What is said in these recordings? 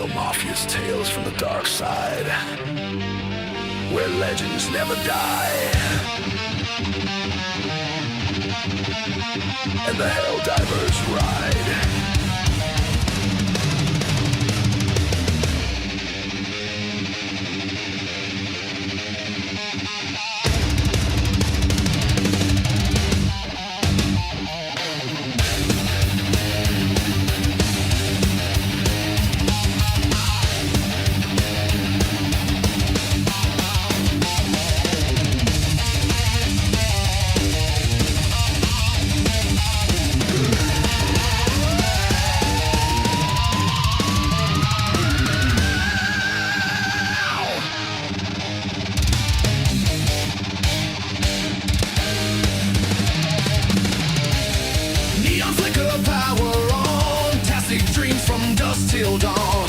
Six-scale mafia's tales from the dark side, where legends never die, and the Helldivers ride. Till dawn,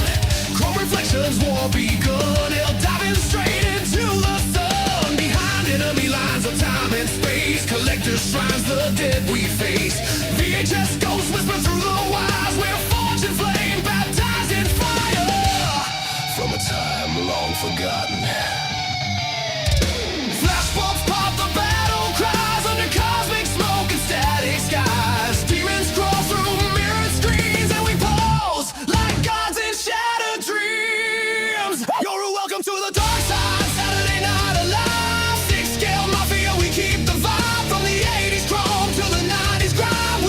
chrome reflections, war begun. Hell diving straight into the sun. Behind enemy lines of time and space, collectors' shrines, the dead we face. VHS ghosts whisper through the wires. We're forged in flame, baptized in fire. From a time long forgotten, flashbulbs pop, the battle cries under cosmic smoke and static skies. Demons crawl through mirrored screens and we pose like gods in shattered dreams. You're welcome to the dark side, Saturday Night Alive. Six-scale mafia, we keep the vibe. From the 80s chrome to the 90s grime.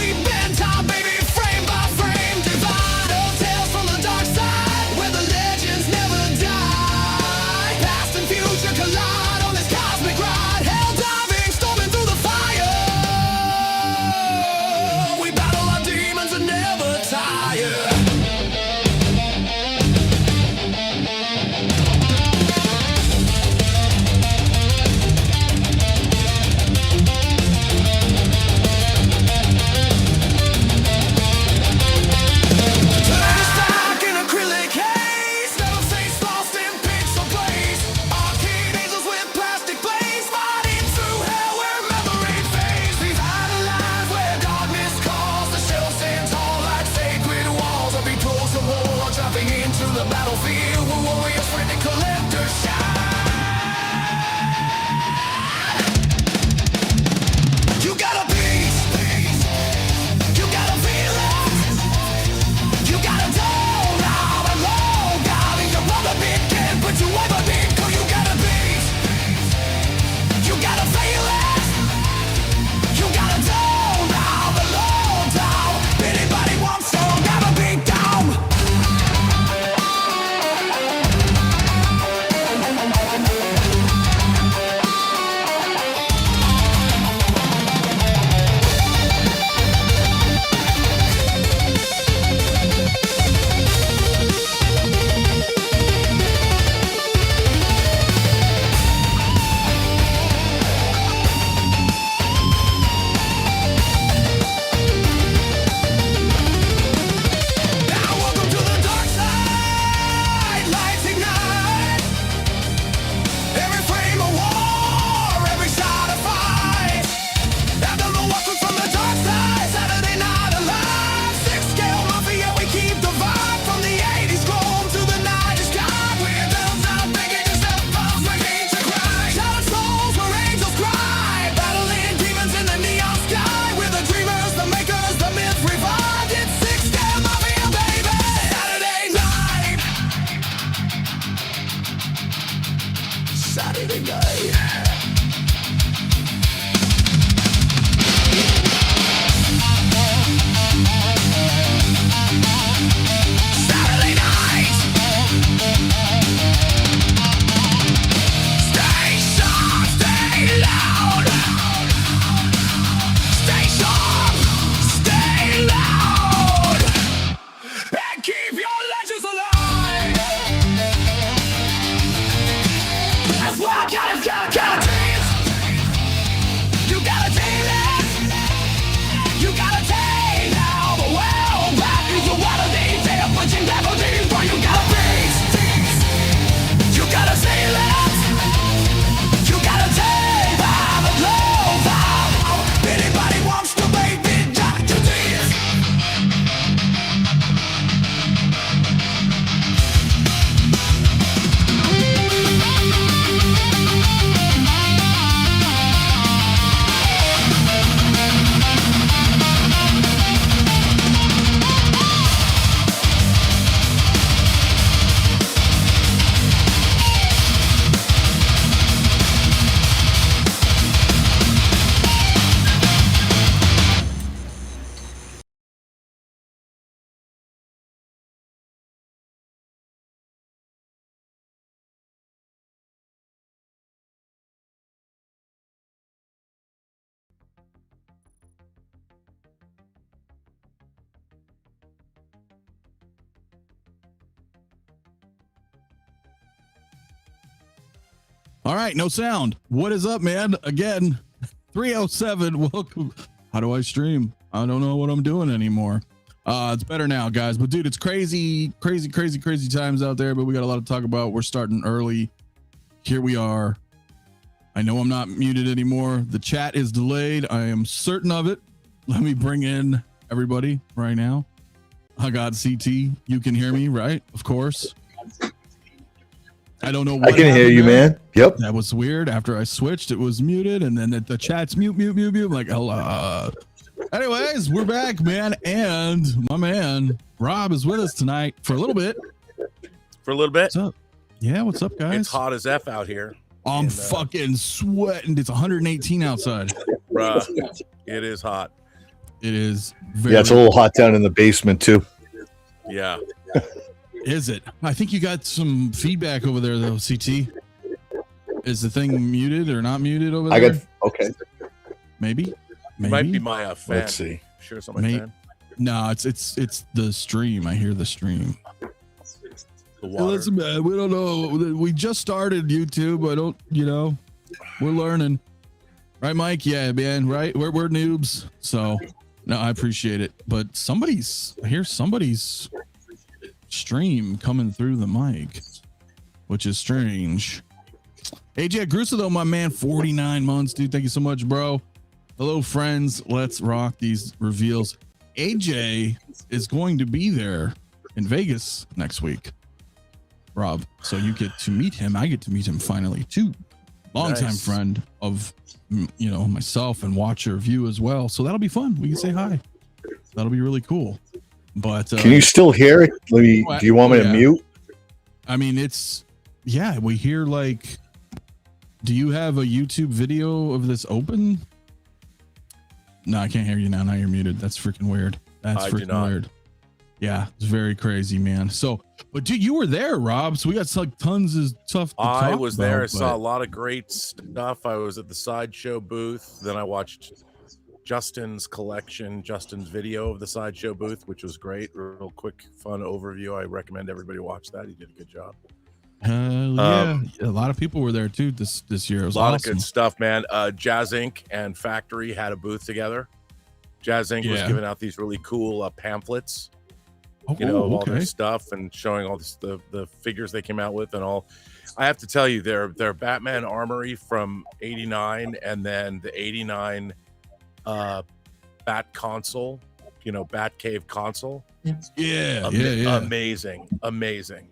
All right, no sound. What is up, man? Again, 307. Welcome. How do I stream? I don't know what I'm doing anymore. It's better now, guys. But dude, it's crazy times out there. But we got a lot to talk about. We're starting early. Here we are. I know I'm not muted anymore. The chat is delayed. I am certain of it. Let me bring in everybody right now. I got CT. You can hear me, right? Of course. I don't know what I can hear you, there. man. Yep. That was weird. After I switched, it was muted, and then the chat's mute. I'm like, hello. Anyways, we're back, man, and my man Rob is with us tonight for a little bit. What's up? Yeah, what's up, guys? It's hot as F out here. I'm fucking sweating. It's 118 outside. Bruh, it is hot. It is Yeah, it's a little hot down in the basement too. Yeah. Is it? I think you got some feedback over there, though, CT. Is the thing muted or not muted over there? Okay. Maybe. Might be my fan. Let's see. Sure, it's not my fan. No, it's the stream. I hear the stream. The water. Listen, man, we don't know. We just started YouTube. I don't, we're learning. Right, Mike? Yeah, man. Right. We're noobs. So, no, I appreciate it. But I hear somebody's stream coming through the mic, which is strange. AJ Grusa, though, my man, 49 months, dude. Thank you so much, bro. Hello, friends. Let's rock these reveals. AJ is going to be there in Vegas next week, Rob. So you get to meet him. I get to meet him finally, too. Longtime friend of, myself and watcher of you as well. So that'll be fun. We can say hi. That'll be really cool. But can you still hear it? Do you want me to mute? I mean, we hear like, do you have a YouTube video of this open? No, I can't hear you now. Now you're muted. That's freaking weird. That's freaking weird. Yeah, it's very crazy, man. So, but dude, you were there, Rob. So we got like tons of stuff to talk about. I was there. I saw a lot of great stuff. I was at the Sideshow booth. Then I watched Justin's video of the Sideshow booth, which was great. Real quick, fun overview. I recommend everybody watch that. He did a good job. Yeah, a lot of people were there too this year. It was a lot awesome. of good stuff, man. JazzInc and Factory had a booth together. JazzInc was giving out these really cool pamphlets, all their stuff and showing all this, the figures they came out with and all. I have to tell you, their Batman Armory from '89 and then the '89 Bat console, Batcave console. Yeah, Amazing.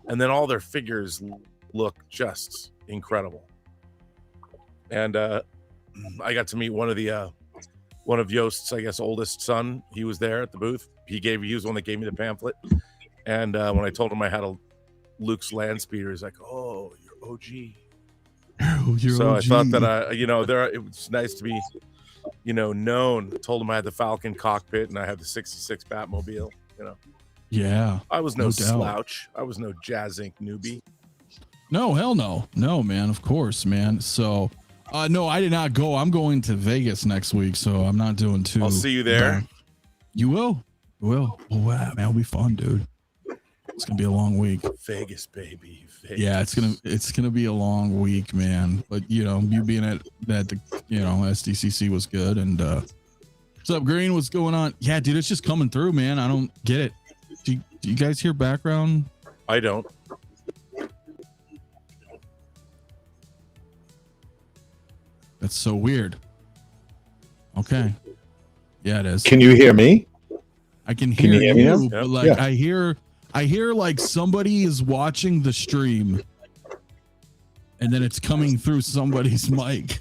And then all their figures look just incredible. And I got to meet one of Yost's, I guess, oldest son. He was there at the booth. He was the one that gave me the pamphlet. And when I told him I had a Luke's land speeder, he's like, "Oh, you're OG." So OG. I thought that it was nice to be, known. I told him I had the Falcon cockpit and I had the '66 Batmobile. Yeah, I was no slouch. I was no JazzInc newbie. No, hell no. No, man, of course, man. So, no, I did not go. I'm going to Vegas next week, so I'm not doing too. I'll see you there. You will. You will. Oh, wow, man, it'll be fun, dude. It's going to be a long week. Vegas, baby. Vegas. Yeah, it's gonna be a long week, man. But, you being at the, SDCC was good. And what's up, Green? What's going on? Yeah, dude, it's just coming through, man. I don't get it. Do you guys hear background? I don't. That's so weird. Okay. Yeah, it is. Can you hear me? I can hear you, but yep. I hear like somebody is watching the stream and then it's coming through somebody's mic.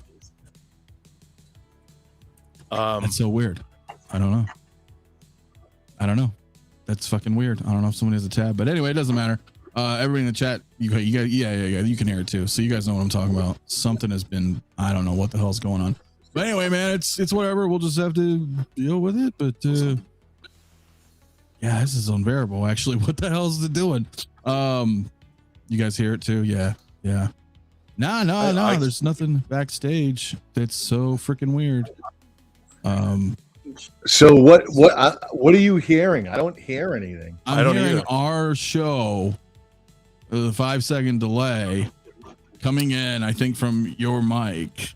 That's so weird. I don't know. That's fucking weird. I don't know if someone has a tab, but anyway, it doesn't matter. Everybody in the chat, you can hear it too. So you guys know what I'm talking about. Something has been, I don't know what the hell's going on. But anyway, man, it's whatever. We'll just have to deal with it. But yeah, this is unbearable. Actually, what the hell is it doing? You guys hear it too? Yeah. No. There's nothing backstage. That's so freaking weird. So what are you hearing? I don't hear anything. I'm hearing our show, the 5-second delay, coming in, I think from your mic,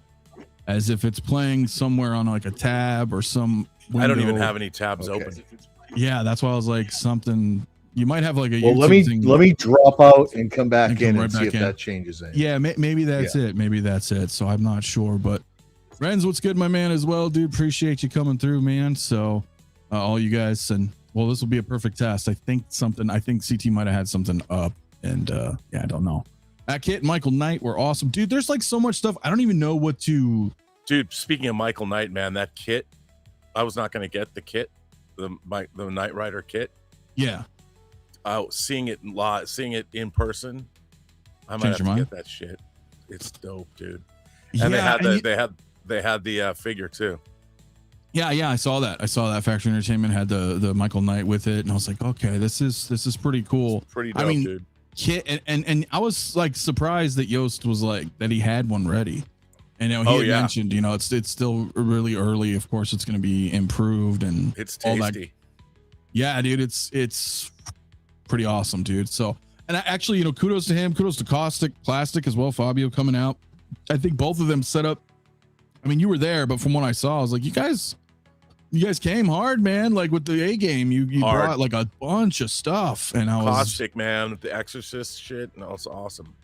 as if it's playing somewhere on like a tab or some window. I don't even have any tabs Okay. open. Yeah, that's why I was like something. You might have like a Well, YouTube thing. let me drop out and come back And come in right and see back if in. that changes anything. Yeah, maybe that's it. Maybe that's it. So I'm not sure, but Renz, what's good, my man, as well, dude. Appreciate you coming through, man. So all you guys, and well, this will be a perfect test. I think CT might have had something up, and yeah, I don't know. Kit and Michael Knight were awesome, dude. There's like so much stuff. I don't even know what to. Dude, speaking of Michael Knight, man, that kit, I was not going to get the kit, the Knight Rider kit. Yeah. Seeing it live, seeing it in person, I might have to get that shit. It's dope, dude. And they had the figure too. Yeah, I saw that. Factory Entertainment had the Michael Knight with it, and I was like, okay, this is pretty cool. Pretty dope, dude. Kit, and I was like surprised that Yost was like that he had one ready. And he had mentioned, it's still really early. Of course, it's going to be improved and it's tasty. All that. Yeah, dude, it's pretty awesome, dude. So, and I actually, kudos to him, kudos to Kaustic, Plastic as well, Fabio coming out. I think both of them set up. I mean, you were there, but from what I saw, I was like, you guys came hard, man. Like with the A game, you brought like a bunch of stuff, and I was Kaustic, man, the Exorcist shit, and it's awesome.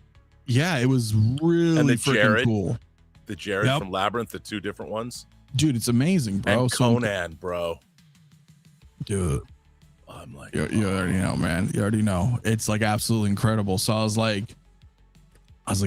Yeah, it was really freaking cool. The Jared from Labyrinth, the two different ones, dude, it's amazing, bro. And Conan, bro, dude. I'm like, you already know, man. You already know. It's like absolutely incredible. So I was like,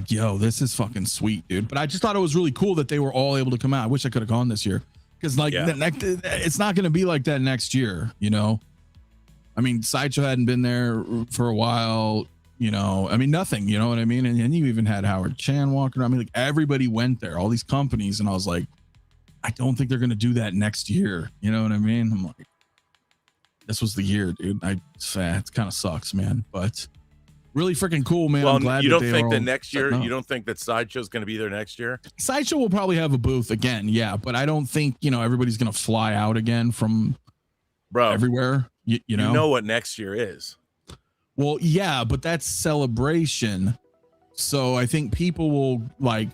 yo, this is fucking sweet, dude. But I just thought it was really cool that they were all able to come out. I wish I could have gone this year, because it's not going to be like that next year. I mean, Sideshow hadn't been there for a while. I mean, nothing. You know what I mean? And you even had Howard Chan walking around. I mean, like everybody went there, all these companies, and I was like, I don't think they're going to do that next year. You know what I mean? I'm like, this was the year, dude. It kind of sucks, man, but really freaking cool, man. Well, I'm glad you that don't think that next year, no. you don't think that Sideshow's going to be there next year? Sideshow will probably have a booth again, yeah, but I don't think everybody's going to fly out again from everywhere. You know what next year is. Well, yeah, but that's Celebration, so I think people will, like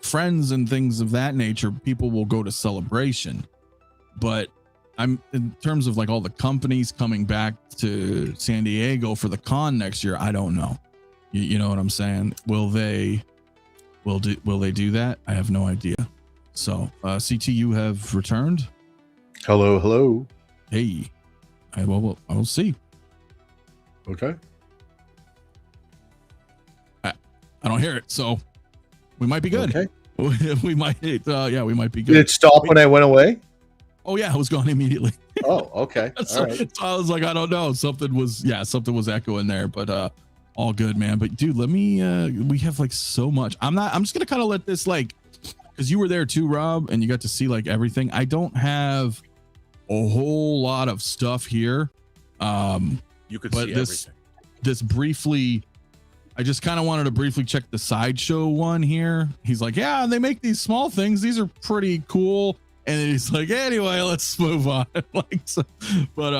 friends and things of that nature, people will go to Celebration, but I'm in terms of like all the companies coming back to San Diego for the con next year. I don't know. You know what I'm saying? Will they do that? I have no idea. So CT, you have returned. Hello. Hey, I will see. Okay. I don't hear it, so we might be good. Okay. we might be good. Did it stop when I went away? Oh yeah, I was gone immediately. Oh, okay. So, all right. so I was like, I don't know. Something was echoing there, but all good, man. But dude, let me we have like so much. I'm just gonna kind of let this, like, because you were there too, Rob, and you got to see like everything. I don't have a whole lot of stuff here. You could see everything. This briefly, I just kind of wanted to briefly check the Sideshow one here. He's like, yeah, they make these small things. These are pretty cool. And he's like, anyway, let's move on. Like, so, but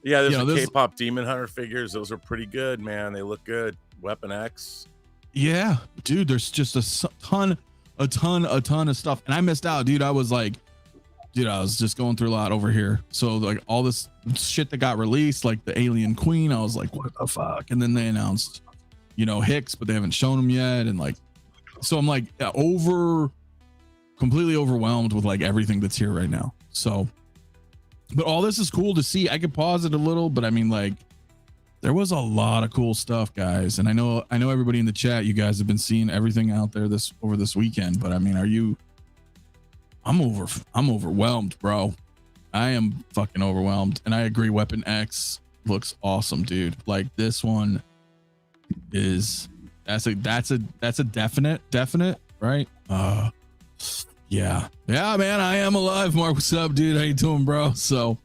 yeah, there's K-pop Demon Hunter figures. Those are pretty good, man. They look good. Weapon X. Yeah, dude. There's just a ton of stuff, and I missed out, dude. I was just going through a lot over here. So like all this shit that got released, like the Alien Queen, I was like, what the fuck? And then they announced, Hicks, but they haven't shown him yet, and like, so I'm like completely overwhelmed with like everything that's here right now. So, but all this is cool to see. I could pause it a little, but I mean, like, there was a lot of cool stuff, guys. And I know everybody in the chat, you guys have been seeing everything out there over this weekend, but I mean, I'm overwhelmed, bro. I am fucking overwhelmed. And I agree. Weapon X looks awesome, dude. Like this one that's a definite, right? Yeah, man, I am alive. Mark, what's up, dude? How you doing, bro? So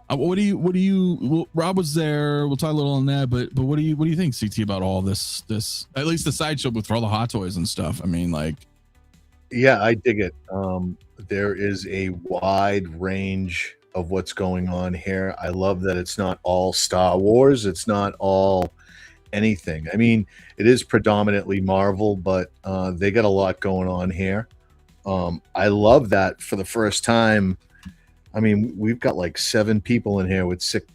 what do you Rob was there, we'll talk a little on that, but what do you think, CT, about all this at least the Sideshow booth for all the hot toys and stuff? I mean, like, yeah, I dig it. There is a wide range of what's going on here. I love that it's not all Star Wars, it's not all anything. I mean, it is predominantly Marvel, but they got a lot going on here. I love that for the first time. I mean, we've got like 7 people in here with six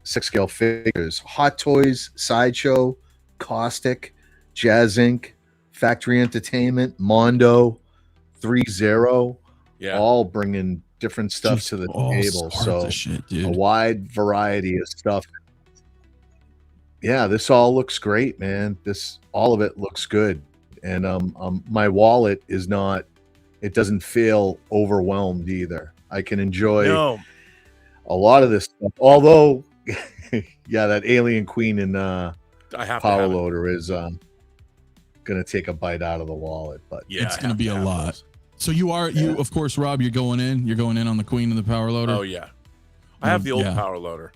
scale figures. Hot Toys, Sideshow, Kaustic, JazzInc, Factory Entertainment, Mondo, 3-0, all bringing different stuff to the table. So shit, a wide variety of stuff. Yeah, this all looks great, man. All of it looks good. And my wallet is not, it doesn't feel overwhelmed either. I can enjoy a lot of this stuff. Although, yeah, that Alien Queen and Power Loader is gonna take a bite out of the wallet, but it's gonna be a lot. So you of course, Rob, you're going in on the Queen and the Power Loader. Oh yeah, I have the old Power Loader.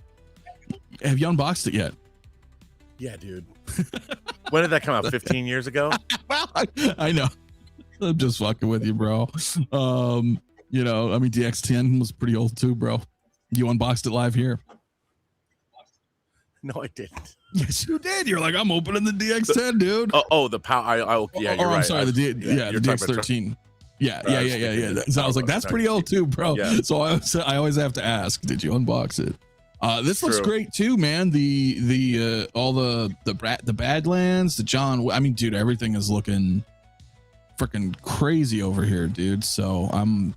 Have you unboxed it yet? Yeah, dude. When did that come out? 15 years ago? Well, I know. I'm just fucking with you, bro. You know, I mean, DX10 was pretty old too, bro. You unboxed it live here. No, I didn't. Yes, you did. You're like, I'm opening the DX10, dude. The Power. Yeah, you're right. I'm sorry. The DX13. Yeah. So I was like, that's pretty old too, bro. Yeah. So I always have to ask, did you unbox it? This looks great too, man. The all the Badlands, the John. I mean, dude, everything is looking freaking crazy over here, dude. So I'm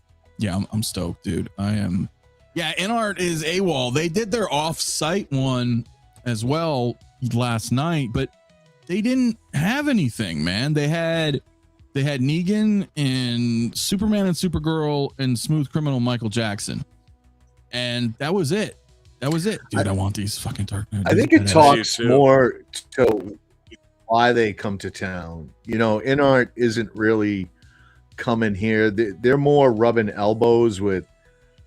stoked, dude. I am. Yeah, Inart is AWOL. They did their off-site one as well last night, but they didn't have anything, man. They had Negan and Superman and Supergirl and Smooth Criminal Michael Jackson, and that was it. Dude. I want these fucking Dark Knight. I think it talks more to why they come to town. You know, Inart isn't really coming here. They're more rubbing elbows with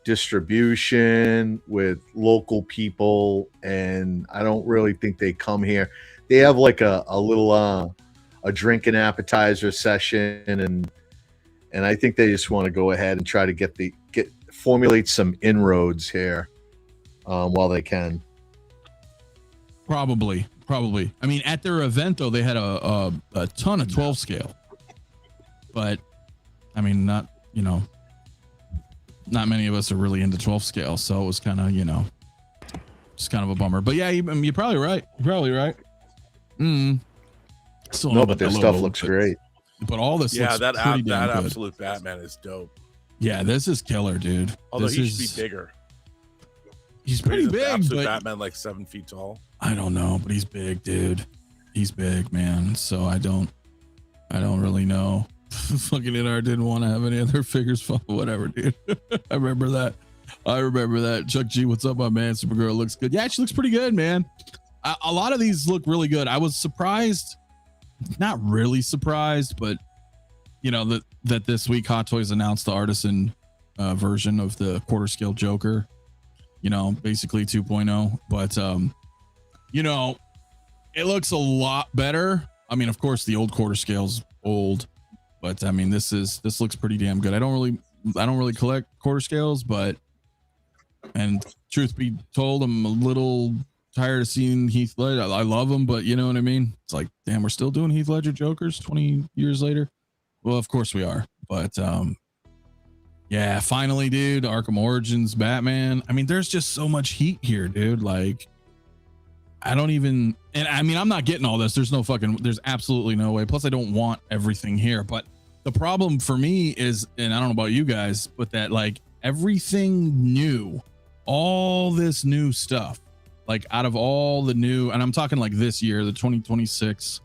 distribution, with local people, and I don't really think they come here. They have like a little a drink and appetizer session, and I think they just want to go ahead and try to formulate some inroads here while they can. Probably. I mean, at their event though, they had a ton of 12 scale, but I mean, not many of us are really into 12 scale, so it was kind of, just kind of a bummer. But yeah, you're probably right. Still no, but their stuff looks great. But all this, that absolute Batman is dope. Yeah, this is killer, dude. Although he should be bigger. He's pretty big, but Batman like 7 feet tall. I don't know, but he's big, dude. He's big, man. So I don't really know. Fucking Inart didn't want to have any other figures. Whatever, dude. I remember that. Chuck G, what's up, my man? Supergirl looks good. Yeah, she looks pretty good, man. A lot of these look really good. I was surprised, not really surprised, but that this week Hot Toys announced the artisan version of the quarter scale Joker. Basically 2.0, but it looks a lot better. I mean, of course, the old quarter scale's old, but I mean, this looks pretty damn good. I don't really collect quarter scales, and truth be told, I'm a little tired of seeing Heath Ledger. I love him, but you know what I mean? It's like, damn, we're still doing Heath Ledger Jokers 20 years later. Well, of course we are, but yeah, finally, dude, Arkham Origins Batman. I mean, there's just so much heat here, dude. Like, I don't even, and I mean, I'm not getting all this. There's absolutely no way. Plus, I don't want everything here. But the problem for me is, and I don't know about you guys, but that like everything new, all this new stuff, like out of all the new, and I'm talking like this year, the 2026,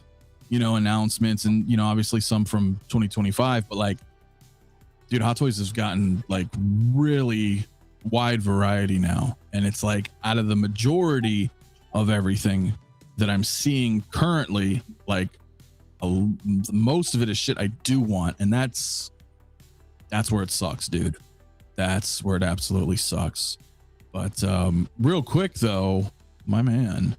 announcements, and obviously some from 2025, but like, dude, Hot Toys has gotten like really wide variety now. And it's like out of the majority of everything that I'm seeing currently, like most of it is shit I do want. And that's where it sucks, dude. That's where it absolutely sucks. But real quick though, my man,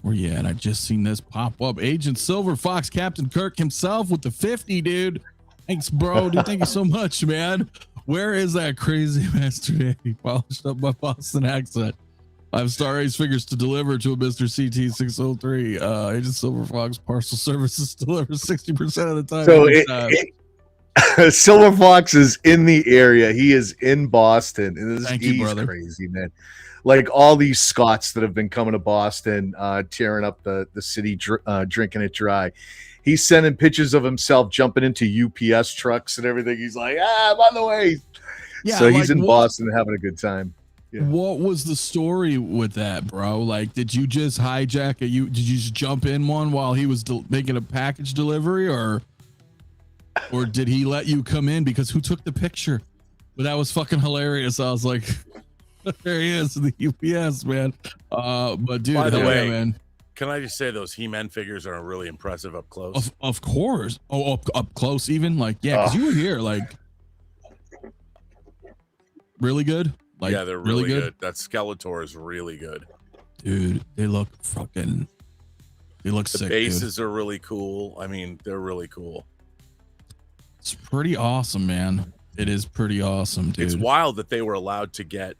where you at? I just seen this pop up. Agent Silver Fox, Captain Kirk himself with the 50, dude. Thanks, bro. Dude, thank you so much, man. Where is that crazy master daddy polished up my Boston accent? I have Star Ace figures to deliver to a Mr. CT603. Agent Silver Fox Parcel Services delivers 60% of the time. So Silver Fox is in the area. He is in Boston. And Thank you, he's brother. crazy, man. Like all these Scots that have been coming to Boston, tearing up the city, drinking it dry. He's sending pictures of himself jumping into UPS trucks and everything. He's like, by the way. Yeah, so he's in Boston having a good time. Yeah. What was the story with that, bro? Like, did you just hijack did you just jump in one while he was making a package delivery, or did he let you come in? Because who took the picture? But that was fucking hilarious. I was like, there he is, the UPS man. But dude, by the way, man, can I just say those He-Man figures are really impressive up close? Of course. Oh, up close, even like because you were here, like really good. Like, yeah, they're really good. That Skeletor is really good, dude. They look sick. The bases are really cool. I mean, they're really cool. It's pretty awesome, man. It is pretty awesome, dude. It's wild that they were allowed to get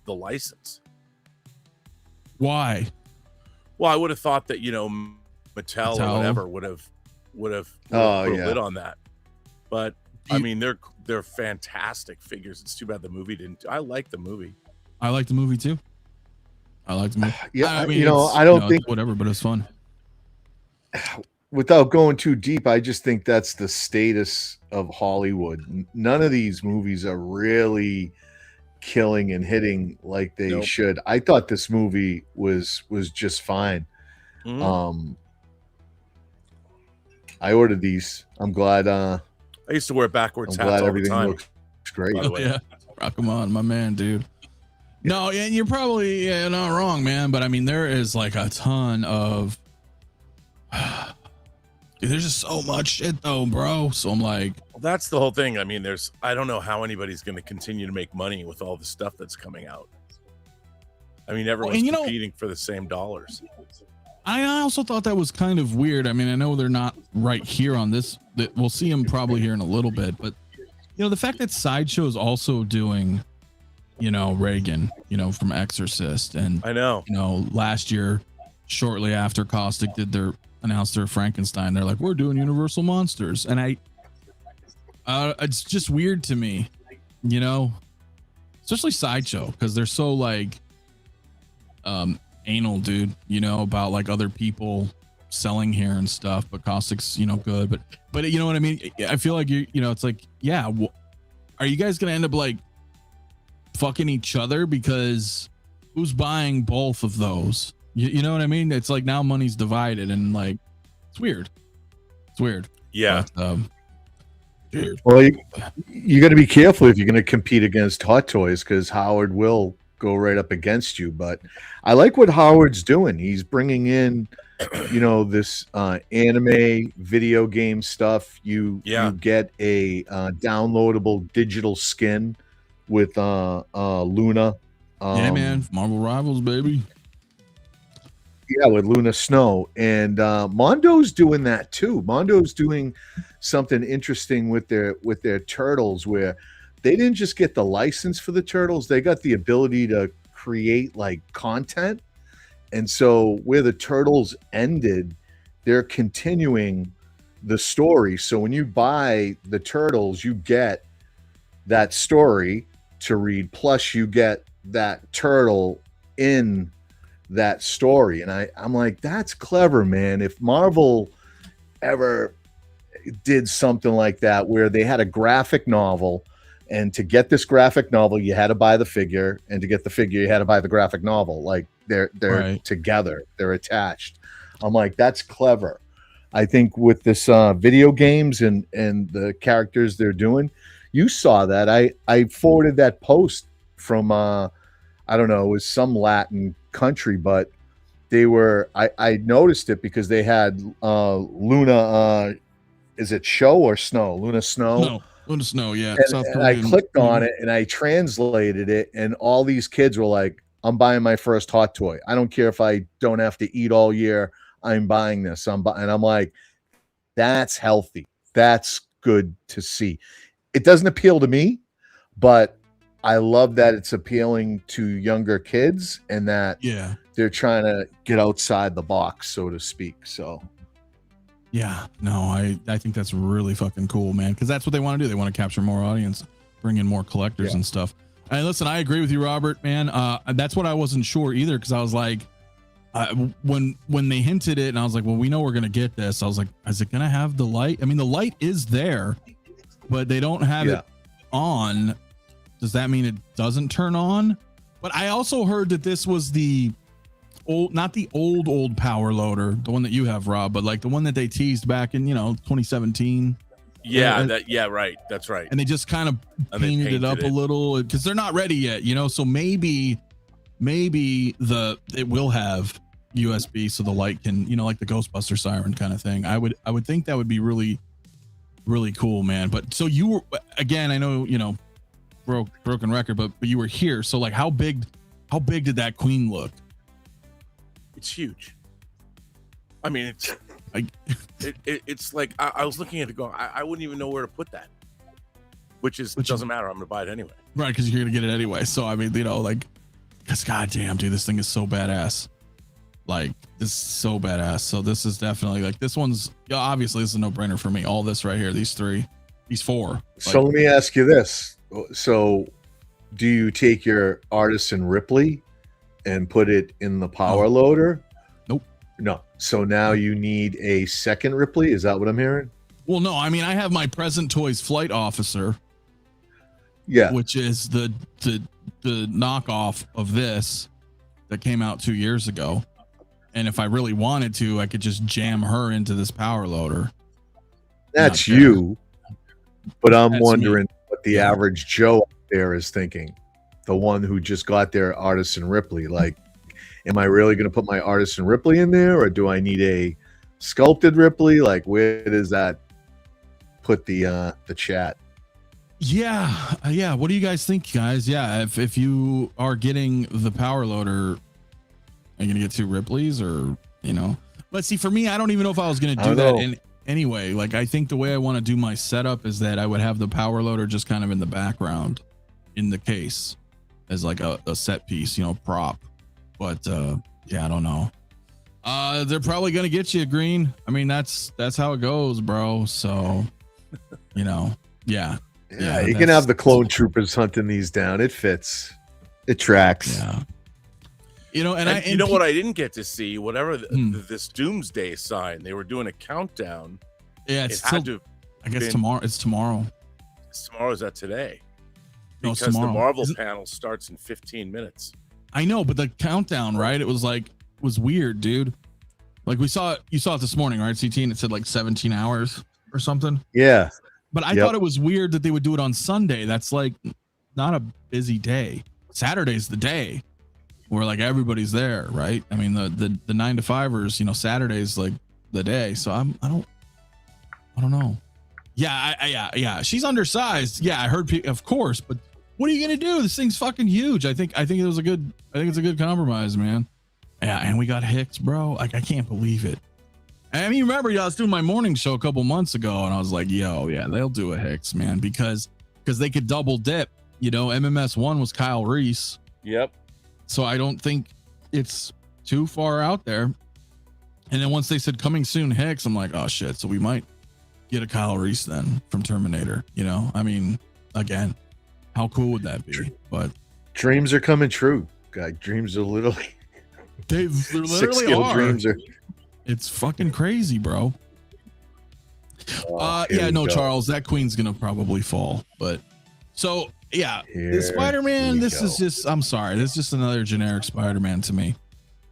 the license. Why? Well, I would have thought that Mattel or whatever would have put a lid on that. But I mean, they're fantastic figures. It's too bad the movie didn't. I like the movie. I like the movie too. I like the movie. Yeah, I mean, I don't think whatever, but it's fun. Without going too deep, I just think that's the status of Hollywood. None of these movies are really killing and hitting like they should. I thought this movie was just fine. I ordered these. I'm glad. I used to wear backwards I'm hats glad all the time. looks great. Oh, yeah, rock 'em on, my man, dude. No, and you're probably not wrong, man. But I mean, there is like a ton of. Dude, there's just so much shit though, bro. So I'm like, well, that's the whole thing. I mean, I don't know how anybody's going to continue to make money with all the stuff that's coming out. I mean, everyone's competing for the same dollars. I also thought that was kind of weird. I mean, I know they're not right here on this. We'll see them probably here in a little bit, but the fact that Sideshow is also doing, Reagan, from Exorcist, and I know, last year, shortly after Kaustic announced their Frankenstein, they're like, we're doing Universal Monsters, and it's just weird to me, especially Sideshow, because they're so like anal, dude, about like other people selling here and stuff, but Kaustic's good, but you know what I mean. I feel like it's like, yeah, are you guys gonna end up like fucking each other, because who's buying both of those? You know what I mean? It's like now money's divided, and like it's weird. Yeah. But, dude. Well, you got to be careful if you're going to compete against Hot Toys, because Howard will go right up against you. But I like what Howard's doing. He's bringing in, this anime video game stuff. You get a downloadable digital skin with Luna. Yeah, man. Marvel Rivals, baby. Yeah, with Luna Snow, and Mondo's doing that too. Mondo's doing something interesting with their turtles, where they didn't just get the license for the turtles; they got the ability to create like content. And so, where the turtles ended, they're continuing the story. So when you buy the turtles, you get that story to read, plus you get that turtle in that story. And I'm like, that's clever, man. If Marvel ever did something like that, where they had a graphic novel, and to get this graphic novel you had to buy the figure, and to get the figure you had to buy the graphic novel, like they're right together, they're attached. I'm like, that's clever. I think with this video games and the characters they're doing, you saw that. I forwarded that post from I don't know, it was some Latin country, but they were, I noticed it because they had Luna, is it Show or Snow? Luna Snow? No, Luna Snow, yeah. And I clicked on it and I translated it, and all these kids were like, I'm buying my first Hot Toy. I don't care if I don't have to eat all year. I'm buying this. And I'm like, that's healthy. That's good to see. It doesn't appeal to me, but I love that it's appealing to younger kids and that Yeah. they're trying to get outside the box, so to speak. So Yeah, no, I think that's really fucking cool, man, because that's what they want to do. They want to capture more audience, bring in more collectors and stuff. And listen, I agree with you, Robert, man. That's what I wasn't sure either, because I was like, when they hinted it, and I was like, well, we know we're gonna get this. I was like, is it gonna have the light? I mean, the light is there, but they don't have it on. Does that mean it doesn't turn on? But I also heard that this was the old, not the old power loader, the one that you have, Rob, but like the one that they teased back in 2017. Right, that's right. And they just kind of painted it up a little because they're not ready yet, so maybe it will have USB so the light can, like the Ghostbuster siren kind of thing. I would think that would be really, really cool, man. But so you were, again, I know broken record, but you were here, so like how big did that queen look? It's huge. I mean, it's like it's like I was looking at it going, I wouldn't even know where to put that, which doesn't matter. I'm gonna buy it anyway, right? Because you're gonna get it anyway. So I mean, because goddamn, dude, this thing is so badass. Like, this is so badass. So this is definitely like, this one's obviously this is a no-brainer for me. All this right here, these four. So let me ask you this. So do you take your Artisan Ripley and put it in the power loader? Nope. No. So now you need a second Ripley? Is that what I'm hearing? Well, no, I mean, I have my Present Toys Flight Officer. Yeah. Which is the knockoff of this that came out 2 years ago. And if I really wanted to, I could just jam her into this power loader. That's you. But I'm That's wondering me. what the average Joe out there is thinking. The one who just got their Artisan Ripley. Like, am I really going to put my Artisan Ripley in there, or do I need a sculpted Ripley? Like, where does that put the chat? Yeah. What do you guys think, guys? Yeah, if you are getting the power loader, are you gonna get two Ripleys, or But see, for me, I don't even know if I was gonna do that in anyway. Like, I think the way I want to do my setup is that I would have the power loader just kind of in the background, in the case, as like a set piece, prop. But I don't know. They're probably gonna get you, Green. I mean, that's how it goes, bro. So, yeah. Yeah, you can have the clone troopers hunting these down. It fits. It tracks. Yeah. What I didn't get to see, whatever this doomsday sign, they were doing a countdown. Yeah, I guess tomorrow. It's tomorrow. Is that today? No, Because the Marvel panel starts in 15 minutes. I know, but the countdown, right? It was weird, dude. Like, you saw it this morning, right, CT? And it said like 17 hours or something. Yeah. But I thought it was weird that they would do it on Sunday. That's like not a busy day. Saturday's the day where like everybody's there, right? I mean, the 9 to 5ers, Saturday's like the day. So I don't know. Yeah. She's undersized. Yeah, I heard, of course, but what are you gonna do? This thing's fucking huge. I think it's a good compromise, man. Yeah, and we got Hicks, bro. Like, I can't believe it. I mean, remember, I was doing my morning show a couple months ago, and I was like, yo, yeah, they'll do a Hicks, man, because they could double dip. MMS1 was Kyle Reese. Yep. So I don't think it's too far out there. And then once they said coming soon Hicks, I'm like, oh shit. So we might get a Kyle Reese then from Terminator. I mean, again, how cool would that be? But dreams are coming true. God, dreams are literally they're literally are. Dreams are. It's fucking crazy, bro. Charles, that queen's gonna probably fall. But so the Spider-Man, is just, I'm sorry, this is just another generic Spider-Man to me.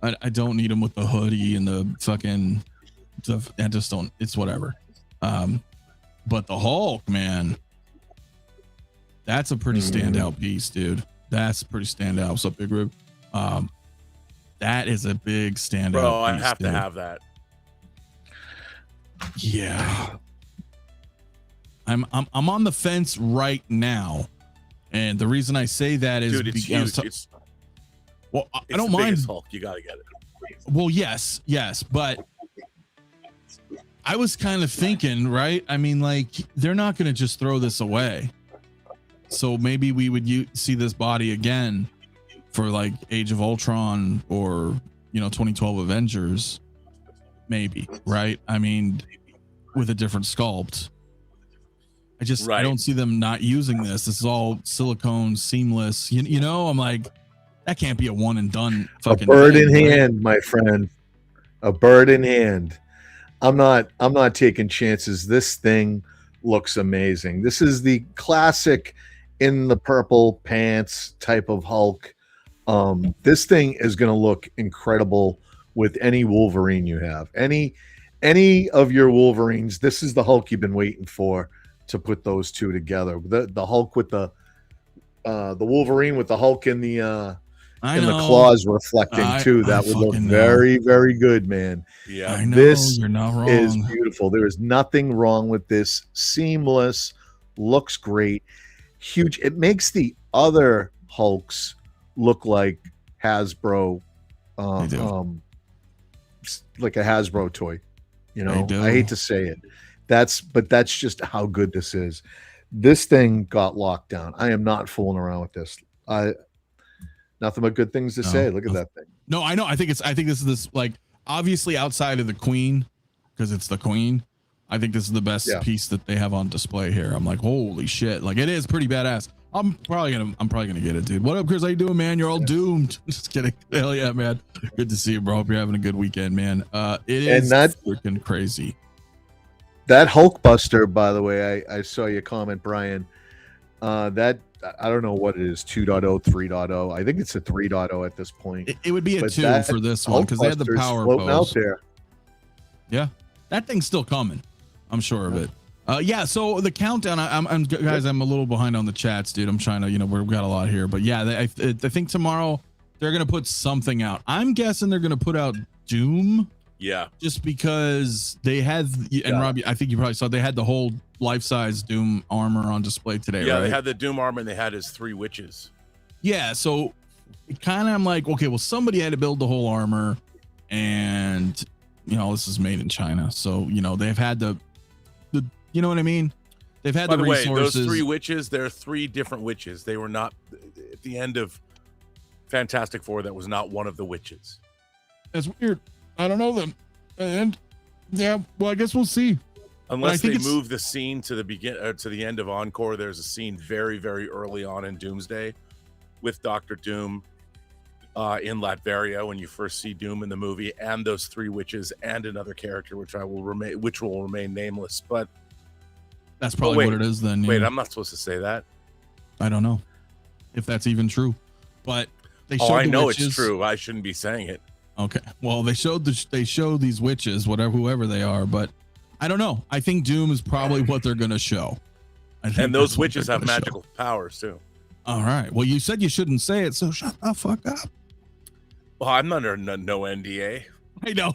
I don't need him with the hoodie and the fucking stuff. I just don't, it's whatever. But the Hulk, man, that's a pretty standout piece, dude. That's pretty standout. What's up, Big Rib? That is a big standout. Bro, I have to have that. Yeah. I'm on the fence right now. And the reason I say that is it's huge. I don't mind Hulk. You got to get it. Well, yes, but I was kind of thinking, right? I mean, like, they're not going to just throw this away. So maybe we would see this body again for like Age of Ultron or 2012 Avengers, maybe, right? I mean, with a different sculpt. I don't see them not using this. This is all silicone, seamless. I'm like, that can't be a one and done fucking a bird thing, in right? hand, my friend. A bird in hand. I'm not taking chances. This thing looks amazing. This is the classic in the purple pants type of Hulk. This thing is going to look incredible with any Wolverine you have. Any of your Wolverines, this is the Hulk you've been waiting for, to put those two together. The Hulk with the Wolverine with the Hulk in the claws reflecting too. That would look very, very good, man. Yeah, I know, this you're not wrong. is beautiful. There is nothing wrong with this. Seamless, looks great, huge. It makes the other Hulks look like Hasbro, like a Hasbro toy. I hate to say it. That's just how good this is. This thing got locked down. I am not fooling around with this. Nothing but good things to say. Look at that thing. No, I know. I think this is like, obviously outside of the Queen, because it's the Queen. I think this is the best piece that they have on display here. I'm like, holy shit! Like, it is pretty badass. I'm probably gonna get it, dude. What up, Chris? How you doing, man? You're all doomed. Just kidding. Hell yeah, man. Good to see you, bro. Hope you're having a good weekend, man. It is freaking crazy. That Hulkbuster, by the way, I saw your comment, Brian. That, I don't know what it is, 2.0, 3.0. I think it's a 3.0 at this point. It would be a 2 for this one because they had the power pose out there. Yeah, that thing's still coming. I'm sure of it. So the countdown. I'm guys. I'm a little behind on the chats, dude. I'm trying to, we've got a lot here, but yeah, I think tomorrow they're gonna put something out. I'm guessing they're gonna put out Doom. Yeah, just because they had, and Robbie, I think you probably saw they had the whole life-size Doom armor on display today. Yeah, right? They had the Doom armor and they had his 3 witches. Yeah, so kind of I'm like, okay, well, somebody had to build the whole armor, and this is made in China, so they've had the you know what I mean? They've had By the resources. Way, those 3 witches, there are 3 different witches. They were not at the end of Fantastic Four. That was not one of the witches. That's weird. I don't know them, and yeah, well, I guess we'll see. Unless they move the scene to the end of Encore, there's a scene very, very early on in Doomsday with Doctor Doom in Latveria when you first see Doom in the movie, and those 3 witches and another character which will remain nameless. But that's probably what it is then. Wait, I'm not supposed to say that. I don't know if that's even true, but they showed I know it's true. I shouldn't be saying it. Okay. Well, they showed these witches, whoever they are, but I don't know. I think Doom is probably what they're going to show. And those witches have magical powers too. All right. Well, you said you shouldn't say it, so shut the fuck up. Well, I'm under no NDA. I know.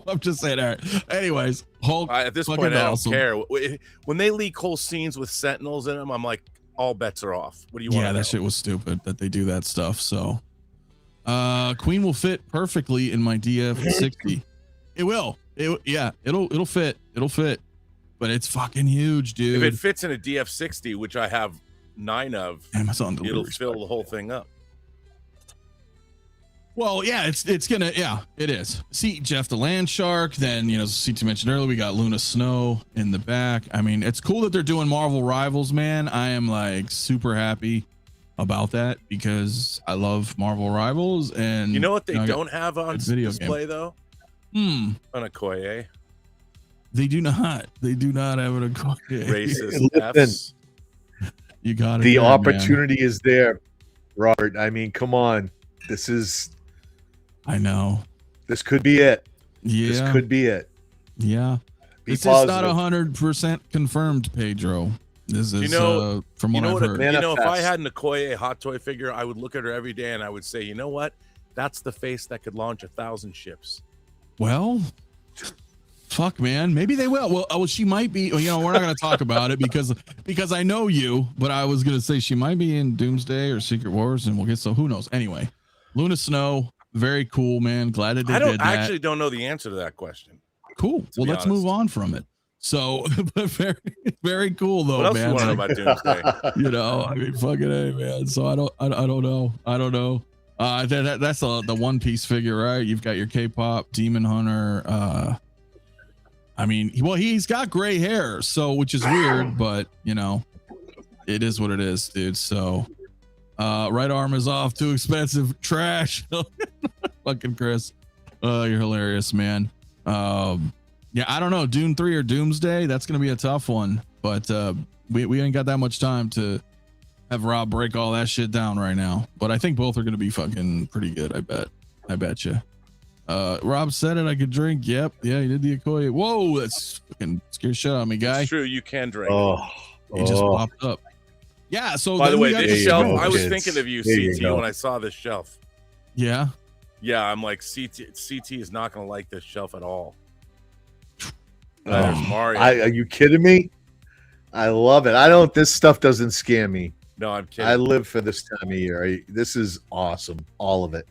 I'm just saying. All right. Anyways, Hulk. At this point, I don't care. When they leak whole scenes with Sentinels in them, I'm like, all bets are off. What do you want? Yeah, that shit was stupid that they do that stuff. So, Queen will fit perfectly in my DF60. It will. It'll fit. It'll fit. But it's fucking huge, dude. If it fits in a DF60, which I have 9 of, Amazon it'll fill the whole thing up. Well, yeah, it's gonna, it is. See, Jeff the Land Shark. Then CT mentioned earlier, we got Luna Snow in the back. I mean, it's cool that they're doing Marvel Rivals, man. I am like super happy about that because I love Marvel Rivals. And you know what they don't have on display though? An Okoye. They do not. They do not have an Okoye. Racist. You got it. The opportunity is there, Robert. I mean, come on. This is. I know. This could be it. Yeah. This could be it. Yeah. This is not 100% confirmed, Pedro. This is from what I've heard. If I had an Okoye hot toy figure, I would look at her every day and I would say, you know what? That's the face that could launch 1,000 ships. Well, fuck, man. Maybe they will. Well, she might be. We're not going to talk about it because I know you. But I was going to say she might be in Doomsday or Secret Wars, and we'll get who knows. Anyway, Luna Snow, very cool, man. Glad that they did that. I actually don't know the answer to that question. Cool. Well, let's move on from it. So, but very, very cool though, What else man. you want to know about Doomsday? You know, I mean, fucking A, man. So I don't know. That's the One Piece figure, right? You've got your K-pop Demon Hunter. I mean, he's got gray hair, so which is weird, but you know, it is what it is, dude. So, right arm is off, too expensive, trash. Fucking Chris, you're hilarious, man. Yeah, I don't know, Dune 3 or Doomsday. That's gonna be a tough one, but we ain't got that much time to have Rob break all that shit down right now. But I think both are gonna be fucking pretty good. I bet you. Rob said it. I could drink. Yep. Yeah, he did the Okoye. Whoa, that's fucking scared shit out of me, guy. It's true, you can drink. He just popped up. Yeah. So by the way, got this shelf, I was kids. thinking of you, There you CT, go. when I saw this shelf. Yeah. Yeah, I'm like, CT is not going to like this shelf at all. There's Mario. Are you kidding me? I love it. This stuff doesn't scare me. No, I'm kidding. I live for this time of year. This is awesome. All of it.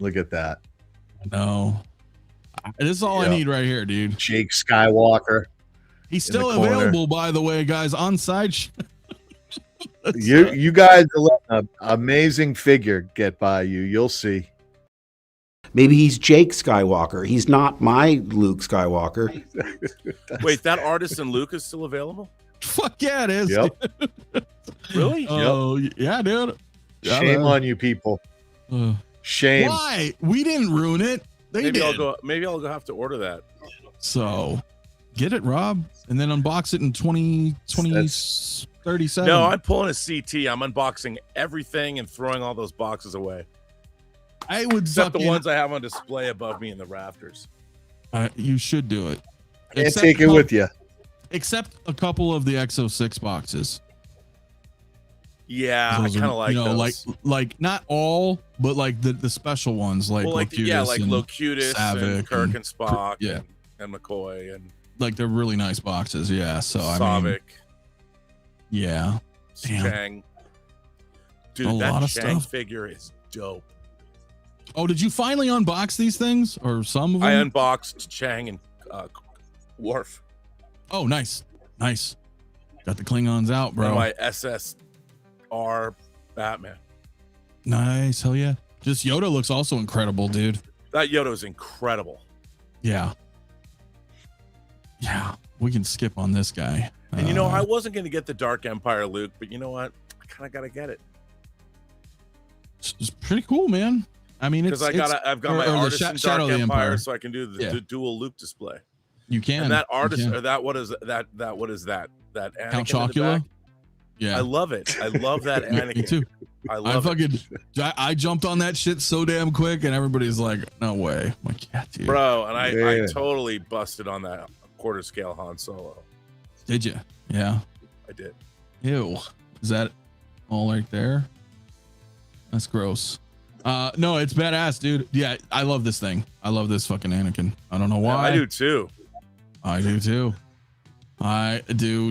Look at that. No. This is all I need right here, dude. Jake Skywalker. He's in the still corner. available, by the way, guys, on side. You guys are letting an amazing figure get by you. You'll see. Maybe he's Jake Skywalker. He's not my Luke Skywalker. Wait, that Artisan Luke is still available? Fuck yeah, it is. Yep. Really? Oh, yeah, dude. Yeah, Shame man. on you people. Shame. Why? We didn't ruin it. They Maybe did. Maybe I'll go have to order that. So get it, Rob, and then unbox it in 2037. No, I'm pulling a CT. I'm unboxing everything and throwing all those boxes away. I would Except the fucking- ones I have on display above me in the rafters. You should do it. Can't Except take it with you. Except a couple of the XO6 boxes. Yeah, Those I kind are, of like those. like not all, but like the special ones, like Well, like Locutus and Locutus and Savick Kirk and Spock, yeah. and McCoy and like they're really nice boxes. Yeah, so I mean, Savick, yeah, Damn. Chang. Dude, A lot that of Chang stuff. figure is dope. Oh, did you finally unbox these things or some of them? I unboxed Chang and Worf. Oh, nice. Got the Klingons out, bro. And my SSR Batman. Nice, hell yeah. Just Yoda looks also incredible, dude. That Yoda is incredible. Yeah, we can skip on this guy. And you know, I wasn't going to get the Dark Empire Luke, but you know what? I kind of got to get it it's pretty cool, man. I mean, because I've got my Artisan Shadow Dark of the Empire, Empire. so I can do the dual Luke display. You can. And that you artist, can. or that what is that? What is that? That Anakin Count in the Chocula. back? Yeah, I love it. I love that Anakin. Me too. I love it. I jumped on that shit so damn quick, and everybody's like, "No way!" I'm like, yeah, dude. Bro, and I Yeah. totally busted on that quarter scale Han Solo. Did you? Yeah. I did. Ew. Is that all right there? That's gross. No, it's badass, dude. Yeah, I love this thing. I love this fucking Anakin. I don't know Yeah, why. I do too. I do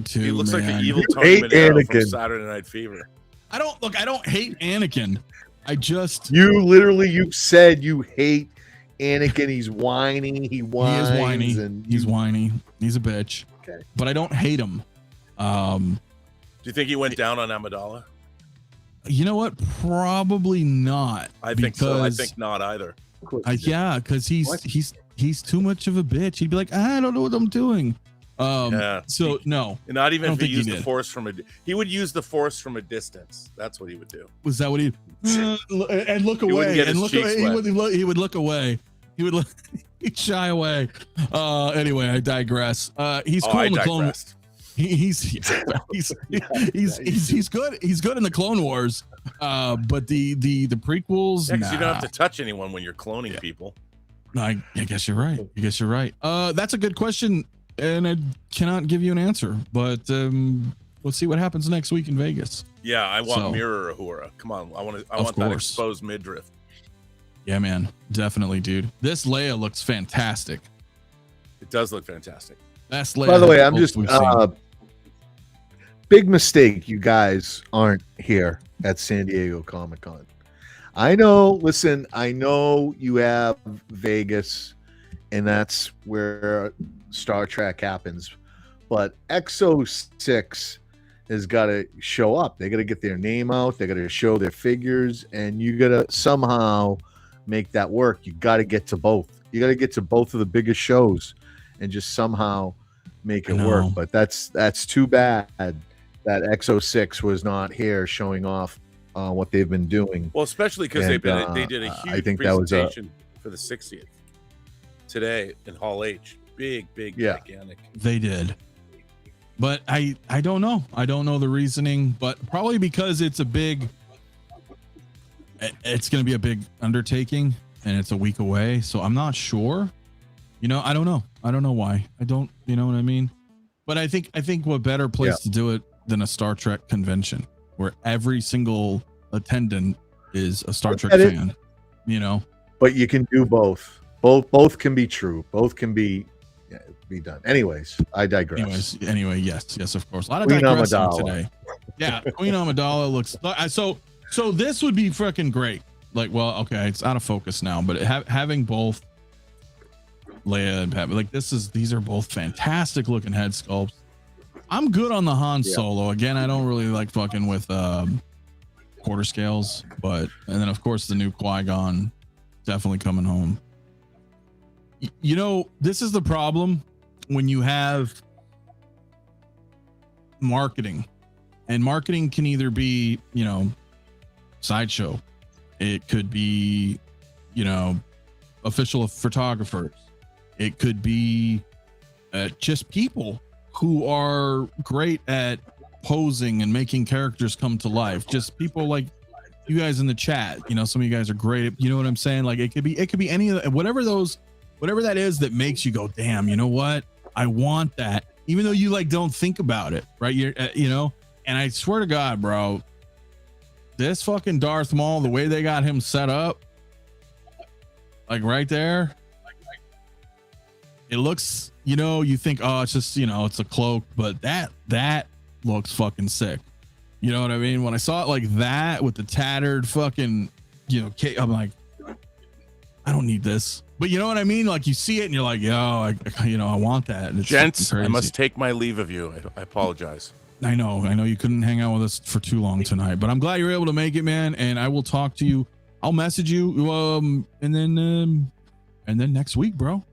too. He looks like the man. evil Tony hate Manero from Anakin. Saturday Night Fever. I don't hate Anakin. I just You said you hate Anakin. He's whiny. He whines. he is whiny. And He's whiny. He's a bitch. Okay. But I don't hate him. Do you think he went down on Amidala? You know what? Probably not. I think so. I because- think not either. yeah, because What? he's too much of a bitch. He'd be like, I don't know what I'm doing. Yeah. So no. Not I even don't if he think he used the did. force he would use the force from a distance. That's what he would do. Was that what he and look He wouldn't away get and his look cheeks away. wet. He would look away. He would look he'd shy away. Anyway, I digress. He's cool I in the Clone digressed. he's good. He's good in the Clone Wars. But the prequels, Yeah, 'cause you don't nah. have to touch anyone when you're cloning people. I guess you're right. That's a good question, and I cannot give you an answer. But let's see what happens next week in Vegas. Yeah, I want So- Mirror Uhura. Come on, I want that course. exposed midriff. Yeah, man, definitely, dude. This Leia looks fantastic. It does look fantastic. Best Leia. By the way, I'm just we've seen. big mistake. You guys aren't here at San Diego Comic-Con. I know. Listen, I know you have Vegas, and that's where Star Trek happens. But 𝗠𝗘𝗥𝗖𝗛 has got to show up. They got to get their name out. They got to show their figures, and you got to somehow make that work. You got to get to both. You got to get to both of the biggest shows, and just somehow make it work. But that's too bad that 𝗠𝗘𝗥𝗖𝗛 was not here showing off what they've been doing. Well, especially because they did a huge presentation for the 60th today in Hall H. Big, gigantic. They did. But I don't know. I don't know the reasoning, but probably because it's going to be a big undertaking and it's a week away. So I'm not sure. I don't know. I don't know why. You know what I mean? But I think what better place to do it than a Star Trek convention where every single attendant is a Star Trek fan, But you can do both. Both can be true. Both can be done. Anyways, I digress. Anyway, yes, of course. A lot of digressing today. Yeah, Queen Amidala looks so this would be freaking great. Like, well, okay, it's out of focus now, but having both Leia and Pat, like these are both fantastic looking head sculpts. I'm good on the Han Solo. Again, I don't really like fucking with quarter scales, and then of course the new Qui-Gon definitely coming home. This is the problem when you have marketing, and marketing can either be, sideshow. It could be, official photographers. It could be just people who are great at posing and making characters come to life. Just people like you guys in the chat. Some of you guys are great at, you know what I'm saying? Like it could be any of the, whatever that is that makes you go, damn, you know what? I want that. Even though you don't think about it, right? And I swear to God, bro, this fucking Darth Maul, the way they got him set up, like right there, it looks, you think, oh, it's just, it's a cloak, but that looks fucking sick. You know what I mean? When I saw it like that with the tattered fucking, I'm like, I don't need this. But you know what I mean? Like you see it and you're like, yo, I want that. And it's Gents, I must take my leave of you. I apologize. I know you couldn't hang out with us for too long tonight, but I'm glad you were able to make it, man. And I will talk to you. I'll message you. And then next week, bro.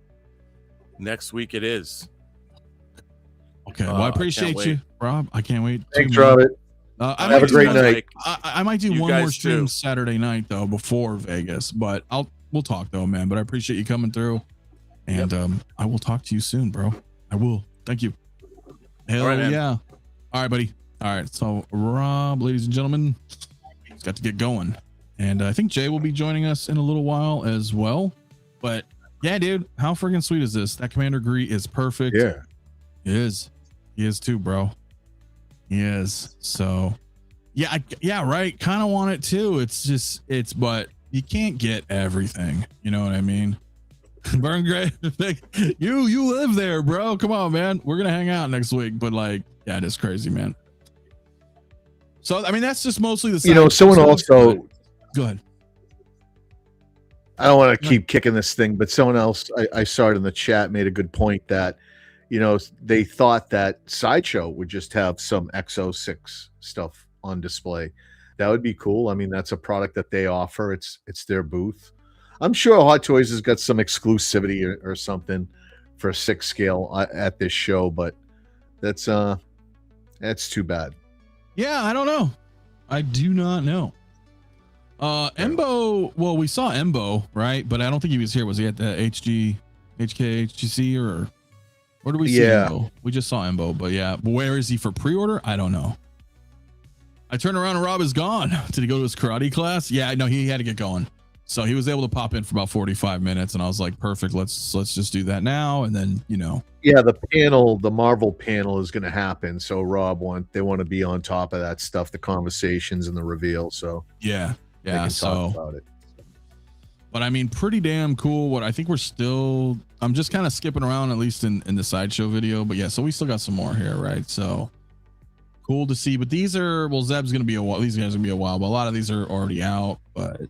Next week it is. Okay. Well, I appreciate you, Rob. I can't wait. Thanks, Robert. Have a great night. I might do one more stream Saturday night though, before Vegas, but we'll talk though, man. But I appreciate you coming through, and I will talk to you soon, bro. I will. Thank you. Hell right, yeah. All right, buddy. All right. So Rob, ladies and gentlemen, he's got to get going, and I think Jay will be joining us in a little while as well. But yeah, dude, how freaking sweet is this? That Commander Gree is perfect. Yeah, he is. He is too, bro. He is. So yeah, right. Kind of want it too. But you can't get everything. You know what I mean? Burn Gray, you live there, bro. Come on, man. We're gonna hang out next week. But yeah, it is crazy, man. So I mean, that's just mostly the someone also go ahead. I don't want to keep kicking this thing, but someone else I saw it in the chat made a good point that they thought that Sideshow would just have some 𝗠𝗘𝗥𝗖𝗛 stuff on display. That would be cool. I mean, that's a product that they offer. It's their booth. I'm sure Hot Toys has got some exclusivity or something for 6 scale at this show, but that's too bad. Yeah, I don't know. I do not know. Embo, well, we saw Embo, right? But I don't think he was here. Was he at the HGC or where did we see Embo? We just saw Embo, but yeah. Where is he for pre-order? I don't know. I turned around and Rob is gone. Did he go to his karate class? Yeah, no, he had to get going. So he was able to pop in for about 45 minutes, and I was like, perfect. Let's just do that now, and then Yeah, the Marvel panel is going to happen. So Rob they want to be on top of that stuff, the conversations and the reveal. So yeah. Talk about it. But I mean, pretty damn cool. I'm just kind of skipping around, at least in the sideshow video. But yeah, so we still got some more here, right? So cool to see. But these are, Zeb's going to be a while. These guys are going to be a while, but a lot of these are already out. But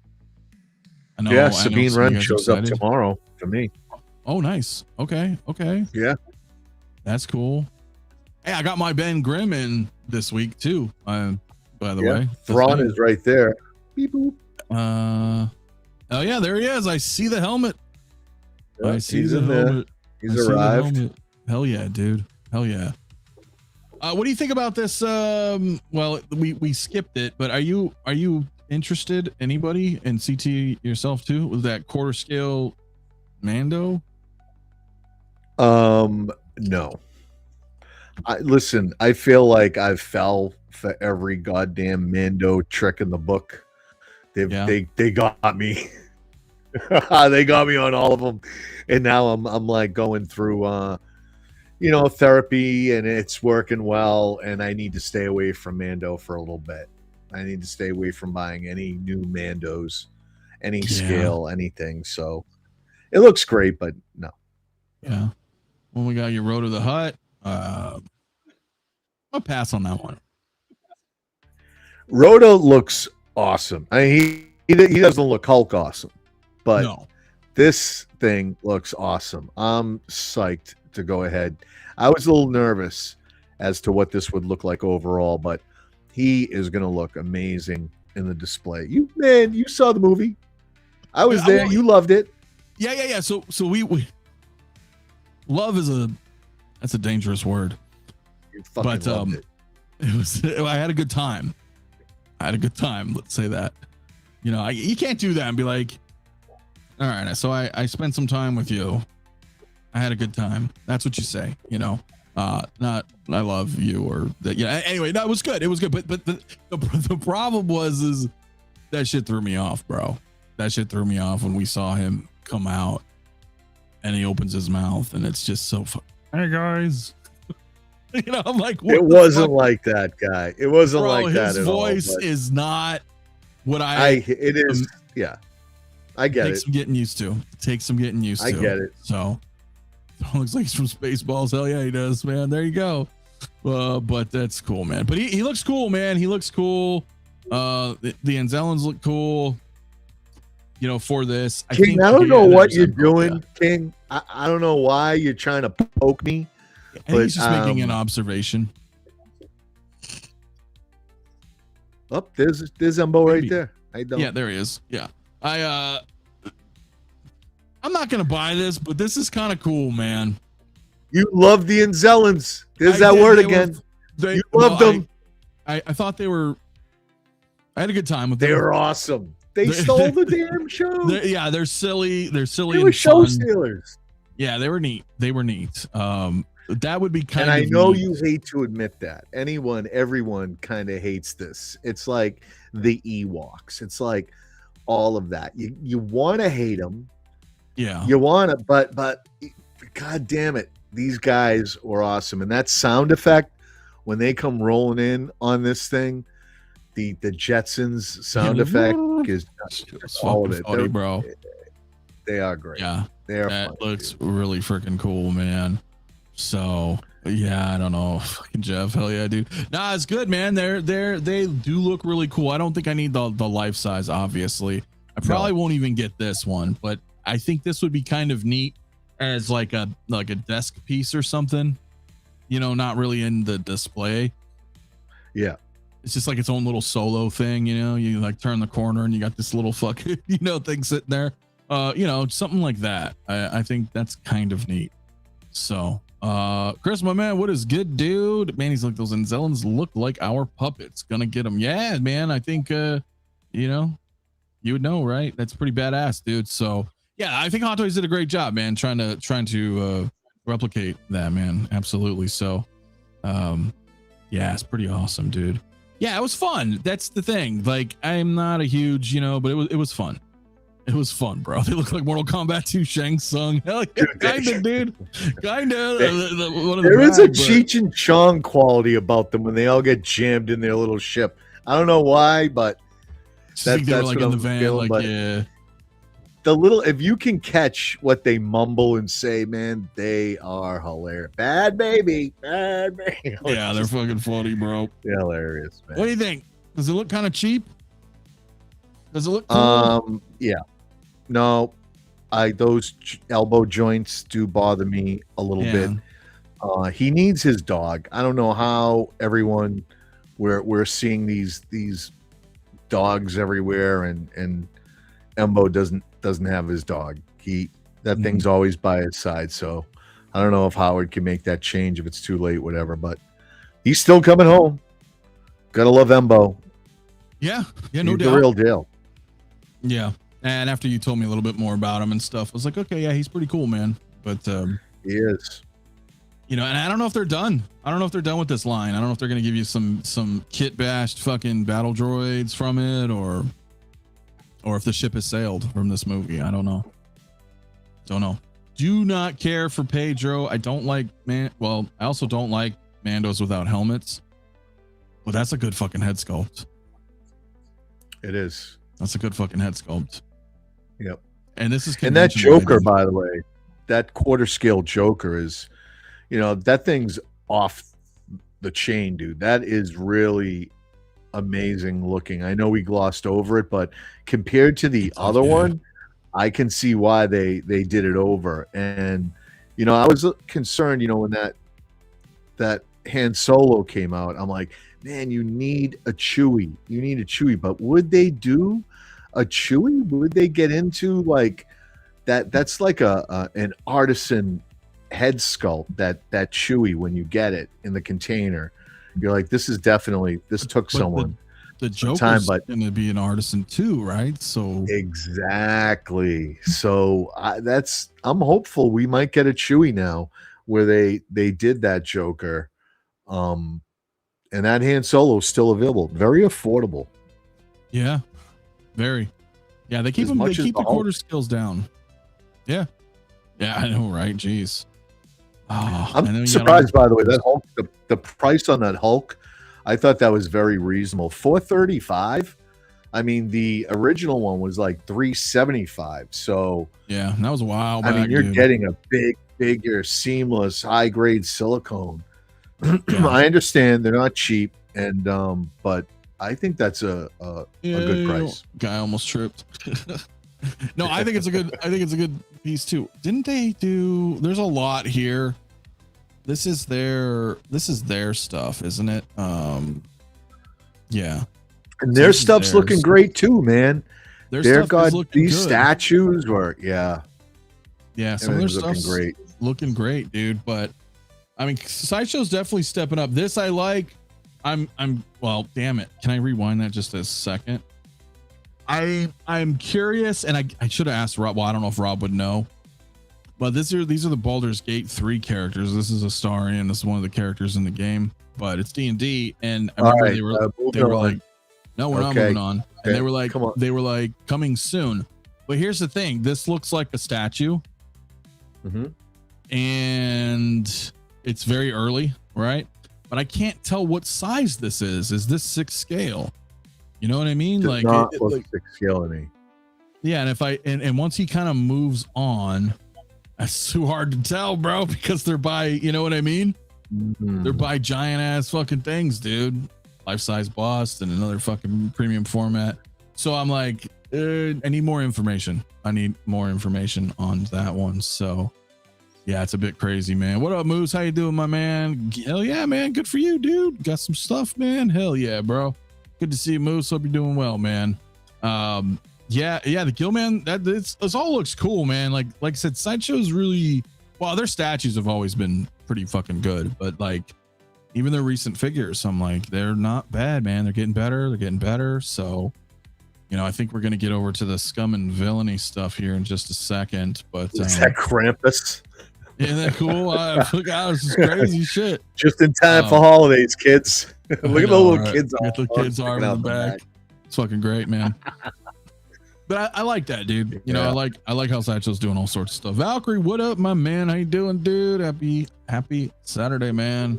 I know. Yeah, Sabine Wren shows up tomorrow for me. Oh, nice. Okay. Yeah. That's cool. Hey, I got my Ben Grimm in this week too. By the way, Thrawn is right there. Beep boop. Oh yeah, there he is. I see the helmet. Yeah, I see he's the in there. helmet. He's I see the arrived. helmet. Hell yeah, dude. Hell yeah. What do you think about this? Well, we skipped it, but are you interested, anybody, in CT yourself too? Was that quarter scale Mando? No. Listen, I feel like I fell for every goddamn Mando trick in the book. They got me. They got me on all of them, and now I'm like going through therapy, and it's working well, and I need to stay away from Mando for a little bit. I need to stay away from buying any new Mandos, any scale, anything. So it looks great, but no. Yeah. When we got your Road to the Hut, I'll pass on that one. Rhoda looks awesome. I mean, he doesn't look Hulk awesome, but No. this thing looks awesome. I'm psyched to go ahead. I was a little nervous as to what this would look like overall, but he is going to look amazing in the display. You saw the movie. I was there. You loved it. Yeah. So we love that's a dangerous word. You fucking loved it. I had a good time. Let's say that. You can't do that and be like, all right, so I spent some time with you. I had a good time. That's what you say, not I love you or that. Yeah. Anyway, no, it was good. It was good. But the problem is that shit threw me off, bro. That shit threw me off when we saw him come out and he opens his mouth and it's just so hey guys. I'm like, it wasn't like that, guy. It wasn't like that at all. His voice is not what it is. Yeah. I get it. Takes some getting used to. I get it. So looks like he's from Spaceballs. Hell yeah, he does, man. There you go. But that's cool, man. But he looks cool, man. He looks cool. The Anzellans look cool. For this. King, I don't know what you're doing, King. I don't know why you're trying to poke me. But he's just making an observation. Oh, there's Umbo right there. Yeah, there he is. Yeah. I'm not gonna buy this, but this is kind of cool, man. You love the Anzellans. There's that word again. You loved them. I thought they were. I had a good time with them. They were awesome. They stole the damn show. They're silly. They're silly. They were show stealers. Yeah, they were neat. That would be kind of. And I know neat. you hate to admit that. Everyone kind of hates this. It's like the Ewoks. It's like all of that. You want to hate them. Yeah. You want to, but God damn it, these guys were awesome. And that sound effect when they come rolling in on this thing, the Jetsons sound effect is all of it, funny, bro. They are great. Yeah, that looks really freaking cool, man. So yeah, I don't know, fucking Jeff. Hell yeah, dude. Nah, it's good, man. They do look really cool. I don't think I need the life size. Obviously, I probably won't even get this one, but I think this would be kind of neat as like a desk piece or something. Not really in the display. Yeah. It's just like its own little solo thing, you like turn the corner and you got this little fucking, thing sitting there. Something like that. I think that's kind of neat. So, Chris, my man, what is good, dude? Man, he's like, those Anzellans look like our puppets. Gonna get them. Yeah, man. I think, you would know, right? That's pretty badass, dude. So, yeah, I think Hot Toys did a great job, man. Trying to replicate that, man. Absolutely. So, yeah, it's pretty awesome, dude. Yeah, it was fun. That's the thing. Like, I'm not a huge, but it was fun. It was fun, bro. They look like Mortal Kombat 2 Shang Tsung. Hell yeah, kinda, dude. Kinda. There is a Cheech and Chong quality about them when they all get jammed in their little ship. I don't know why, but that's like what in the van, feeling, like yeah. The little, if you can catch what they mumble and say, man, they are hilarious. Bad baby. Yeah, they're fucking funny, bro. They're hilarious, man. What do you think? Does it look kind of cheap? Does it look cool? Yeah. No. those elbow joints do bother me a little bit. He needs his dog. I don't know how everyone we're seeing these dogs everywhere, and Embo doesn't have his dog. That thing's always by his side. So I don't know if Howard can make that change if it's too late, whatever. But he's still coming home. Gotta love Embo. Yeah, no He's doubt. the real deal. Yeah, and after you told me a little bit more about him and stuff, I was like, okay, yeah, he's pretty cool, man. But He is. you know, and I don't know if they're done. I don't know if they're done with this line. I don't know if they're gonna give you some kit bashed fucking battle droids from it, or if the ship has sailed from this movie. I don't know. Do not care for Pedro. I don't like I also don't like Mandos without helmets. But that's a good fucking head sculpt. It is. That's a good fucking head sculpt. Yep. And this is And that conventional, Joker, by the way, that quarter scale Joker is, that thing's off the chain, dude. That is really amazing looking. I know we glossed over it, but compared to the other one, I can see why they did it over. And I was concerned, when that Han Solo came out, I'm like, man, you need a Chewie. But would they do a Chewie? Would they get into like that? That's like an artisan head sculpt, that Chewie. When you get it in the container, you're like, this took someone the Joker's time, but going to be an artisan too, right? So exactly. So I'm hopeful we might get a Chewie now, where they did that Joker, and that Han Solo is still available, very affordable. Yeah, very. Yeah, they keep the quarter skills down. Yeah, I know, right? Jeez. Oh, I'm surprised, by the way, that Hulk, the price on that Hulk, I thought that was very reasonable. $435. I mean, the original one was like $375. So yeah, that was a while back. I mean, you're getting a bigger, seamless, high grade silicone. I understand they're not cheap, and but I think that's a good price. Guy almost tripped. No, I think it's a good piece too. Didn't they do? There's a lot here. This is their stuff, isn't it? Yeah. And their stuff's looking great too, man. They've got these statues were yeah. Some of their stuff's great. Looking great, dude. But I mean, Sideshow's definitely stepping up. This I like. Well, damn it. Can I rewind that just a second? I'm curious, and I should have asked Rob. Well, I don't know if Rob would know, but these are the Baldur's Gate 3 characters. This is Astarion. This is one of the characters in the game, but it's D&D. And I remember they were like, no, we're not moving on. And they were like, coming soon. But here's the thing. This looks like a statue. Mm-hmm. And it's very early, right? But I can't tell what size this is. Is this 6 scale? You know what I mean? Does like, not look 6 scale to me. Yeah, and if and once he kind of moves on, that's too hard to tell, bro, because they're by, you know what I mean? Mm-hmm. They're by giant ass fucking things, dude. Life-size bust and another fucking premium format. So I'm like, I need more information. I need more information on that one. So yeah, it's a bit crazy, man. What up, Moose? How you doing, my man? Hell yeah, man. Good for you, dude. Got some stuff, man. Hell yeah, bro. Good to see you, Moose. Hope you're doing well, man. Yeah, the Gillman, it all looks cool, man. Like I said, Sideshow's really, well, their statues have always been pretty fucking good, but like even their recent figures, I'm like, they're not bad, man. They're getting better. So, I think we're gonna get over to the scum and villainy stuff here in just a second. But is that Krampus? Isn't that cool? I forgot, this is crazy shit. Just in time for holidays, kids. Look at the little kids. Look at the kids arm in the back. It's fucking great, man. But I like that, dude. I like how Sideshow's doing all sorts of stuff. Valkyrie, what up, my man? How you doing, dude? Happy Saturday, man.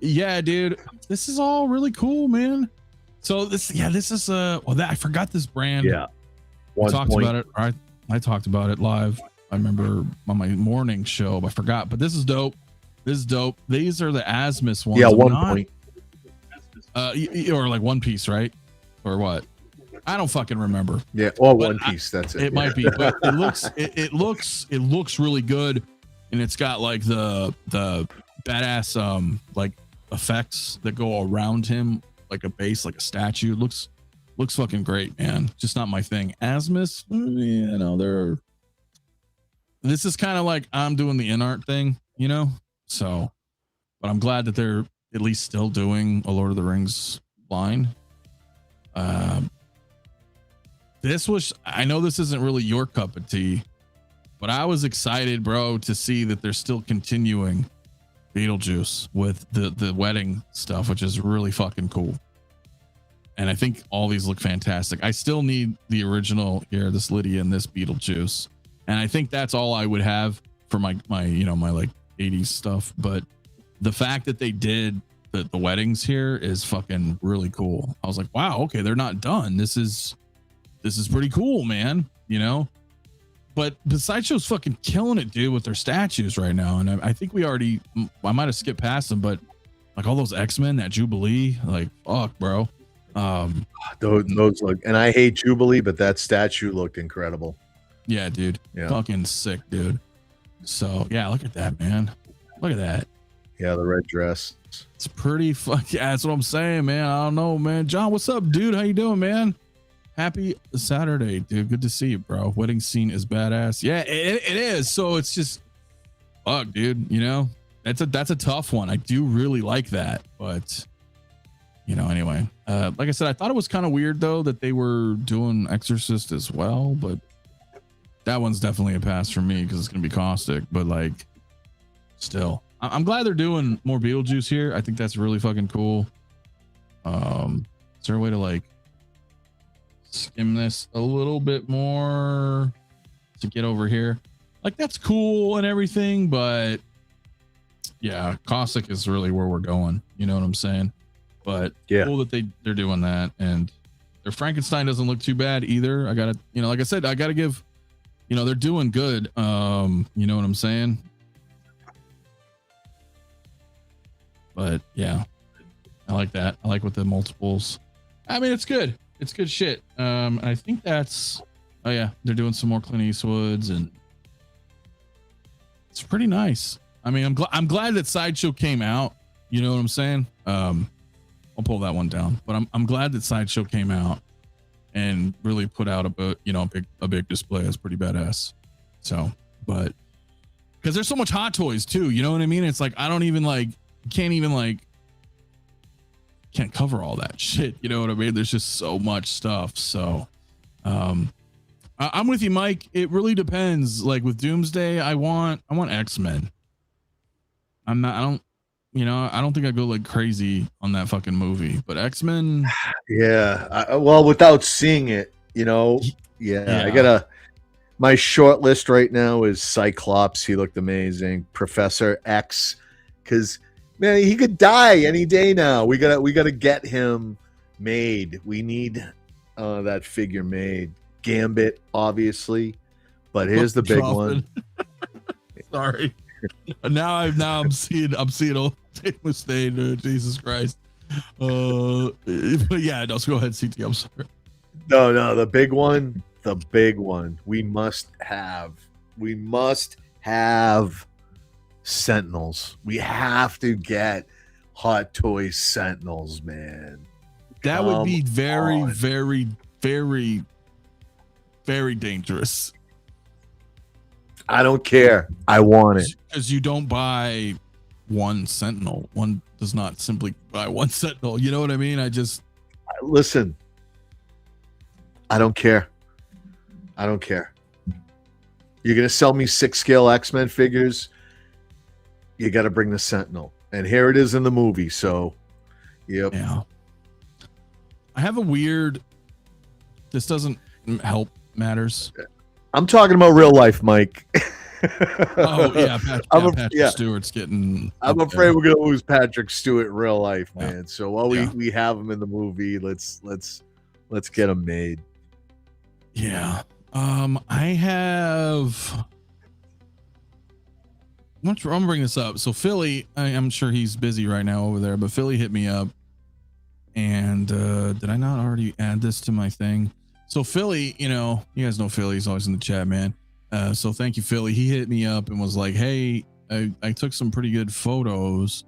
Yeah, dude. This is all really cool, man. So this is I forgot this brand. Yeah. I talked about it. All right. I talked about it live. I remember on my morning show, I forgot, but this is dope. These are the Asmus ones. Yeah, 1 point. Or like One Piece, right? Or what? I don't fucking remember. Yeah, or But One Piece. That's it. It might be, but it looks really good, and it's got like the badass like effects that go around him, like a base, like a statue. Looks fucking great, man. Just not my thing. Asmus, this is kind of like I'm doing the Inart thing, so, but I'm glad that they're at least still doing a Lord of the Rings line. I know this isn't really your cup of tea, but I was excited, bro, to see that they're still continuing Beetlejuice with the wedding stuff, which is really fucking cool. And I think all these look fantastic. I still need the original here, this Lydia and this Beetlejuice. And I think that's all I would have for my like 80s stuff. But the fact that they did the weddings here is fucking really cool. I was like, wow, okay, they're not done. This is pretty cool, man. But the Sideshow's fucking killing it, dude, with their statues right now. And I think I might have skipped past them, but like all those X-Men, that Jubilee, like fuck, bro. Those look, and I hate Jubilee, but that statue looked incredible. Yeah, dude. Yeah. Fucking sick, dude. So yeah, look at that, man. Look at that. Yeah, the red dress. It's pretty yeah, that's what I'm saying, man. I don't know, man. John, what's up, dude? How you doing, man? Happy Saturday, dude. Good to see you, bro. Wedding scene is badass. Yeah, it is. So it's just fuck, dude. That's a tough one. I do really like that, but anyway. Like I said, I thought it was kind of weird though that they were doing Exorcist as well, but that one's definitely a pass for me because it's gonna be Kaustic. But like, still, I'm glad they're doing more Beetlejuice here. I think that's really fucking cool. Is there a way to like skim this a little bit more to get over here? Like, that's cool and everything, but yeah, Kaustic is really where we're going. You know what I'm saying? But yeah, cool that they're doing that, and their Frankenstein doesn't look too bad either. I gotta, like I said, I gotta give, they're doing good. You know what I'm saying? But yeah, I like that. I like with the multiples. I mean, it's good. It's good shit. I think that's, oh yeah, they're doing some more Clint Eastwoods, and it's pretty nice. I mean, I'm glad that Sideshow came out. You know what I'm saying? I'll pull that one down, but I'm glad that Sideshow came out and really put out a big display. That's pretty badass. So, but because there's so much Hot Toys too, you know what I mean? It's like I don't even can't cover all that shit. You know what I mean? There's just so much stuff. So, I'm with you, Mike. It really depends. Like with Doomsday, I want X-Men. I don't think I go like crazy on that fucking movie, but X-Men. Yeah. Well, without seeing it, yeah. I gotta, my short list right now is Cyclops. He looked amazing. Professor X, because man, he could die any day now. We gotta get him made. We need that figure made. Gambit, obviously, but here's the big one. Sorry. Now I'm seeing old Mustaine. Jesus Christ. But yeah, no, go ahead, CT. I'm sorry. No, the big one. We must have Sentinels. We have to get Hot Toys Sentinels, man. That would be very, very, very, very dangerous. I don't care. I want it. Because you don't buy one Sentinel. One does not simply buy one Sentinel. You know what I mean? Listen. I don't care. You're going to sell me 6-scale X-Men figures. You got to bring the Sentinel. And here it is in the movie. So, yep. Yeah. I have a weird, this doesn't help matters. I'm talking about real life, Mike. Oh yeah, Patrick Stewart's getting. I'm afraid we're gonna lose Patrick Stewart in real life, man. Yeah. So while we have him in the movie, let's get him made. Yeah. I have. I'm gonna bring this up. So Philly, I'm sure he's busy right now over there, but Philly hit me up, And did I not already add this to my thing? So Philly, you know, you guys know Philly, he's always in the chat, man. So thank you, Philly. He hit me up and was like, hey, I took some pretty good photos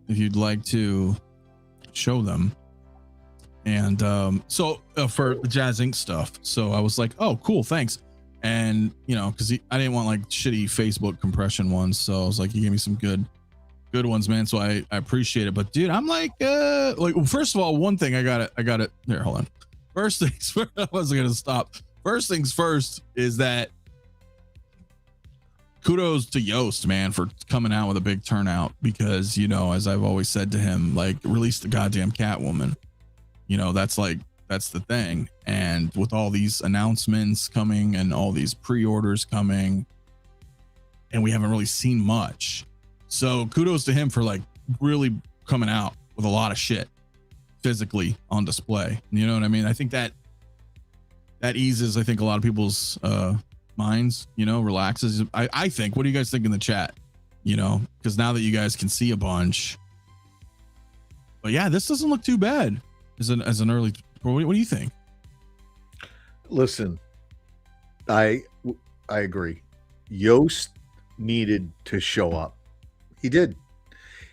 if you'd like to show them. And so for the JazzInc stuff. So I was like, oh, cool, thanks. And, you know, because I didn't want like shitty Facebook compression ones. So I was like, he gave me some good ones, man. So I appreciate it. But dude, I'm like first of all, one thing I got it here, hold on. First things first, I wasn't gonna stop. First things first is that kudos to Yost, man, for coming out with a big turnout, because, you know, as I've always said to him, like, release the goddamn Catwoman. You know, that's the thing. And with all these announcements coming and all these pre-orders coming, and we haven't really seen much. So kudos to him for like really coming out with a lot of shit physically on display. You know what I mean? I think that eases, I think, a lot of people's minds, you know, relaxes. I think, what do you guys think in the chat? You know, because now that you guys can see a bunch. But yeah, this doesn't look too bad as an early. What do you think? Listen, I agree. Yost needed to show up. He did.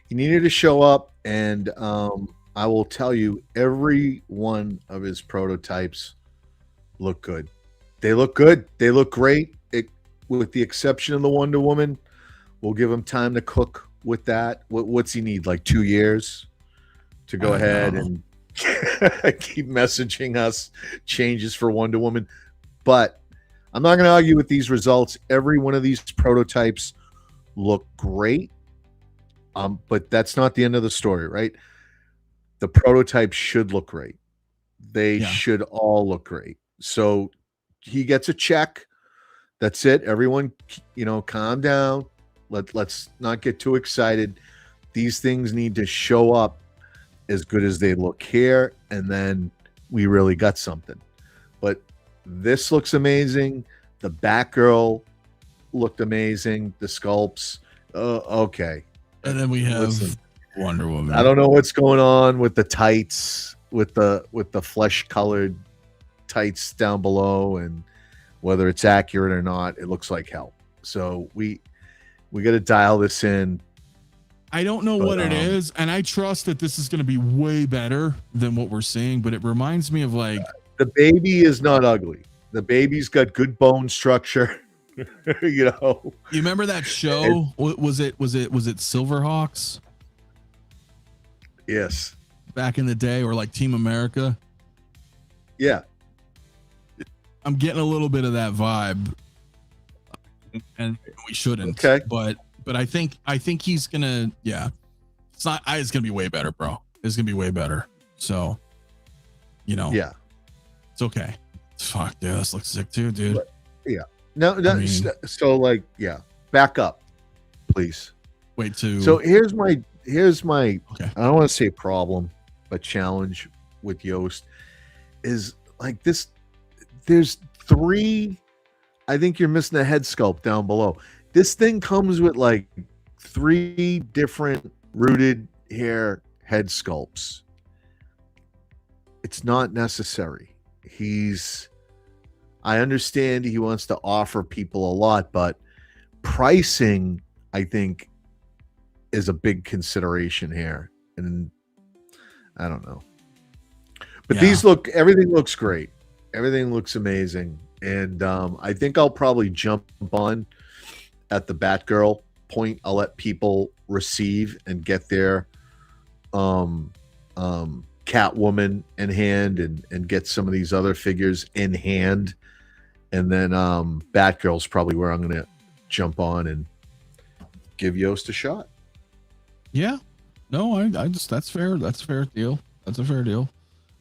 He needed to show up, and I will tell you, every one of his prototypes look good. They look good. They look great. With the exception of the Wonder Woman, we'll give him time to cook with that. What's he need? Like 2 years to go ahead and keep messaging us changes for Wonder Woman. But I'm not going to argue with these results. Every one of these prototypes look great. But that's not the end of the story, right? The prototypes should look great. They should all look great. So he gets a check. That's it. Everyone, you know, calm down. Let's not get too excited. These things need to show up as good as they look here, and then we really got something. But this looks amazing. The Batgirl looked amazing. The sculpts, okay. And then we have Wonder Woman. I don't know what's going on with the tights, with the flesh-colored tights down below, and whether it's accurate or not. It looks like hell. So we got to dial this in. I don't know what it is, and I trust that this is going to be way better than what we're seeing, but it reminds me of like, the baby is not ugly. The baby's got good bone structure. You know, you remember that show? Was it Silverhawks? Yes. Back in the day, or like Team America? Yeah. I'm getting a little bit of that vibe, and we shouldn't. Okay. But I think he's gonna. Yeah, it's not. It's gonna be way better, bro. It's gonna be way better. So, you know. Yeah. It's okay. Fuck, dude, this looks sick too, dude. But, yeah. No. I mean, So like, yeah. Back up, please. Wait to. So here's my. Okay. I don't want to say problem, but challenge with Yost is like this. There's 3. I think you're missing a head sculpt down below. This thing comes with like 3 different rooted hair head sculpts. It's not necessary. I understand he wants to offer people a lot, but pricing, I think, is a big consideration here. And I don't know. But everything looks great. Everything looks amazing. And I think I'll probably jump on at the Batgirl point. I'll let people receive and get their Catwoman in hand and get some of these other figures in hand. And then Batgirl's probably where I'm going to jump on and give Yost a shot. Yeah. No, I just, that's fair. That's a fair deal. That's a fair deal.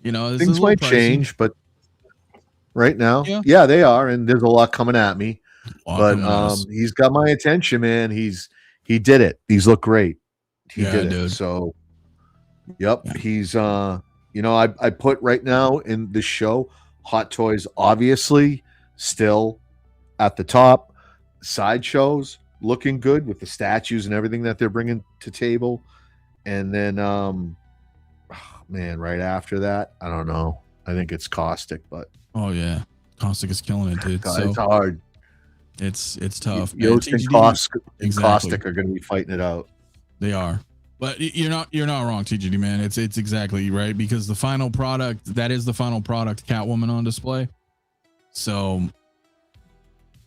You know, things might change, but right now, yeah, they are. And there's a lot coming at me. But he's got my attention, man. He did it. These look great. He did it. Dude. So, yep. Yeah. He's you know, I put right now in the show, Hot Toys obviously still at the top. Sideshows looking good with the statues and everything that they're bringing to table. And then man, right after that, I don't know. I think it's Kaustic, but Oh yeah, Kaustic is killing it, dude. God, So it's hard. it's tough. Yost and TGD Kaustic are going to be fighting it out. They are, but you're not wrong, TGD man. It's exactly right, because the final product, that is the final product, Catwoman on display. So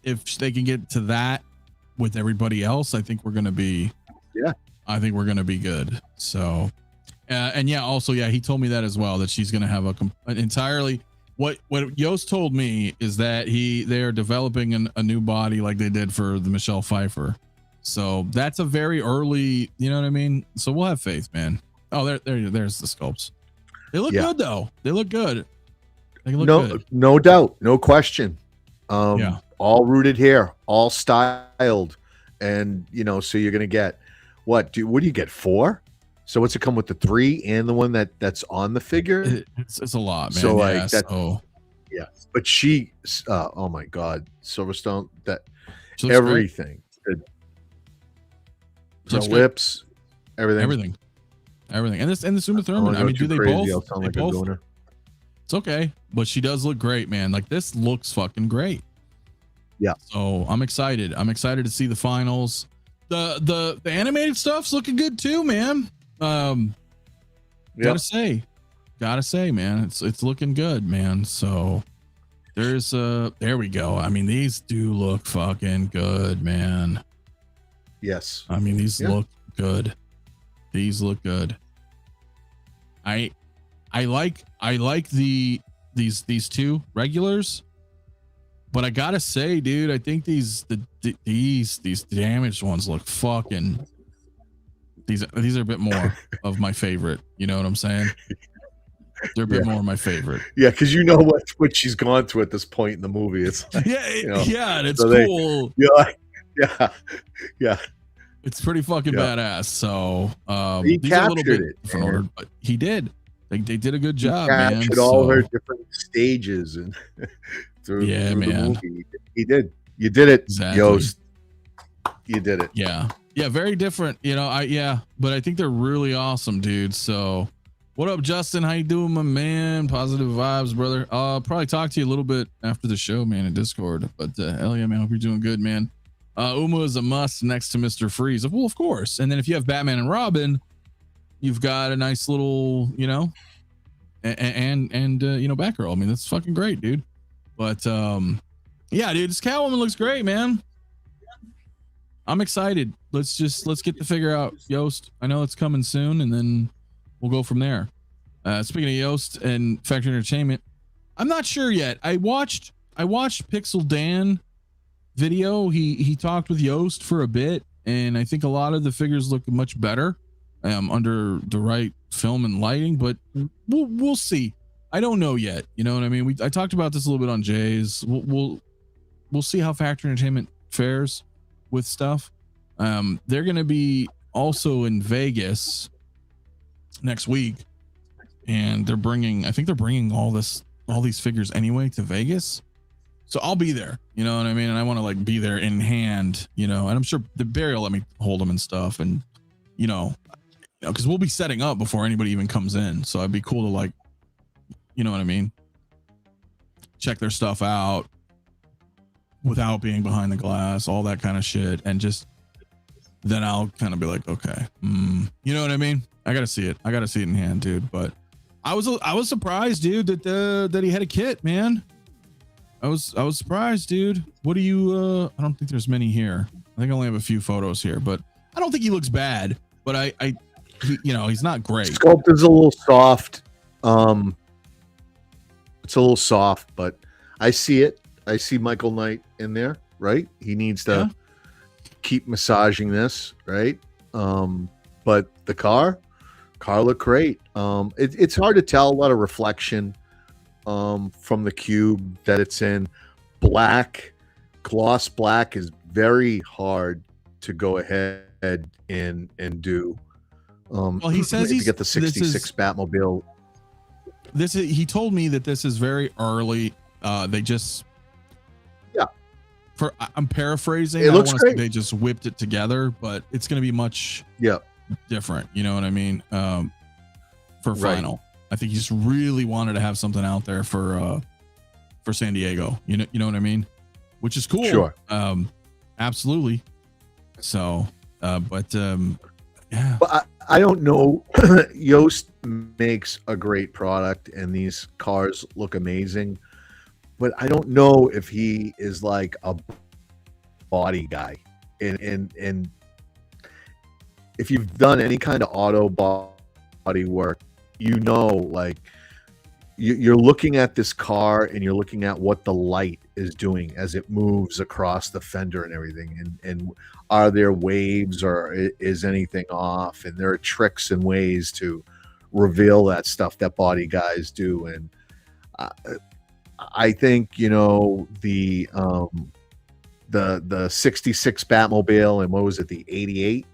if they can get to that with everybody else, I think we're going to be, I think we're going to be good. So, and yeah, also, yeah, he told me that as well, that she's going to have an entirely, what Yost told me is that they are developing a new body like they did for the Michelle Pfeiffer. So that's a very early, you know what I mean? So we'll have faith, man. Oh, there's the sculpts. They look good though. They look good. They look good. No doubt, no question. All rooted here, all styled, and so you're gonna get what do you get 4? So what's it come with, the 3 and the one that's on the figure? It's a lot, man. So yeah, like that. Yeah, but she, oh my God, Silverstone, that everything. The lips, everything, and the Uma Thurman. I mean, do they both? They both. It's okay, but she does look great, man. Like, this looks fucking great. Yeah. So I'm excited. I'm excited to see the finals. The animated stuff's looking good too, man. Gotta say, man, it's looking good, man. So there we go. I mean, these do look fucking good, man. Yes. I mean, these look good. These look good. I like these 2 regulars, but I gotta say, dude, I think these damaged ones look fucking. These are a bit more of my favorite. You know what I'm saying? They're a bit more of my favorite. Yeah, because what she's gone through at this point in the movie. It's and it's so cool. Yeah. It's pretty fucking badass. So he these are a little bit captured it, different order, but he did. They did a good job, man. Man. Captured all her different stages and through man. The movie. He did. You did it, exactly. Yost. You did it. Yeah, very different. But I think they're really awesome, dude. So, what up, Justin? How you doing, my man? Positive vibes, brother. I'll probably talk to you a little bit after the show, man, in Discord. But hell yeah, man. Hope you're doing good, man. Uma is a must next to Mr. Freeze. Well, of course. And then if you have Batman and Robin, you've got a nice little, and Batgirl. I mean, that's fucking great, dude. But yeah, dude, this Catwoman looks great, man. I'm excited. Let's get the figure out, Yost. I know it's coming soon, and then we'll go from there. Speaking of Yost and Factory Entertainment, I'm not sure yet. I watched Pixel Dan video. He talked with Yost for a bit, and I think a lot of the figures look much better under the right film and lighting, but we'll see. I don't know yet. You know what I mean? I talked about this a little bit on Jay's. We'll see how Factory Entertainment fares with stuff. They're going to be also in Vegas next week, and I think they're bringing all these figures anyway to Vegas. So I'll be there, you know what I mean? And I want to be there in hand, and I'm sure the Barry will let me hold them and stuff. And, cause we'll be setting up before anybody even comes in. So it'd be cool to you know what I mean? Check their stuff out without being behind the glass, all that kind of shit. And then I'll kind of be like, okay, you know what I mean? I got to see it. I got to see it in hand, dude. But I was surprised, dude, that he had a kit, man. I was surprised, dude. What do you, I don't think there's many here. I think I only have a few photos here, but I don't think he looks bad, but he's not great. Sculpt is a little soft. It's a little soft, but I see it. I see Michael Knight in there, right? He needs to keep massaging this, right? But the car looked great. It's hard to tell. A lot of reflection from the cube that it's in. Gloss black is very hard to go ahead and do. Well, he says to get the 66 Batmobile. He told me that this is very early. They just I'm paraphrasing. It looks great. They just whipped it together, but it's going to be much different. You know what I mean? For final. I think he just really wanted to have something out there for San Diego. You know what I mean? Which is cool. Sure. Absolutely. So, yeah. But I don't know. Yost makes a great product, and these cars look amazing. But I don't know if he is like a body guy, and if you've done any kind of auto body work, like you're looking at this car and you're looking at what the light is doing as it moves across the fender and everything, and are there waves or is anything off, and there are tricks and ways to reveal that stuff that body guys do. And I think the 66 Batmobile, and what was it, the 88?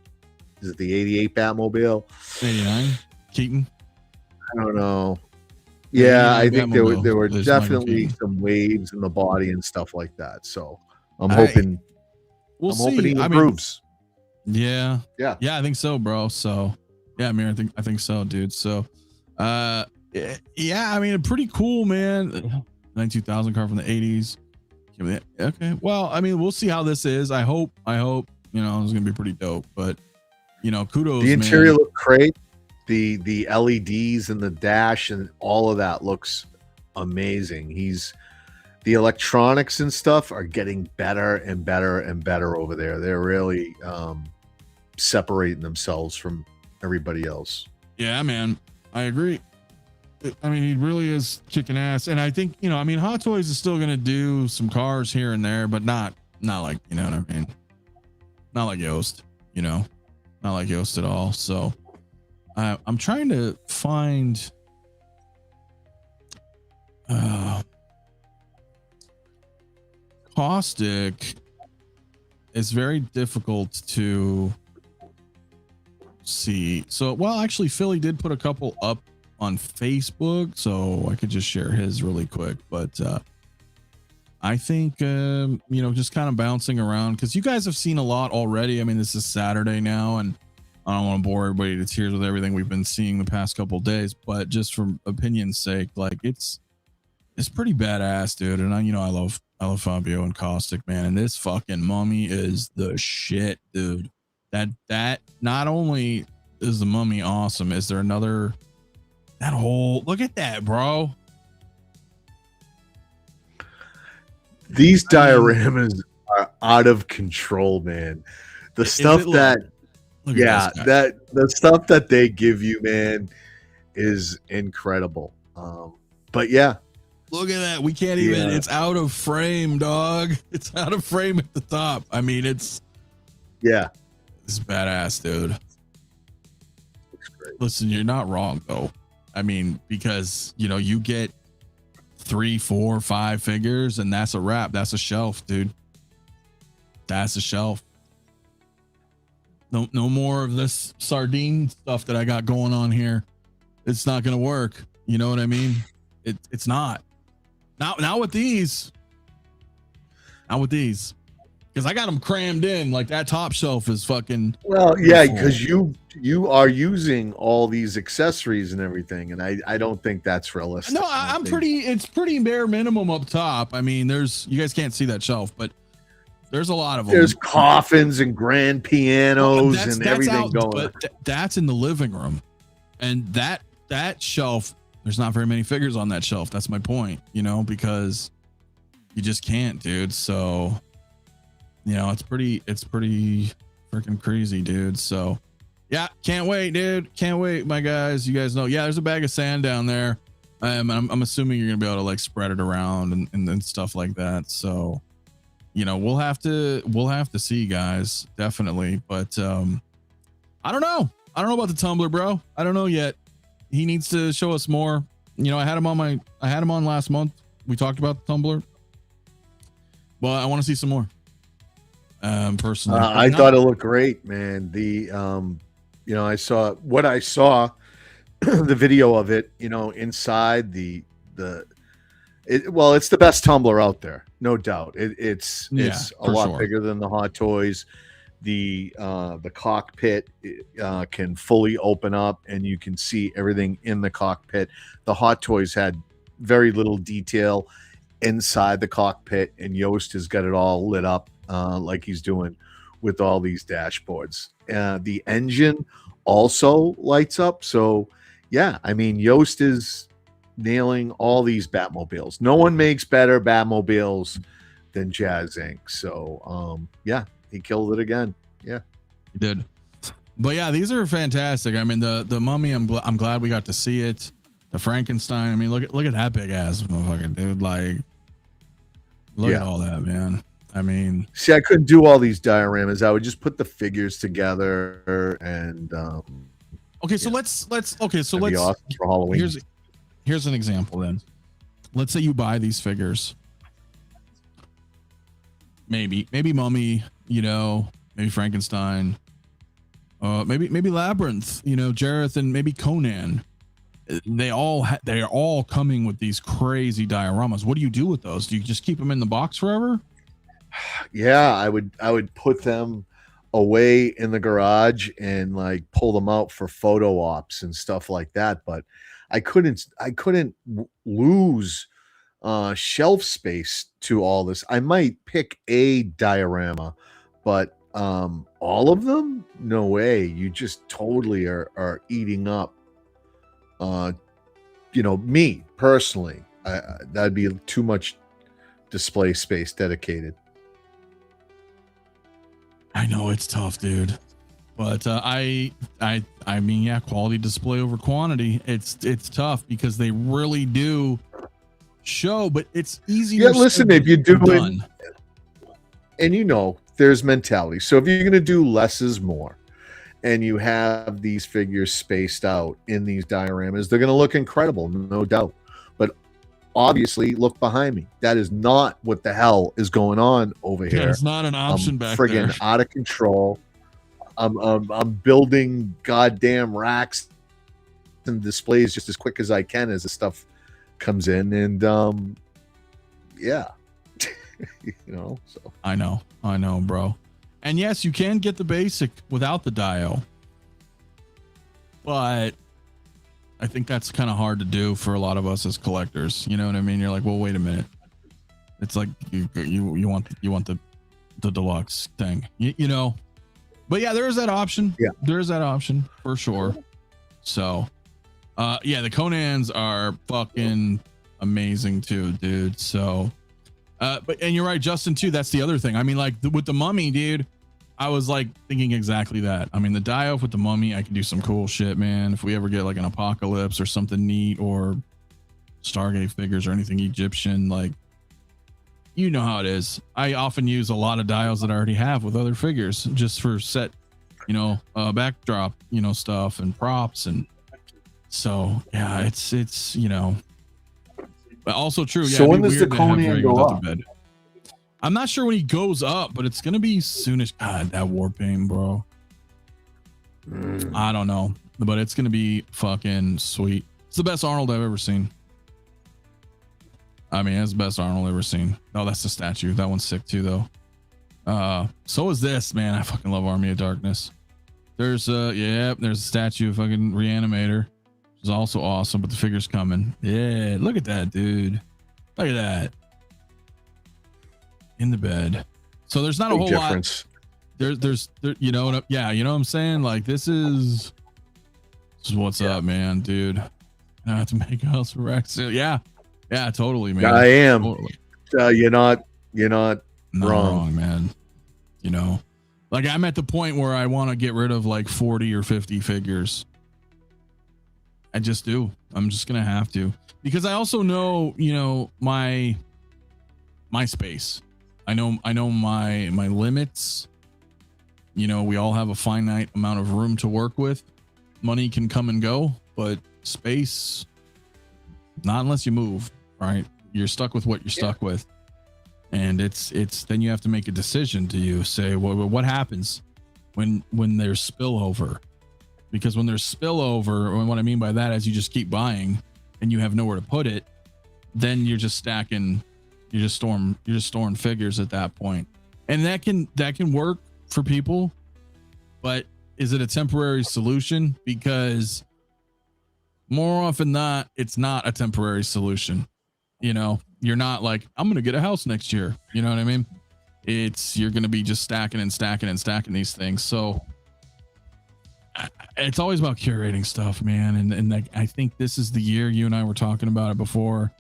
Is it the 88 Batmobile? 89 Keaton. I don't know. Yeah, I think there were There's definitely some waves in the body and stuff like that. So I'm hoping he improves. Yeah, yeah, I think so, bro. So yeah, Amir, I think so, dude. So yeah, I mean, pretty cool, man. 92,000 car from the 80s. Okay, well, I mean, we'll see how this is. I hope it's gonna be pretty dope. But kudos. The interior looked great. The LEDs and the dash and all of that looks amazing. The electronics and stuff are getting better and better and better over there. They're really separating themselves from everybody else. Yeah, man, I agree. I mean, he really is kicking ass, and I think Hot Toys is still gonna do some cars here and there, but not like what I mean, not like Yost, not like Yost at all. So I'm trying to find Kaustic. It's very difficult to see. So, well, actually, Philly did put a couple up on Facebook, so I could just share his really quick. But I think just kind of bouncing around, because you guys have seen a lot already. I mean, this is Saturday now, and I don't want to bore everybody to tears with everything we've been seeing the past couple of days, but just for opinion's sake, like it's pretty badass, dude. And I love Fabio and Kaustic, man. And this fucking mummy is the shit, dude. That not only is the mummy awesome, is there another? That whole, look at that, bro. These dioramas are out of control, man. The stuff the stuff that they give you, man, is incredible. But yeah, look at that. We can't even, it's out of frame, dog. It's out of frame at the top. I mean, it's badass, dude. Listen, you're not wrong though. I mean, because you get 3, 4, 5 figures, and that's a wrap. That's a shelf, dude. That's a shelf. No more of this sardine stuff that I got going on here. It's not gonna work. You know what I mean? It's not. Not with these. Not with these. Because I got them crammed in. Like that top shelf is fucking. Well, yeah, because you are using all these accessories and everything, and I don't think that's realistic. No, it's pretty bare minimum up top. I mean, you guys can't see that shelf, but there's a lot of them. There's coffins and grand pianos and everything going. But that's in the living room, and that shelf. There's not very many figures on that shelf. That's my point. Because you just can't, dude. So, it's pretty freaking crazy, dude. So, yeah, can't wait, dude. Can't wait, my guys. You guys know. Yeah, there's a bag of sand down there. I'm assuming you're gonna be able to like spread it around and stuff like that. So, we'll have to see, guys, definitely. But I don't know about the tumbler, bro. I don't know yet. He needs to show us more. I had him on last month. We talked about the tumbler, but I want to see some more. Personally, I thought it looked great, man. I saw the video of it, inside it's the best tumbler out there, no doubt. It's a lot bigger than the Hot Toys. the cockpit can fully open up and you can see everything in the cockpit. The Hot Toys had very little detail inside the cockpit, and Yoast has got it all lit up like he's doing with all these dashboards. The engine also lights up. So yeah, I mean, Yoast is nailing all these Batmobiles. No one makes better Batmobiles than JazzInc. So yeah, he killed it again. Yeah, he did. But yeah, these are fantastic. I mean, the Mummy, I'm glad we got to see it. The Frankenstein, I mean, look at that big ass motherfucking dude. Like, look at all that, man. I mean, see, I couldn't do all these dioramas. I would just put the figures together and okay, so let's okay, so let's awesome for Halloween. Here's an example then. Let's say you buy these figures. Maybe Mummy, you know, maybe Frankenstein, maybe Labyrinth, you know, Jareth, and maybe Conan. They are all coming with these crazy dioramas. What do you do with those? Do you just keep them in the box forever? Yeah, I would put them away in the garage and like pull them out for photo ops and stuff like that. But I couldn't lose shelf space to all this. I might pick a diorama, but all of them, no way. You just totally are eating up. You know, me personally, that'd be too much display space dedicated. I know it's tough, dude, but I mean, yeah, quality display over quantity. It's tough because they really do show, but it's easier. Yeah, listen, if you do it, and you know, there's mentality. So if you're gonna do less is more, and you have these figures spaced out in these dioramas, they're gonna look incredible, no doubt. But obviously, look behind me. That is not what the hell is going on over here. It's not an option back there. there. Friggin' out of control. I'm building goddamn racks and displays just as quick as I can as the stuff comes in, and yeah, you know. So I know, bro. And yes, you can get the basic without the dio, but I think that's kind of hard to do for a lot of us as collectors. You know what I mean? You're like, well, wait a minute. It's like you want the deluxe thing, you know. But yeah, there is that option. Yeah, there is that option for sure. So, yeah, the Conans are fucking amazing too, dude. So, and you're right, Justin, too. That's the other thing. I mean, like with the Mummy, dude, I was like thinking exactly that. I mean, the die-off with the Mummy, I can do some cool shit, man. If we ever get like an Apocalypse or something neat, or Stargate figures or anything Egyptian, like, you know how it is. I often use a lot of dials that I already have with other figures just for set, you know, backdrop, you know, stuff and props. And so, yeah, it's, you know, but also true. Yeah, so when does the Conan go up? I'm not sure when he goes up, but it's going to be soonish. God, that war paint, bro. I don't know, but it's going to be fucking sweet. It's the best Arnold I've ever seen. I mean, it's the best Arnold I've ever seen. Oh, that's the statue. That one's sick too, though. So is this, man. I fucking love Army of Darkness. There's there's a statue of fucking Reanimator, which is also awesome, but the figure's coming. Yeah, look at that, dude. Look at that. In the bed. So there's not a whole difference. There's you know what, yeah, you know what I'm saying? Like this is what's up, man, dude. I have to make House of Rex. Yeah, totally, man. I am. Totally. You're not wrong, man. You know, like I'm at the point where I want to get rid of like 40 or 50 figures. I just do. I'm just gonna have to, because I also know, you know, my space. I know my limits. You know, we all have a finite amount of room to work with. Money can come and go, but space, not unless you move, right? You're stuck with what you're stuck with. And it's then you have to make a decision. Do you say, well, what happens when there's spillover? Because when there's spillover, and what I mean by that is you just keep buying and you have nowhere to put it, then you're just stacking. You're just storing figures at that point. And that can work for people, but is it a temporary solution? Because more often than not, it's not a temporary solution. You know, you're not like, I'm going to get a house next year. You know what I mean? You're going to be just stacking and stacking and stacking these things. So it's always about curating stuff, man. And like, I think this is the year. You and I were talking about it before.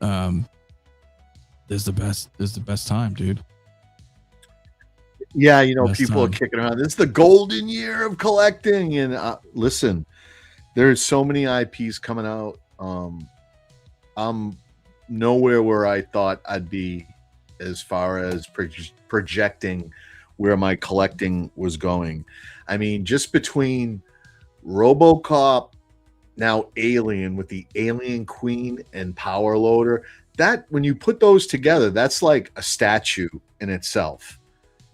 This is the best time, dude. Yeah, you know, Best people time. are kicking around. This is the golden year of collecting. And listen, there's so many IPs coming out. I'm nowhere where I thought I'd be as far as projecting where my collecting was going. I mean, just between RoboCop, now Alien with the Alien Queen and Power Loader, that when you put those together, that's like a statue in itself.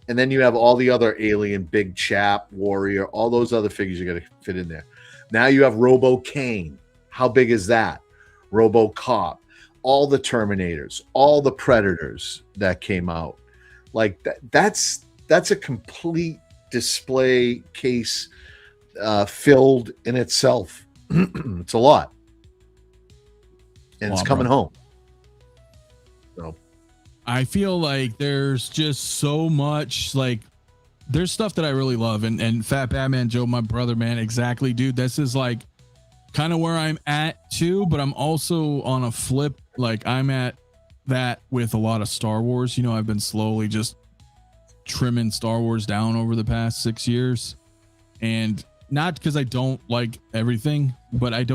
And then you have all the other Alien, Big Chap, Warrior, all those other figures you got to fit in there. Now you have Robo Kane. How big is that? RoboCop, all the Terminators, all the Predators that came out. Like that's a complete display case filled in itself. It's a lot. And it's coming home. So I feel like there's just so much, like there's stuff that I really love, and Fat Batman Joe, my brother, man, exactly, dude. This is like kind of where I'm at too, but I'm also on a flip. Like I'm at that with a lot of Star Wars. You know, I've been slowly just trimming Star Wars down over the past 6 years, and not because I don't like everything, but I'm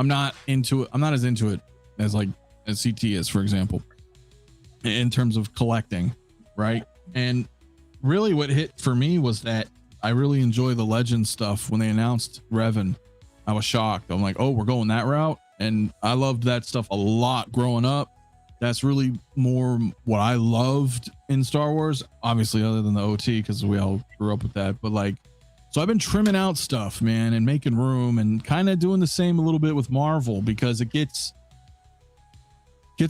not into it. I'm not as into it as CT is, for example, in terms of collecting, right? And really what hit for me was that I really enjoy the legend stuff. When they announced Revan, I was shocked. I'm like, oh, we're going that route. And I loved that stuff a lot growing up. That's really more what I loved in Star Wars, obviously, other than the OT, because we all grew up with that. But like, so I've been trimming out stuff, man, and making room, and kind of doing the same a little bit with Marvel, because it gets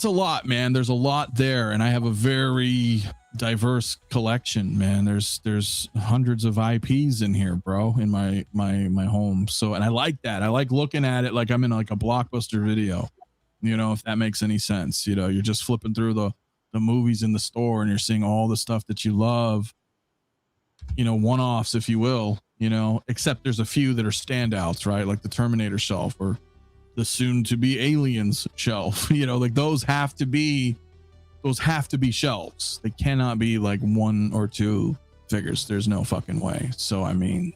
a lot, man. There's a lot there, and I have a very diverse collection, man. There's hundreds of IPs in here, bro, in my home. So, and I like that. I like looking at it like I'm in like a Blockbuster video, you know, if that makes any sense. You know, you're just flipping through the movies in the store, and you're seeing all the stuff that you love, you know, one-offs, if you will, you know, except there's a few that are standouts, right? Like the Terminator shelf or the soon to be Aliens shelf. You know, like those have to be shelves. They cannot be like one or two figures. There's no fucking way. So I mean,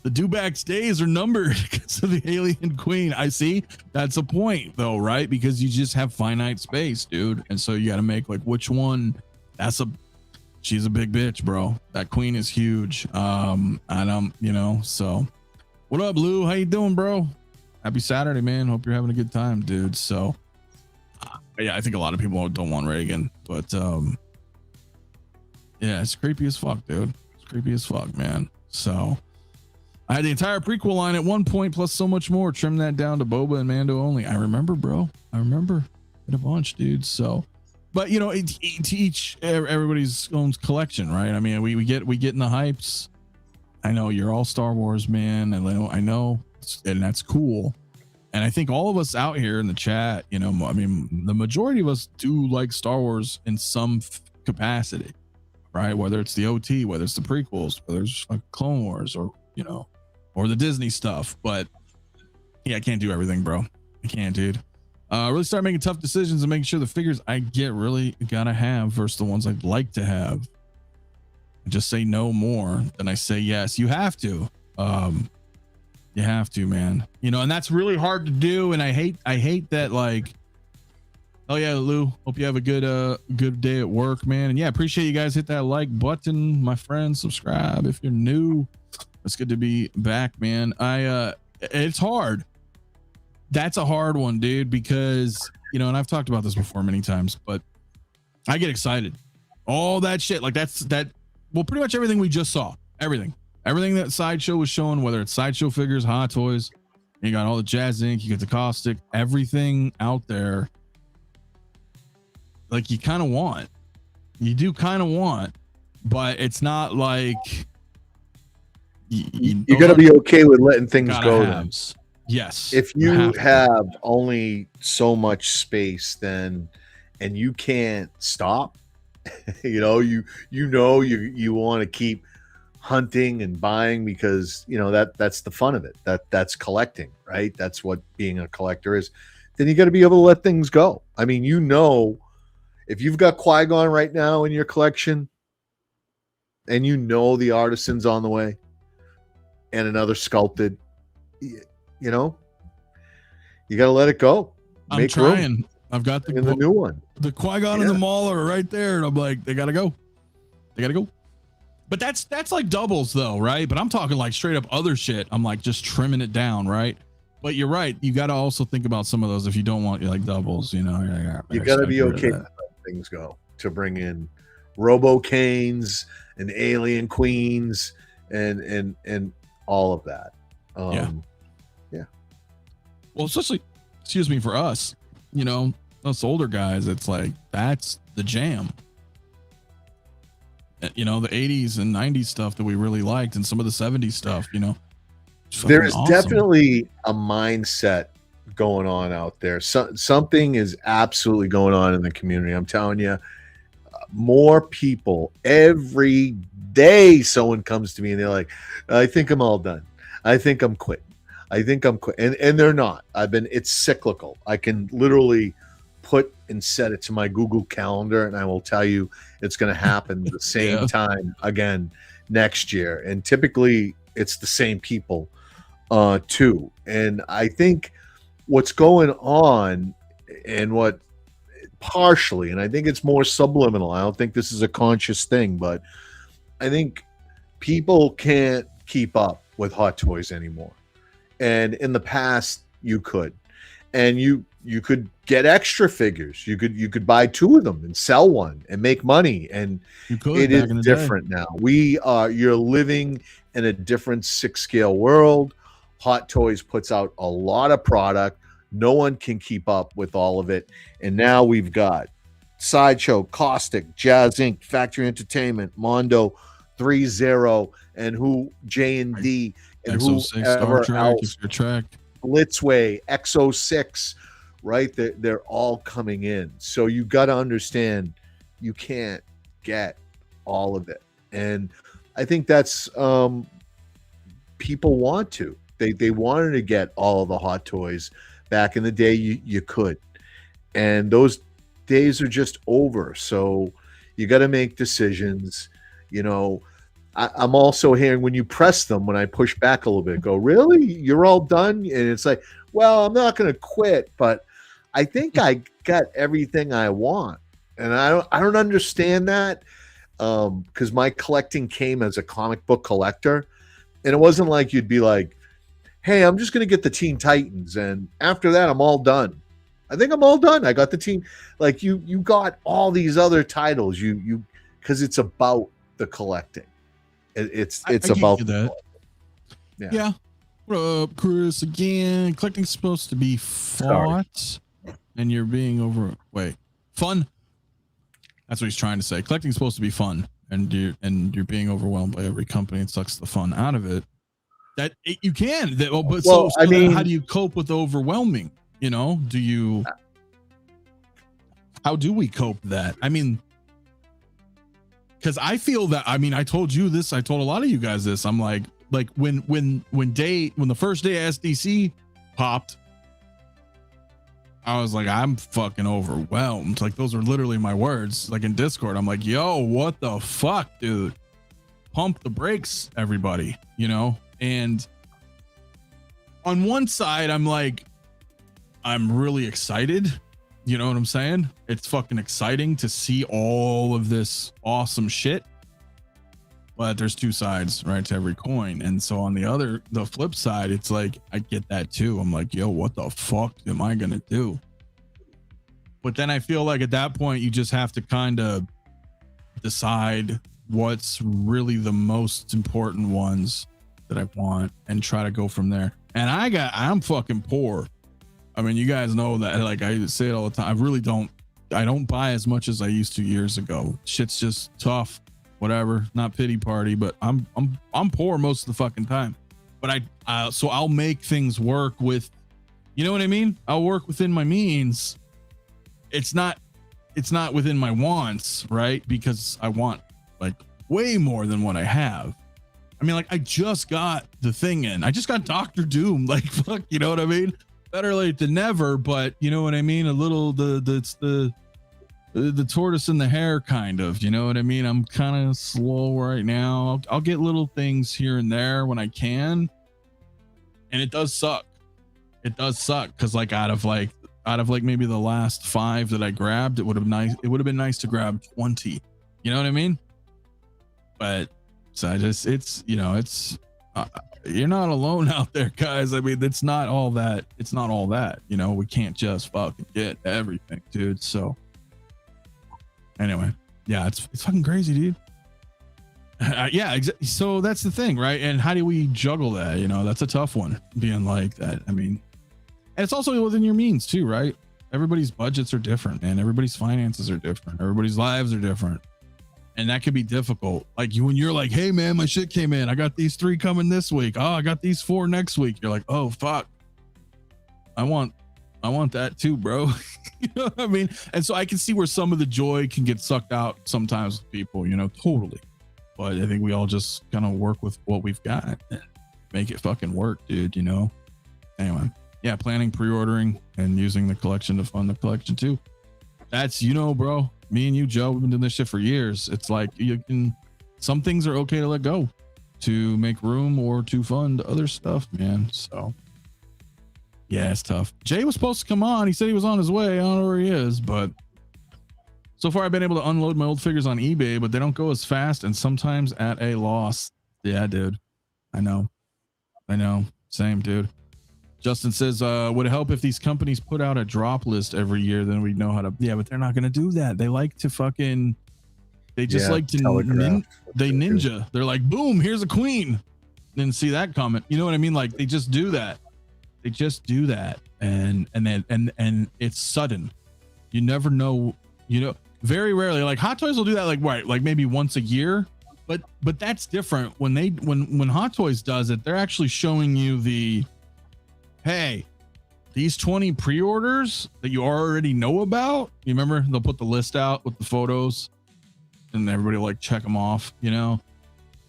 the Dewback's days are numbered because of the Alien Queen. I see. That's a point though, right? Because you just have finite space, dude. And so you got to make like which one. She's a big bitch, bro. That queen is huge. You know, so what up, Lou? How you doing, bro? Happy Saturday, man. Hope you're having a good time, dude. So yeah, I think a lot of people don't want Reagan, but yeah, it's creepy as fuck, dude. It's creepy as fuck, man. So I had the entire prequel line at one point, plus so much more. Trim that down to Boba and Mando only. I remember, bro. I remember it a bunch, dude. So, but you know, to each everybody's own collection, right? I mean, we get in the hypes. I know you're all Star Wars, man, and I know, and that's cool. And I think all of us out here in the chat, you know, I mean, the majority of us do like Star Wars in some capacity, right? Whether it's the OT, whether it's the prequels, whether it's like Clone Wars, or you know, or the Disney stuff. But yeah, I can't do everything, bro. I can't, dude. Really start making tough decisions and making sure the figures I get really gotta have versus the ones I'd like to have. I just say no more than I say yes. You have to. You have to, man. You know, and that's really hard to do. And I hate that, like, oh yeah, Lou, hope you have a good day at work, man. And yeah, appreciate you guys. Hit that like button, my friend. Subscribe if you're new. It's good to be back, man. It's hard. That's a hard one, dude, because, you know, and I've talked about this before many times, but I get excited. All that shit, like well, pretty much everything we just saw, everything that Sideshow was showing, whether it's Sideshow figures, Hot Toys, you got all the JazzInc, you got the Kaustic, everything out there. Like you do kind of want, but it's not like You got to be okay with letting things go. Then. Yes. If you have only so much space, then and you can't stop, you want to keep hunting and buying because that's the fun of it. That's collecting, right? That's what being a collector is. Then you got to be able to let things go. I mean, if you've got Qui-Gon right now in your collection, and the artisan's on the way, and another sculpted, you got to let it go. I'm trying. Room. I've got the new one. The Qui-Gon and the Maul are right there, and I'm like, they gotta go. But that's like doubles though, right? But I'm talking like straight up other shit. I'm like just trimming it down, right? But you're right. You got to also think about some of those if you don't want like doubles. You got to be okay with things go to bring in Robo Canes and Alien Queens and all of that. Yeah. Well, especially, excuse me, for us, us older guys, it's like that's the jam. The 80s and 90s stuff that we really liked, and some of the 70s stuff. There is definitely a mindset going on out there. Something is absolutely going on in the community. I'm telling you, more people every day. Someone comes to me and they're like, "I think I'm all done. I think I'm quitting. I think I'm quitting," and they're not. It's cyclical. I can literally put and set it to my Google Calendar, and I will tell you it's going to happen the same time again next year. And typically, it's the same people too. And I think what's going on, and what partially, and I think it's more subliminal. I don't think this is a conscious thing, but I think people can't keep up with Hot Toys anymore. And in the past, you could, and you could get extra figures. You could buy 2 of them and sell one and make money. And it is different now. You're living in a different 6-scale world. Hot Toys puts out a lot of product. No one can keep up with all of it. And now we've got Sideshow, Kaustic, JazzInc, Factory Entertainment, Mondo, 3-0, and J&D, and whoever else. Blitzway, X06, right? They're all coming in. So you got to understand you can't get all of it. And I think that's people want to. They wanted to get all of the Hot Toys. Back in the day, you could. And those days are just over. So you got to make decisions. I'm also hearing when you press them, when I push back a little bit, go, really? You're all done? And it's like, well, I'm not going to quit, but I think I got everything I want. And I don't understand that because my collecting came as a comic book collector. And it wasn't like you'd be like, hey, I'm just going to get the Teen Titans, and after that, I'm all done. I think I'm all done. I got the team. Like you got all these other titles. You because it's about the collecting. It's about that. Yeah. What up, Chris? Again, collecting's supposed to be fought, and you're being fun. That's what he's trying to say. Collecting's supposed to be fun, and you're being overwhelmed by every company and sucks the fun out of it. You can. I mean, how do you cope with overwhelming? How do we cope that? I mean, because I feel that. I mean, I told you this. I told a lot of you guys this. I'm like when the first day SDC popped, I was like, I'm fucking overwhelmed. Like those are literally my words. Like in Discord, I'm like, yo, what the fuck, dude? Pump the brakes, everybody. And on one side, I'm like, I'm really excited. You know what I'm saying? It's fucking exciting to see all of this awesome shit. But there's 2 sides, right, to every coin. And so on the flip side, it's like, I get that too. I'm like, yo, what the fuck am I going to do? But then I feel like at that point, you just have to kind of decide what's really the most important ones that I want and try to go from there. And I'm fucking poor. I mean, you guys know that. Like I say it all the time. I don't buy as much as I used to years ago. Shit's just tough. whatever, not pity party, but I'm poor most of the fucking time. But so I'll make things work with, you know what I mean? I'll work within my means. It's not within my wants, right? Because I want like way more than what I have. I mean, like I just got the thing in. I just got Doctor Doom. Like fuck, you know what I mean? Better late than never, but you know what I mean? A little the tortoise and the hare kind of, you know what I mean? I'm kind of slow right now. I'll get little things here and there when I can. And it does suck. It does suck because like out of like maybe the last 5 that I grabbed, it would have been nice to grab 20. You know what I mean? But so it's you're not alone out there, guys. I mean, it's not all that. You know, we can't just fucking get everything, dude. So anyway, yeah, it's fucking crazy, dude. Yeah, so that's the thing, right? And how do we juggle that? You know, that's a tough one, being like that. I mean, and it's also within your means too, right? Everybody's budgets are different, and everybody's finances are different. Everybody's lives are different, and that could be difficult. Like when you're like, "Hey, man, my shit came in. I got these 3 coming this week. Oh, I got these 4 next week." You're like, "Oh, fuck. I want that too, bro." You know what I mean? And so I can see where some of the joy can get sucked out sometimes with people, you know, totally. But I think we all just kind of work with what we've got and make it fucking work, dude, you know? Anyway, yeah, planning, pre-ordering, and using the collection to fund the collection too. That's, you know, bro, me and you, Joe, we've been doing this shit for years. It's like some things are okay to let go to make room or to fund other stuff, man. So yeah, it's tough. Jay was supposed to come on. He said he was on his way. I don't know where he is, but so far I've been able to unload my old figures on eBay, but they don't go as fast and sometimes at a loss. Yeah, dude. I know. Same, dude. Justin says, would it help if these companies put out a drop list every year? Then we'd know how to, yeah, but they're not going to do that. They like to fucking, they just like to, ninja. They're like, boom, here's a queen. Didn't see that comment. You know what I mean? Like they just do that. And it's sudden. You never know, you know, very rarely. Like Hot Toys will do that like maybe once a year, but that's different. When Hot Toys does it, they're actually showing you the, hey, these 20 pre-orders that you already know about. You remember they'll put the list out with the photos and everybody will like check them off, you know.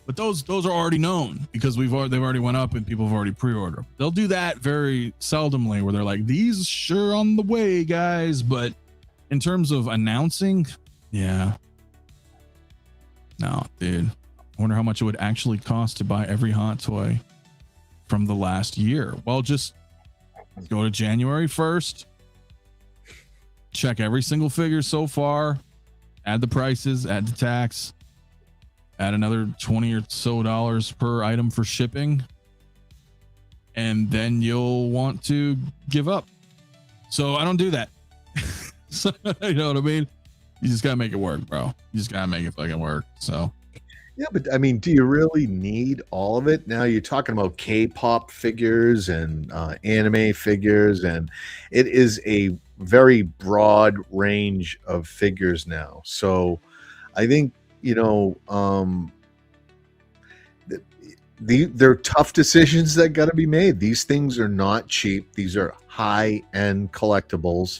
But those are already known because they've already went up and people have already pre-ordered. They'll do that very seldomly where they're like, these sure on the way, guys. But in terms of announcing, yeah, no, dude. I wonder how much it would actually cost to buy every Hot Toy from the last year. Well, just go to January 1st, check every single figure so far, add the prices, add the tax, add another $20 or so per item for shipping, and then you'll want to give up. So I don't do that. So, you know what I mean? You just gotta make it work, bro. You just gotta make it fucking work. So yeah, but I mean, do you really need all of it? Now you're talking about K-pop figures and anime figures, and it is a very broad range of figures now. So I think, you know, they're tough decisions that got to be made. These things are not cheap. These are high-end collectibles.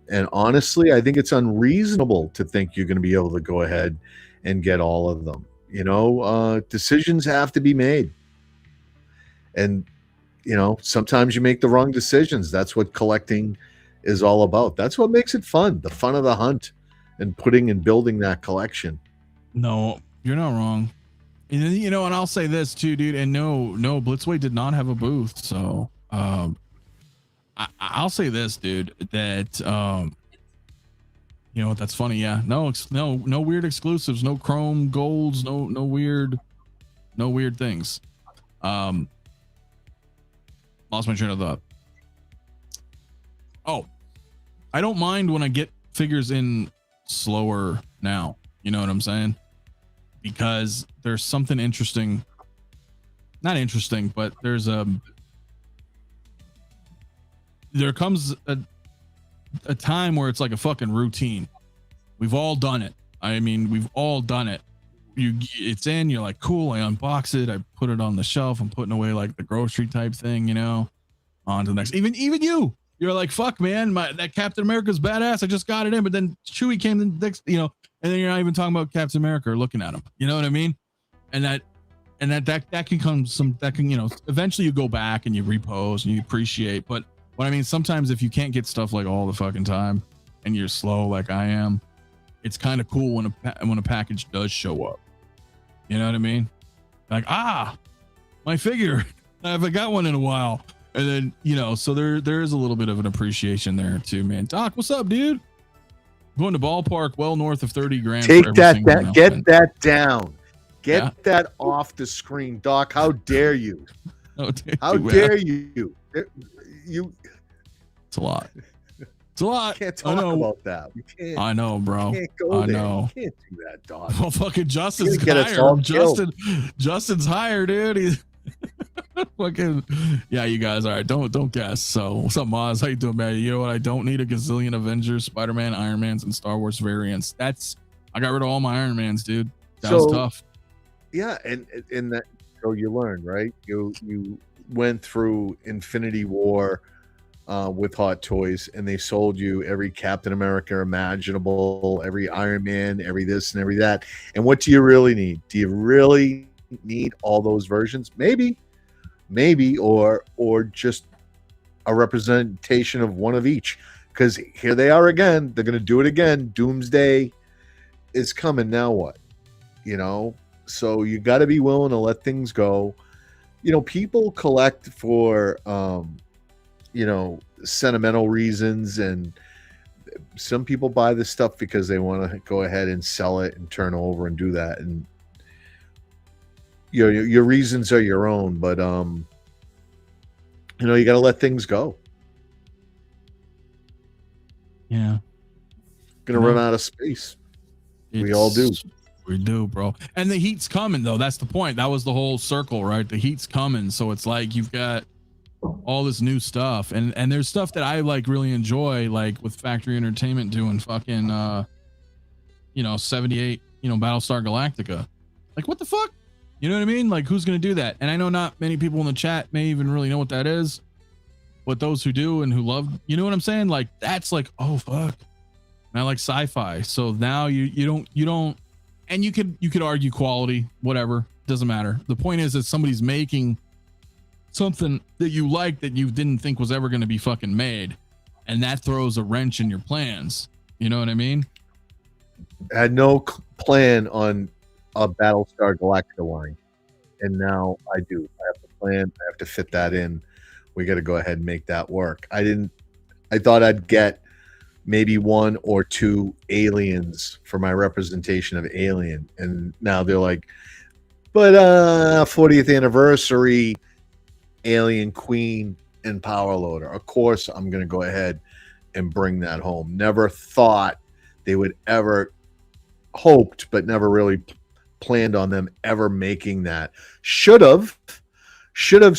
And honestly, I think it's unreasonable to think you're going to be able to go ahead and get all of them. You know, decisions have to be made. And, you know, sometimes you make the wrong decisions. That's what collecting is all about. That's what makes it fun, the fun of the hunt and putting and building that collection. No, you're not wrong. And, you know, and I'll say this too, dude. And no, Blitzway did not have a booth. So, I'll say this, dude, that, you know what? That's funny. Yeah. No weird exclusives, no chrome golds, no weird things. Lost my train of thought. Oh, I don't mind when I get figures in slower now. You know what I'm saying? Because there's something interesting, not interesting, but there comes a time where it's like a fucking routine. We've all done it. I mean, we've all done it. it's in, you're like, cool, I unbox it, I put it on the shelf, I'm putting away like the grocery type thing, on to the next. Even you're like, fuck, man, that Captain America's badass, I just got it in, but then Chewie came the next, and then you're not even talking about Captain America or looking at him, you know what I mean? And that can come eventually you go back and you repost and you appreciate, but what I mean, sometimes if you can't get stuff like all the fucking time and you're slow like I am, it's kind of cool when a package does show up. You know what I mean? Like, my figure. I haven't got one in a while. And then, so there is a little bit of an appreciation there too, man. Doc, what's up, dude? Going to ballpark well north of 30 grand. Take that get that down. Get that off the screen, Doc. How dare you? How dare you? It's a lot. It's a lot. We can't talk about that. We can't. I know, bro. We can't go there. Know. You can't do that, Doc. Well, fucking Justin's higher. Justin's higher, dude. He's fucking you guys. All right, don't guess. So, what's up, Moz? How you doing, man? You know what? I don't need a gazillion Avengers, Spider-Man, Iron Mans, and Star Wars variants. I got rid of all my Iron Mans, dude. That was tough. Yeah, and in that, so you learned, right? You went through Infinity War with Hot Toys, and they sold you every Captain America imaginable, every Iron Man, every this and every that. And what do you really need? Do you really need all those versions? Maybe, or just a representation of one of each. Because here they are again. They're going to do it again. Doomsday is coming. Now what? So you got to be willing to let things go. People collect for sentimental reasons, and some people buy this stuff because they want to go ahead and sell it and turn over and do that. And your reasons are your own, but you got to let things go. Yeah, gonna run out of space. We all do. We do, bro. And the heat's coming, though. That's the point. That was the whole circle, right? The heat's coming. So it's like you've got all this new stuff. And there's stuff that I really enjoy, like with Factory Entertainment doing fucking 78, Battlestar Galactica. Like, what the fuck? You know what I mean? Like, who's gonna do that? And I know not many people in the chat may even really know what that is. But those who do and who love, you know what I'm saying? Like, that's like, oh fuck. And I like sci-fi. So now you don't. And you could argue quality, whatever, doesn't matter. The point is that somebody's making something that you like that you didn't think was ever going to be fucking made, and that throws a wrench in your plans. You know what I mean? I had no plan on a Battlestar Galactica line, and now I do. I have to plan. I have to fit that in. We got to go ahead and make that work. I thought I'd get maybe one or two aliens for my representation of Alien. And now they're like, but 40th anniversary, Alien Queen and Power Loader. Of course, I'm going to go ahead and bring that home. Never thought they would ever, hoped, but never really planned on them ever making that. Should have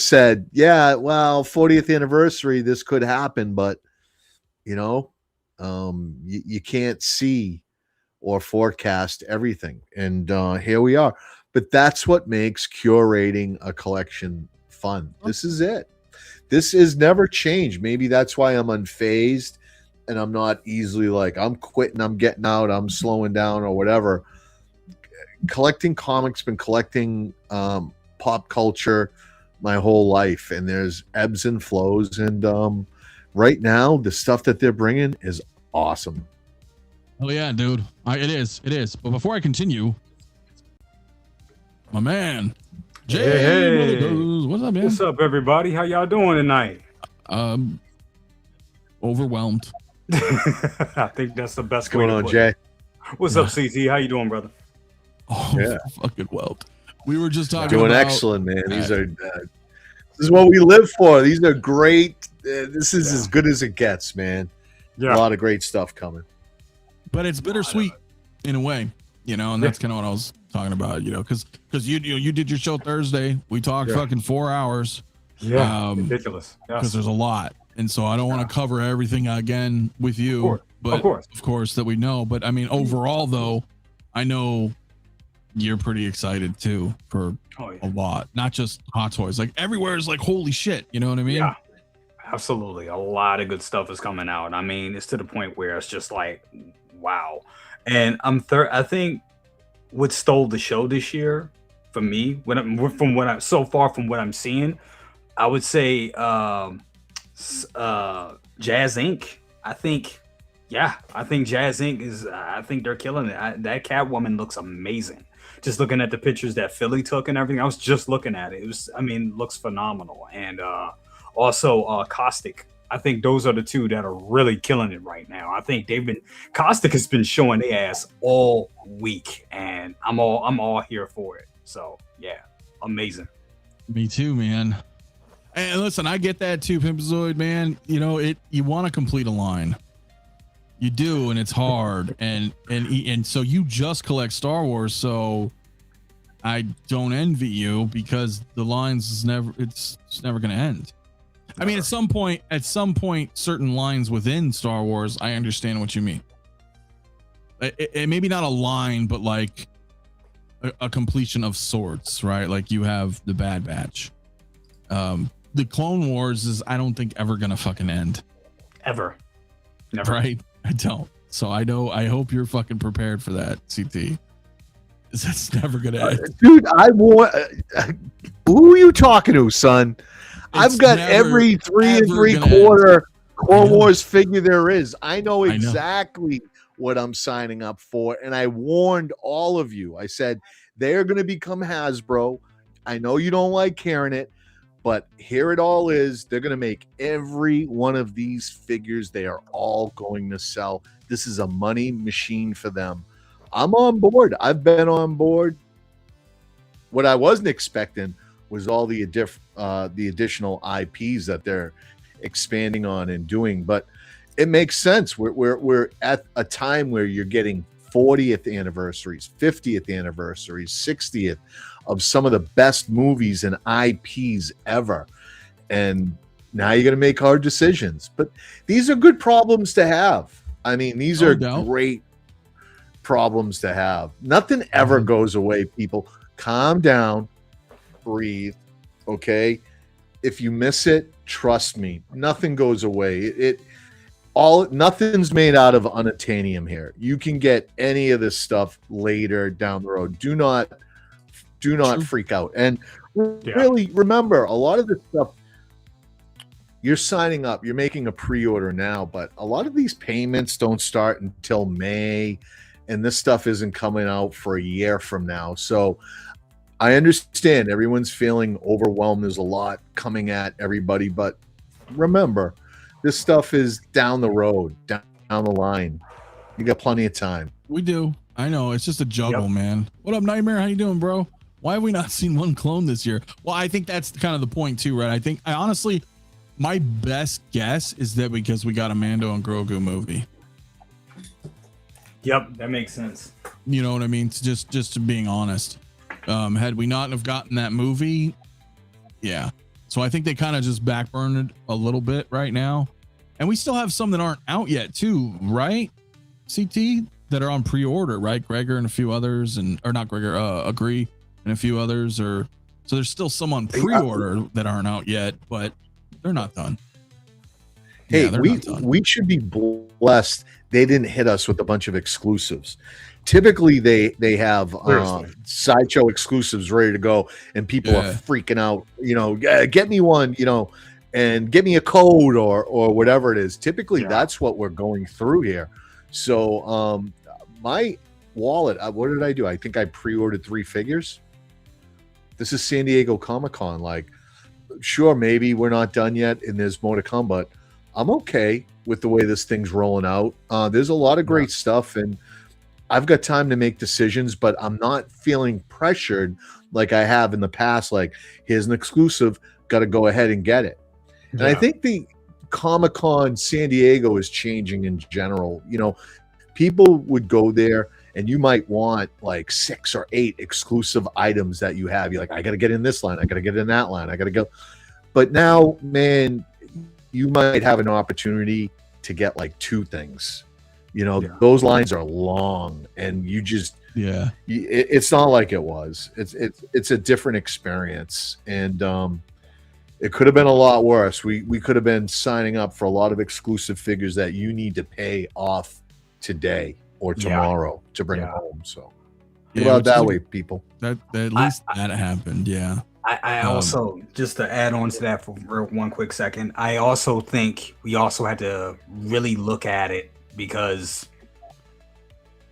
said, yeah, well, 40th anniversary, this could happen, but you can't see or forecast everything. And here we are. But that's what makes curating a collection fun. This is it. This is never changed. Maybe that's why I'm unfazed and I'm not easily like, I'm quitting, I'm getting out, I'm slowing down or whatever. Collecting comics, been collecting pop culture my whole life, and there's ebbs and flows. And right now, the stuff that they're bringing is awesome. Oh yeah, dude. It is. But before I continue, my man, Jay, hey. What's up, man? What's up, everybody? How y'all doing tonight? Overwhelmed. I think that's the best What's going on, Jay? What's up, CT? How you doing, brother? Oh, yeah. Fucking whelmed. We were just talking doing about, excellent, man. These are this is what we live for. These are great. This is as good as it gets, man. Yeah, a lot of great stuff coming. But it's bittersweet in a way, and that's kind of what I was talking about, because you did your show Thursday. We talked fucking 4 hours. Yeah, ridiculous. Because there's a lot, and so I don't want to cover everything again with you. But of course that we know. But I mean, overall, though, I know you're pretty excited too for Oh, yeah. a lot, not just Hot Toys. Like everywhere is like, holy shit, you know what I mean? Yeah, absolutely. A lot of good stuff is coming out. I mean, it's to the point where it's just like, wow. And I think what stole the show this year for me, from what I'm seeing, I would say Jazz Inc. I think Jazz Inc. I think they're killing it. That Catwoman looks amazing. Just looking at the pictures that Philly took and everything, I was just looking at it. Looks phenomenal. And also Kaustic. I think those are the two that are really killing it right now. I think Kaustic has been showing their ass all week, and I'm all here for it. So yeah, amazing. Me too, man. And listen, I get that too, Pimpazoid, man. You know, you want to complete a line. You do, and it's hard. And so you just collect Star Wars, so I don't envy you because the lines is never gonna end. I mean, at some point, certain lines within Star Wars, I understand what you mean. It maybe not a line, but like a completion of sorts, right? Like you have the Bad Batch. The Clone Wars is, I don't think, ever gonna fucking end. Ever. Never. Right? I don't. So I hope you're fucking prepared for that, CT. That's never gonna end. Dude, I want. Who are you talking to, son? I've got every 3 3/4 Clone Wars figure there is. I know exactly what I'm signing up for, and I warned all of you. I said they're going to become Hasbro. I know you don't like carrying it, but here it all is. They're going to make every one of these figures. They are all going to sell. This is a money machine for them. I'm on board. I've been on board. What I wasn't expecting was all the additional IPs that they're expanding on and doing, but it makes sense. We're at a time where you're getting 40th anniversaries, 50th anniversaries, 60th of some of the best movies and IPs ever, and now you're going to make hard decisions. But these are good problems to have. I mean, these are great problems to have. Nothing ever goes away. People, calm down. Breathe, okay? If you miss it, trust me, nothing goes away. Nothing's made out of unobtainium here. You can get any of this stuff later down the road. Do not freak out. And really remember, a lot of this stuff you're signing up, you're making a pre-order now, but a lot of these payments don't start until May, and this stuff isn't coming out for a year from now. So I understand everyone's feeling overwhelmed. There's a lot coming at everybody, but remember, this stuff is down the road, down the line. You got plenty of time. We do. I know. It's just a juggle, man. What up, Nightmare? How you doing, bro? Why have we not seen one clone this year? Well, I think that's kind of the point too, right? I honestly, my best guess is that because we got a Mando and Grogu movie. Yep, that makes sense. You know what I mean? Just to being honest. Had we not have gotten that movie, yeah. So I think they kind of just backburned a little bit right now. And we still have some that aren't out yet too, right? CT, that are on pre-order, right? Gregor and a few others, or not Gregor, Agree and a few others, so there's still some on pre-order that aren't out yet, but they're not done. Hey, we should be blessed they didn't hit us with a bunch of exclusives. Typically they have sideshow exclusives ready to go, and people are freaking out, get me one, and give me a code or whatever it is. Typically that's what we're going through here. So my wallet, what did I do? I think I pre-ordered 3 figures. This is San Diego Comic-Con. Like, sure, maybe we're not done yet and there's more to come, but I'm okay with the way this thing's rolling out. There's a lot of great stuff, and I've got time to make decisions, but I'm not feeling pressured like I have in the past. Like, here's an exclusive, got to go ahead and get it. And I think the Comic-Con San Diego is changing in general. People would go there and you might want like 6 or 8 exclusive items that you have. You're like, I got to get in this line. I got to get in that line. I got to go. But now, man, you might have an opportunity to get like 2 things. those lines are long, and you just it's not like it was. It's a different experience, and it could have been a lot worse. We could have been signing up for a lot of exclusive figures that you need to pay off today or tomorrow to bring home. So think about that way, people. That at least that happened. Yeah. I also, just to add on to that for one quick second, I also think we also had to really look at it because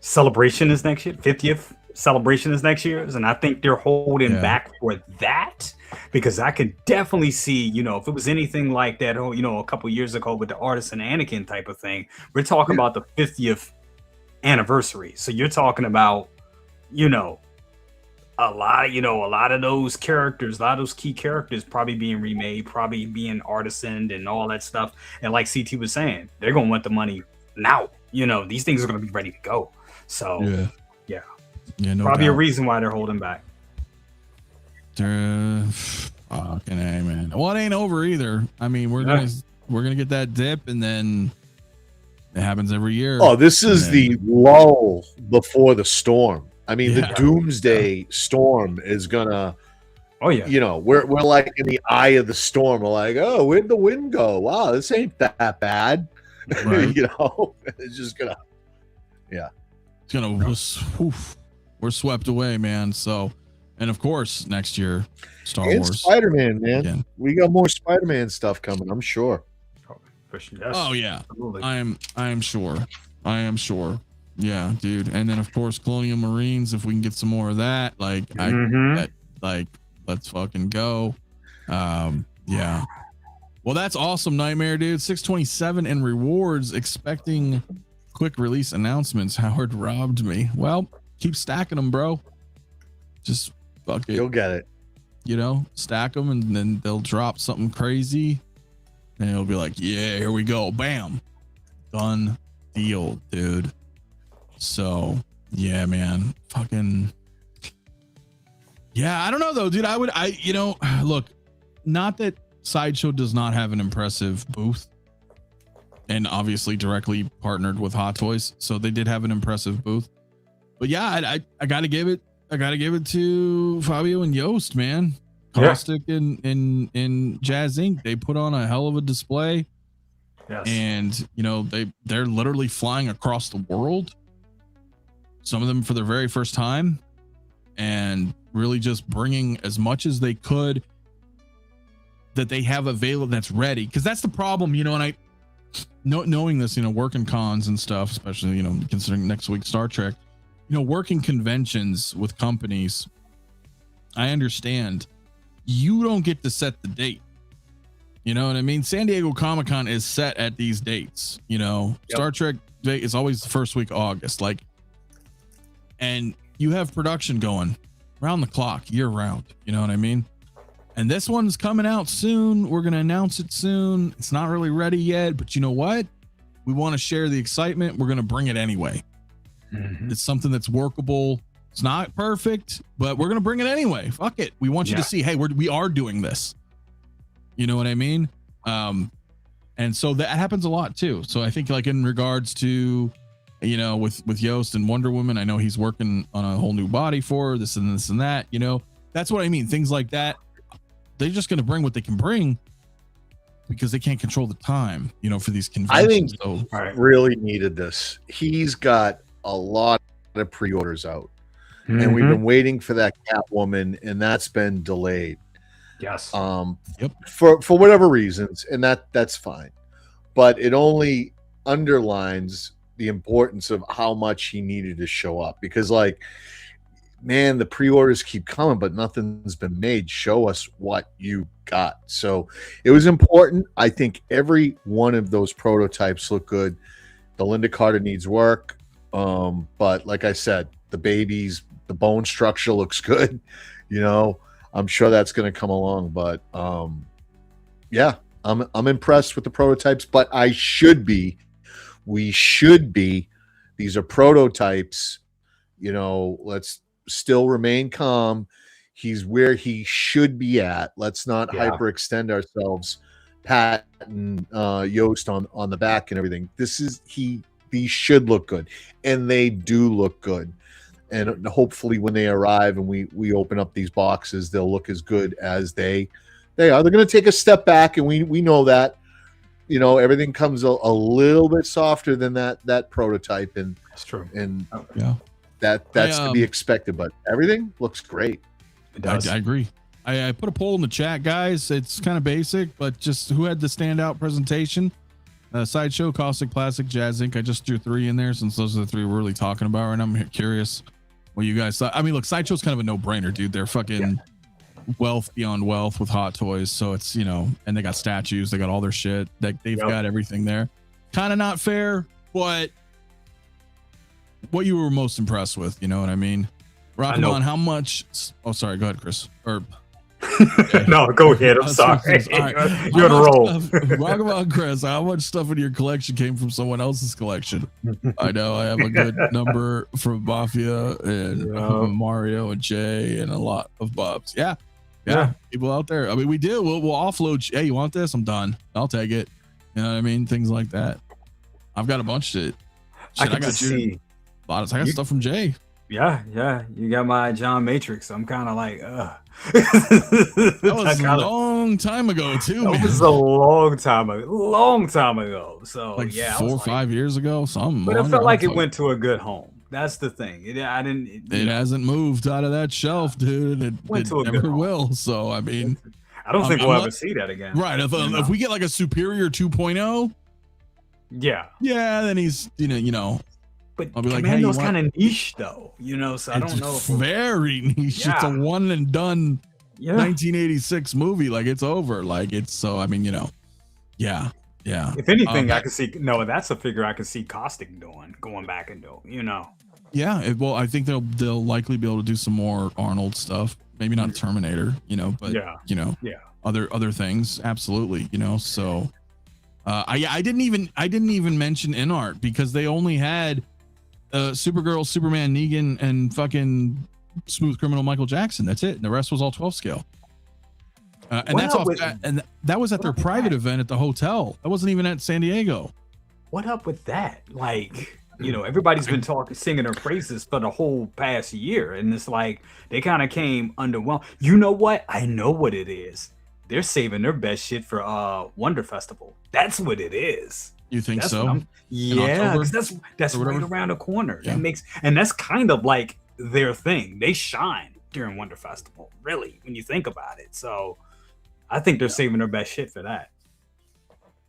celebration is next year, 50th celebration is next year, and I think they're holding back for that because I could definitely see, if it was anything like that, a couple years ago with the Artisan Anakin type of thing, we're talking about the 50th anniversary. So you're talking about, a lot of those characters, a lot of those key characters probably being remade, probably being artisaned and all that stuff. And like CT was saying, they're going to want the money now. These things are going to be ready to go. So, no probably doubt. A reason why they're holding back. Fucking A, man. Well, it ain't over either. I mean, we're gonna get that dip, and then it happens every year. Oh, this is the lull before the storm. I mean, the doomsday storm is gonna. Oh yeah. We're like in the eye of the storm. We're like, oh, where'd the wind go? Wow, this ain't that bad. Right. It's just gonna. Yeah. It's gonna. We're swept away, man. So, and of course, next year, Star Wars, Spider-Man, man. Again. We got more Spider-Man stuff coming. I'm sure. Oh yeah, absolutely. I am sure. I am sure. Yeah, dude. And then of course, Colonial Marines. If we can get some more of that, let's fucking go. Yeah. Well, that's awesome, Nightmare, dude. 627 and rewards. Expecting quick release announcements. Howard robbed me. Well, keep stacking them, bro. Just fuck it. You'll get it. Stack them, and then they'll drop something crazy, and it'll be like, yeah, here we go, bam, done deal, dude. So yeah, man, fucking yeah. I don't know though, dude. Look, not that Sideshow does not have an impressive booth, and obviously directly partnered with Hot Toys, so they did have an impressive booth. But yeah, I gotta give it to Fabio and Yost, man. Kaustic and JazzInc. They put on a hell of a display. Yes. And they're literally flying across the world. Some of them for their very first time, and really just bringing as much as they could that they have available that's ready. Because that's the problem, and knowing this, working cons and stuff, especially considering next week Star Trek. Working conventions with companies, I understand you don't get to set the date. You know what I mean? San Diego Comic-Con is set at these dates. Star Trek Day is always the first week of August. And you have production going around the clock, year round. You know what I mean? And this one's coming out soon. We're going to announce it soon. It's not really ready yet, but you know what? We want to share the excitement. We're going to bring it anyway. Mm-hmm. It's something that's workable. It's not perfect, but we're going to bring it anyway. Fuck it. We want you to see, hey, we are doing this. You know what I mean? And so that happens a lot too. So I think in regards to, with Yost and Wonder Woman, I know he's working on a whole new body for her, this and that, that's what I mean. Things like that. They're just going to bring what they can bring because they can't control the time, for these conventions. I think really needed this. He's got a lot of pre-orders out, and we've been waiting for that Catwoman, and that's been delayed. Yes. For whatever reasons, and that's fine, but it only underlines the importance of how much he needed to show up, because man, the pre-orders keep coming, but nothing's been made. Show us what you got. So it was important. I think every one of those prototypes look good. The Linda Carter needs work. But like I said, the babies, the bone structure looks good. I'm sure that's going to come along, but yeah, I'm impressed with the prototypes, but we should be, these are prototypes, let's still remain calm. He's where he should be at. Let's not hyperextend ourselves, pat and Yost on the back and everything. These these should look good, and they do look good. And hopefully when they arrive and we open up these boxes, they'll look as good as they are. They're going to take a step back, and we know that. You know, everything comes a little bit softer than that prototype, and That's true. And Yeah, that's to be expected. But everything looks great. It does. I agree. I put a poll in the chat, guys. It's kind of basic, but just who had the standout presentation? Sideshow, Kaustic, Plastic, JazzInc. I just threw 3 in there since those are the 3 we're really talking about right now. I'm curious what you guys thought. I mean, look, Sideshow's kind of a no-brainer, dude. They're fucking wealth beyond wealth with Hot Toys. So it's, you know, and they got statues. They got all their shit. They've got everything there. Kind of not fair, but what you were most impressed with, you know what I mean? Rockabon, how much? Oh, sorry. Go ahead, Chris. Or no, go ahead. I'm sorry. Right. You're on a roll. Rockabon, Chris, how much stuff in your collection came from someone else's collection? I know I have a good number from Mafia and Mario and Jay and a lot of Bobs. Yeah. People out there. I mean, we do. We'll offload. Hey, you want this? I'm done. I'll take it. You know what I mean? Things like that. I've got a bunch of shit. I got see. I got stuff from Jay. Yeah. You got my John Matrix. I'm kind of like, That was a long time ago, too. That was a long time ago. So like yeah, 4 or 5 years ago, something. But it felt like it went to a good home. That's the thing. It hasn't moved out of that shelf, dude. It never will. So I mean, I don't think we'll ever see that again. Right. If we get like a Superior 2.0, then he's you know. But I'll be Commando's like, kind of niche, though, you know. So I don't know. Very niche. It's a one and done 1986 movie. Like it's over. Like it's so. I mean, you know, yeah. If anything, I can see. No, that's a figure I can see Kaustic going back and doing. You know. Yeah. Well, I think they'll likely be able to do some more Arnold stuff. Maybe not Terminator, you know, but you know, other things. Absolutely, you know. So, I didn't even mention Inart because they only had. Supergirl, Superman, Negan, and fucking Smooth Criminal Michael Jackson. That's it. And the rest was all 12 scale. And that's off. And that was at their private event at the hotel. That wasn't even at San Diego. What up with that? Like, you know, everybody's been singing her praises for the whole past year, and it's like they kind of came underwhelmed. You know what? I know what it is. They're saving their best shit for Wonder Festival. That's what it is. You think so? Yeah, that's right around the corner. Yeah. That's kind of like their thing. They shine during Wonder Festival, really, when you think about it. So I think they're saving their best shit for that.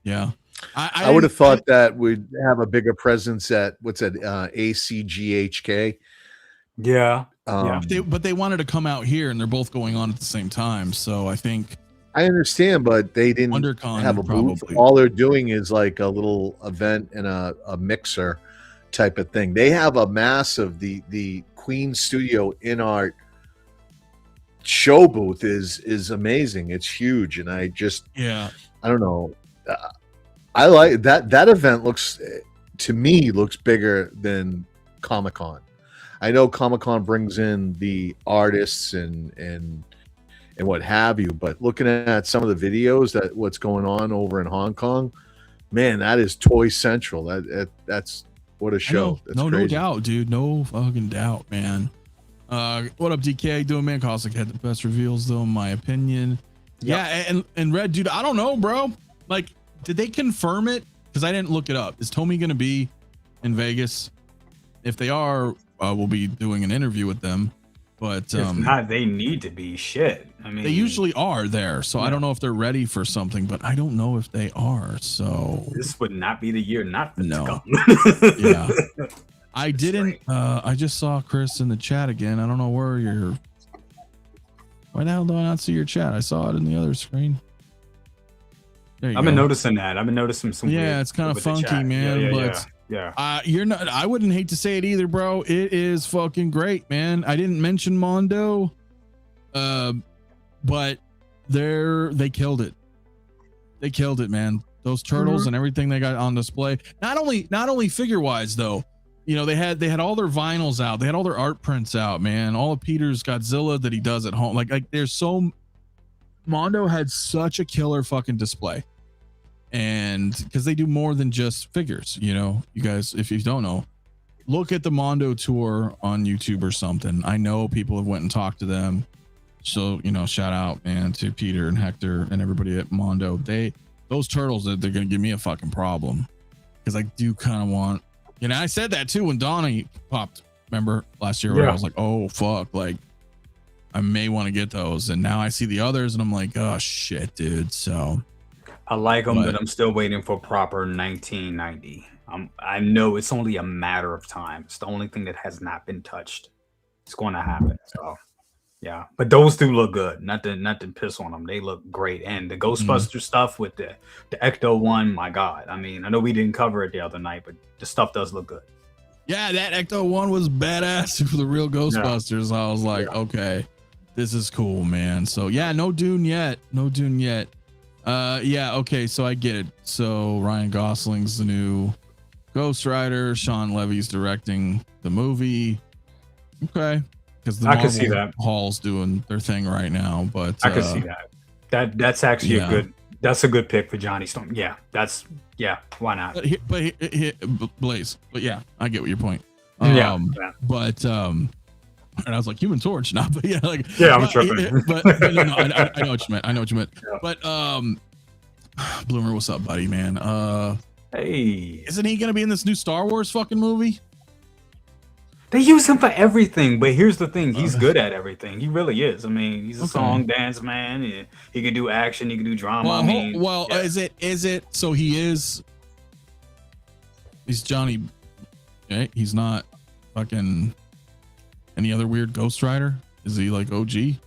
Yeah. I would have thought that we'd have a bigger presence at ACGHK. Yeah. But they wanted to come out here, and they're both going on at the same time. So I think. I understand, but they didn't WonderCon have a booth. All they're doing is like a little event and a mixer type of thing. They have a massive the Queen Studio Inart show booth is amazing. It's huge, and I don't know. I like that event looks bigger than Comic-Con. I know Comic-Con brings in the artists and what have you, but looking at some of the videos that what's going on over in Hong Kong, man, that is Toy Central. That's what a show. That's no crazy. doubt, dude. No fucking doubt, man. What up, DK? Doing, man? Kaustic had the best reveals, though, in my opinion. Yeah, and Red, dude, I don't know, bro. Like, did they confirm it? Because I didn't look it up. Is Tommy going to be in Vegas? If they are, we'll be doing an interview with them. But if not, they need to be shit. I mean, they usually are there, so I don't know if they're ready for something, but I don't know if they are. So this would not be the year not to come. Yeah, I didn't. I just saw Chris in the chat again. I don't know where you're. Why the hell do I not see your chat? I saw it in the other screen. There you I've go. been noticing that. I've been noticing some. Yeah, it's kind of funky, man. Yeah. You're not. I wouldn't hate to say it either, bro. It is fucking great, man. I didn't mention Mondo, but they killed it. They killed it, man. Those turtles and everything they got on display. Not only figure wise though. You know, they had all their vinyls out. They had all their art prints out, man. All of Peter's Godzilla that he does at home. Like there's so. Mondo had such a killer fucking display. and because they do more than just figures. You know, you guys, if you don't know, look at the Mondo tour on YouTube or something. I know people have went and talked to them. So, you know, shout out, man, to Peter and Hector and everybody at Mondo. Those turtles, they're going to give me a fucking problem because I do kind of want, you know, I said that too when Donnie popped. Remember last year where I was like, oh, fuck, like I may want to get those. And now I see the others and I'm like, oh, shit, dude. So I like them, but I'm still waiting for proper 1990. I know it's only a matter of time. It's the only thing that has not been touched. It's going to happen. So. Yeah, but those do look good. Not to piss on them. They look great. And the Ghostbuster stuff with the Ecto one, my God. I mean, I know we didn't cover it the other night, but the stuff does look good. Yeah, that Ecto one was badass for the real Ghostbusters. I was like, okay, this is cool, man. So yeah, no Dune yet. Yeah, okay, so I get it. So Ryan Gosling's the new Ghost Rider. Sean Levy's directing the movie. Okay. Because the I can see that Hall's doing their thing right now, but I can see that. That's actually a good. That's a good pick for Johnny Storm. Yeah, why not? But Blaze. But yeah, I get what your point. But and I was like Human Torch, not. But yeah, like I'm tripping. But no, I know what you meant. I know what you meant. Yeah. But Bloomer, what's up, buddy, man? Hey, isn't he gonna be in this new Star Wars fucking movie? They use him for everything, but here's the thing: he's good at everything. He really is. I mean, he's a song dance man. He can do action. He can do drama. Is it? So he's Johnny. Okay, he's not fucking any other weird Ghost Rider. Is he like OG? He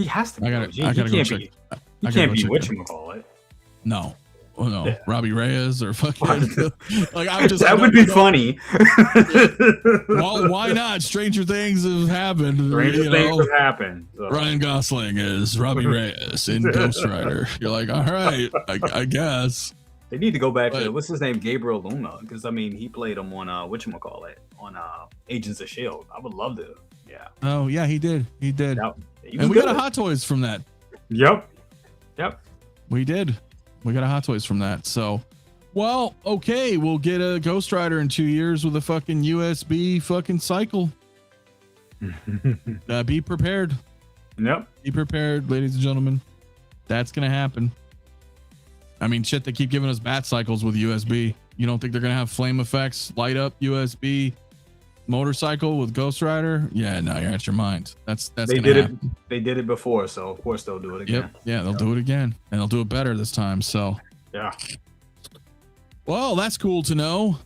has to be OG. I gotta go check. He can't be whatchamacallit. No. Oh no, yeah. Robbie Reyes or fucking like I'm just that would be funny. Well, why not? Stranger things have happened. Stranger things have happened. So. Ryan Gosling is Robbie Reyes in Ghost Rider. You're like, all right, I guess. They need to go back to what's his name, Gabriel Luna, because I mean he played him on whatchamacallit on Agents of S.H.I.E.L.D. I would love to. Yeah. Oh yeah, he did. And we got a Hot Toys from that. Yep. We did. We got a Hot Toys from that. So, well, okay, we'll get a Ghost Rider in 2 years with a fucking USB fucking cycle. Be prepared. Yep. Be prepared, ladies and gentlemen. That's going to happen. I mean, shit, they keep giving us bat cycles with USB. You don't think they're going to have flame effects, light up USB motorcycle with Ghost Rider? Yeah, no, you're out your mind. That's they did it. They did it before, so of course they'll do it again. Yep. Yeah, they'll do it again, and they'll do it better this time. So yeah. Well, that's cool to know.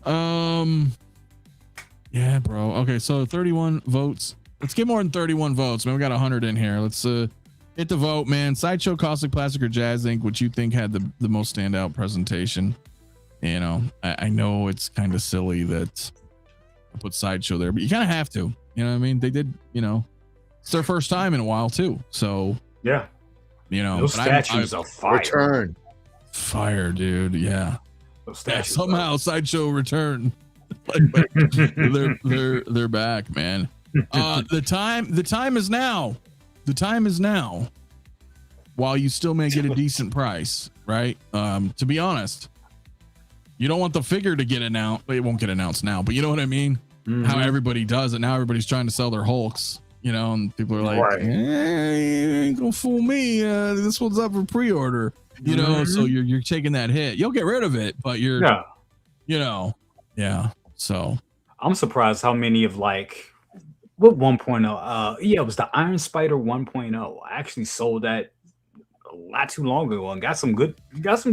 Yeah, bro. Okay, so 31 votes. Let's get more than 31 votes. Man, we got 100 in here. Let's hit the vote, man. Sideshow, Kaustic, Plastic, or JazzInc, which you think had the most standout presentation? You know, I know it's kind of silly that I put Sideshow there, but you kind of have to. You know what I mean? They did, you know, it's their first time in a while too. So yeah, you know, those statues are fire. Return. Fire, dude. Yeah. Somehow Sideshow return. they're back, man. The time is now. The time is now. While you still may get a decent price, right? To be honest, you don't want the figure to get announced. It won't get announced now, but you know what I mean? Mm-hmm. How everybody does it now. Everybody's trying to sell their Hulks, you know, and people are like, you ain't gonna fool me. This one's up for pre-order, you know. So you're taking that hit. You'll get rid of it, but you're, you know, yeah. So I'm surprised how many of like what 1.0. Yeah, it was the Iron Spider 1.0. I actually sold that a lot too long ago and got some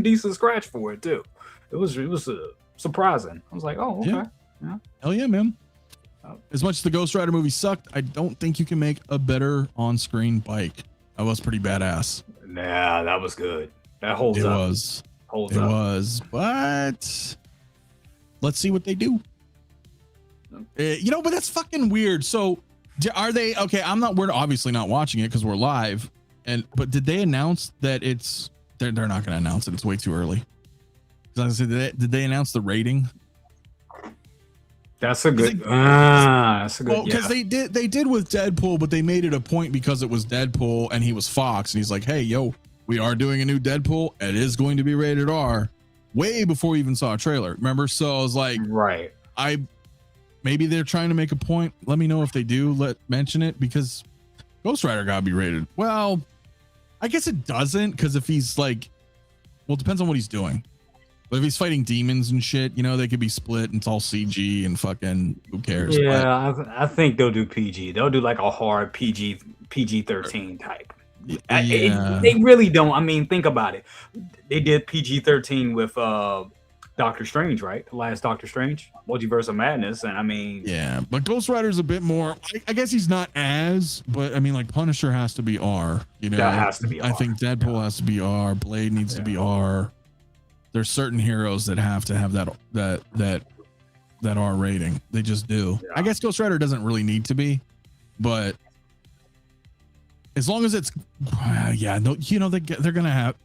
decent scratch for it too. It was surprising. I was like, oh, okay. Yeah. Hell yeah, man. As much as the Ghost Rider movie sucked, I don't think you can make a better on-screen bike. That was pretty badass. Nah, that was good. That holds up. It was, but let's see what they do. You know, but that's fucking weird. So are they okay? We're obviously not watching it because we're live. But did they announce that they're not going to announce it? It's way too early. Did they announce the rating? That's a good. That's a good. Well, because they did with Deadpool, but they made it a point because it was Deadpool and he was Fox, and he's like, "Hey, yo, we are doing a new Deadpool. It is going to be rated R way before we even saw a trailer. Remember? So I was like, Right. Maybe they're trying to make a point. Let me know if they do mention it, because Ghost Rider gotta be rated. Well, I guess it doesn't, because if he's like, well, it depends on what he's doing. But if he's fighting demons and shit, you know, they could be split and it's all CG and fucking who cares? Yeah, I think they'll do PG. They'll do like a hard PG-13 type. They really don't. I mean, think about it. They did PG-13 with Doctor Strange, right? The last Doctor Strange, Multiverse of Madness, and I mean, yeah, but Ghost Rider's a bit more. I guess he's not but I mean, like Punisher has to be R. You know, that has to be R. I think Deadpool has to be R. Blade needs to be R. There's certain heroes that have to have that R rating. They just do. Yeah. I guess Ghost Rider doesn't really need to be, but as long as it's, yeah, no, you know, they're gonna have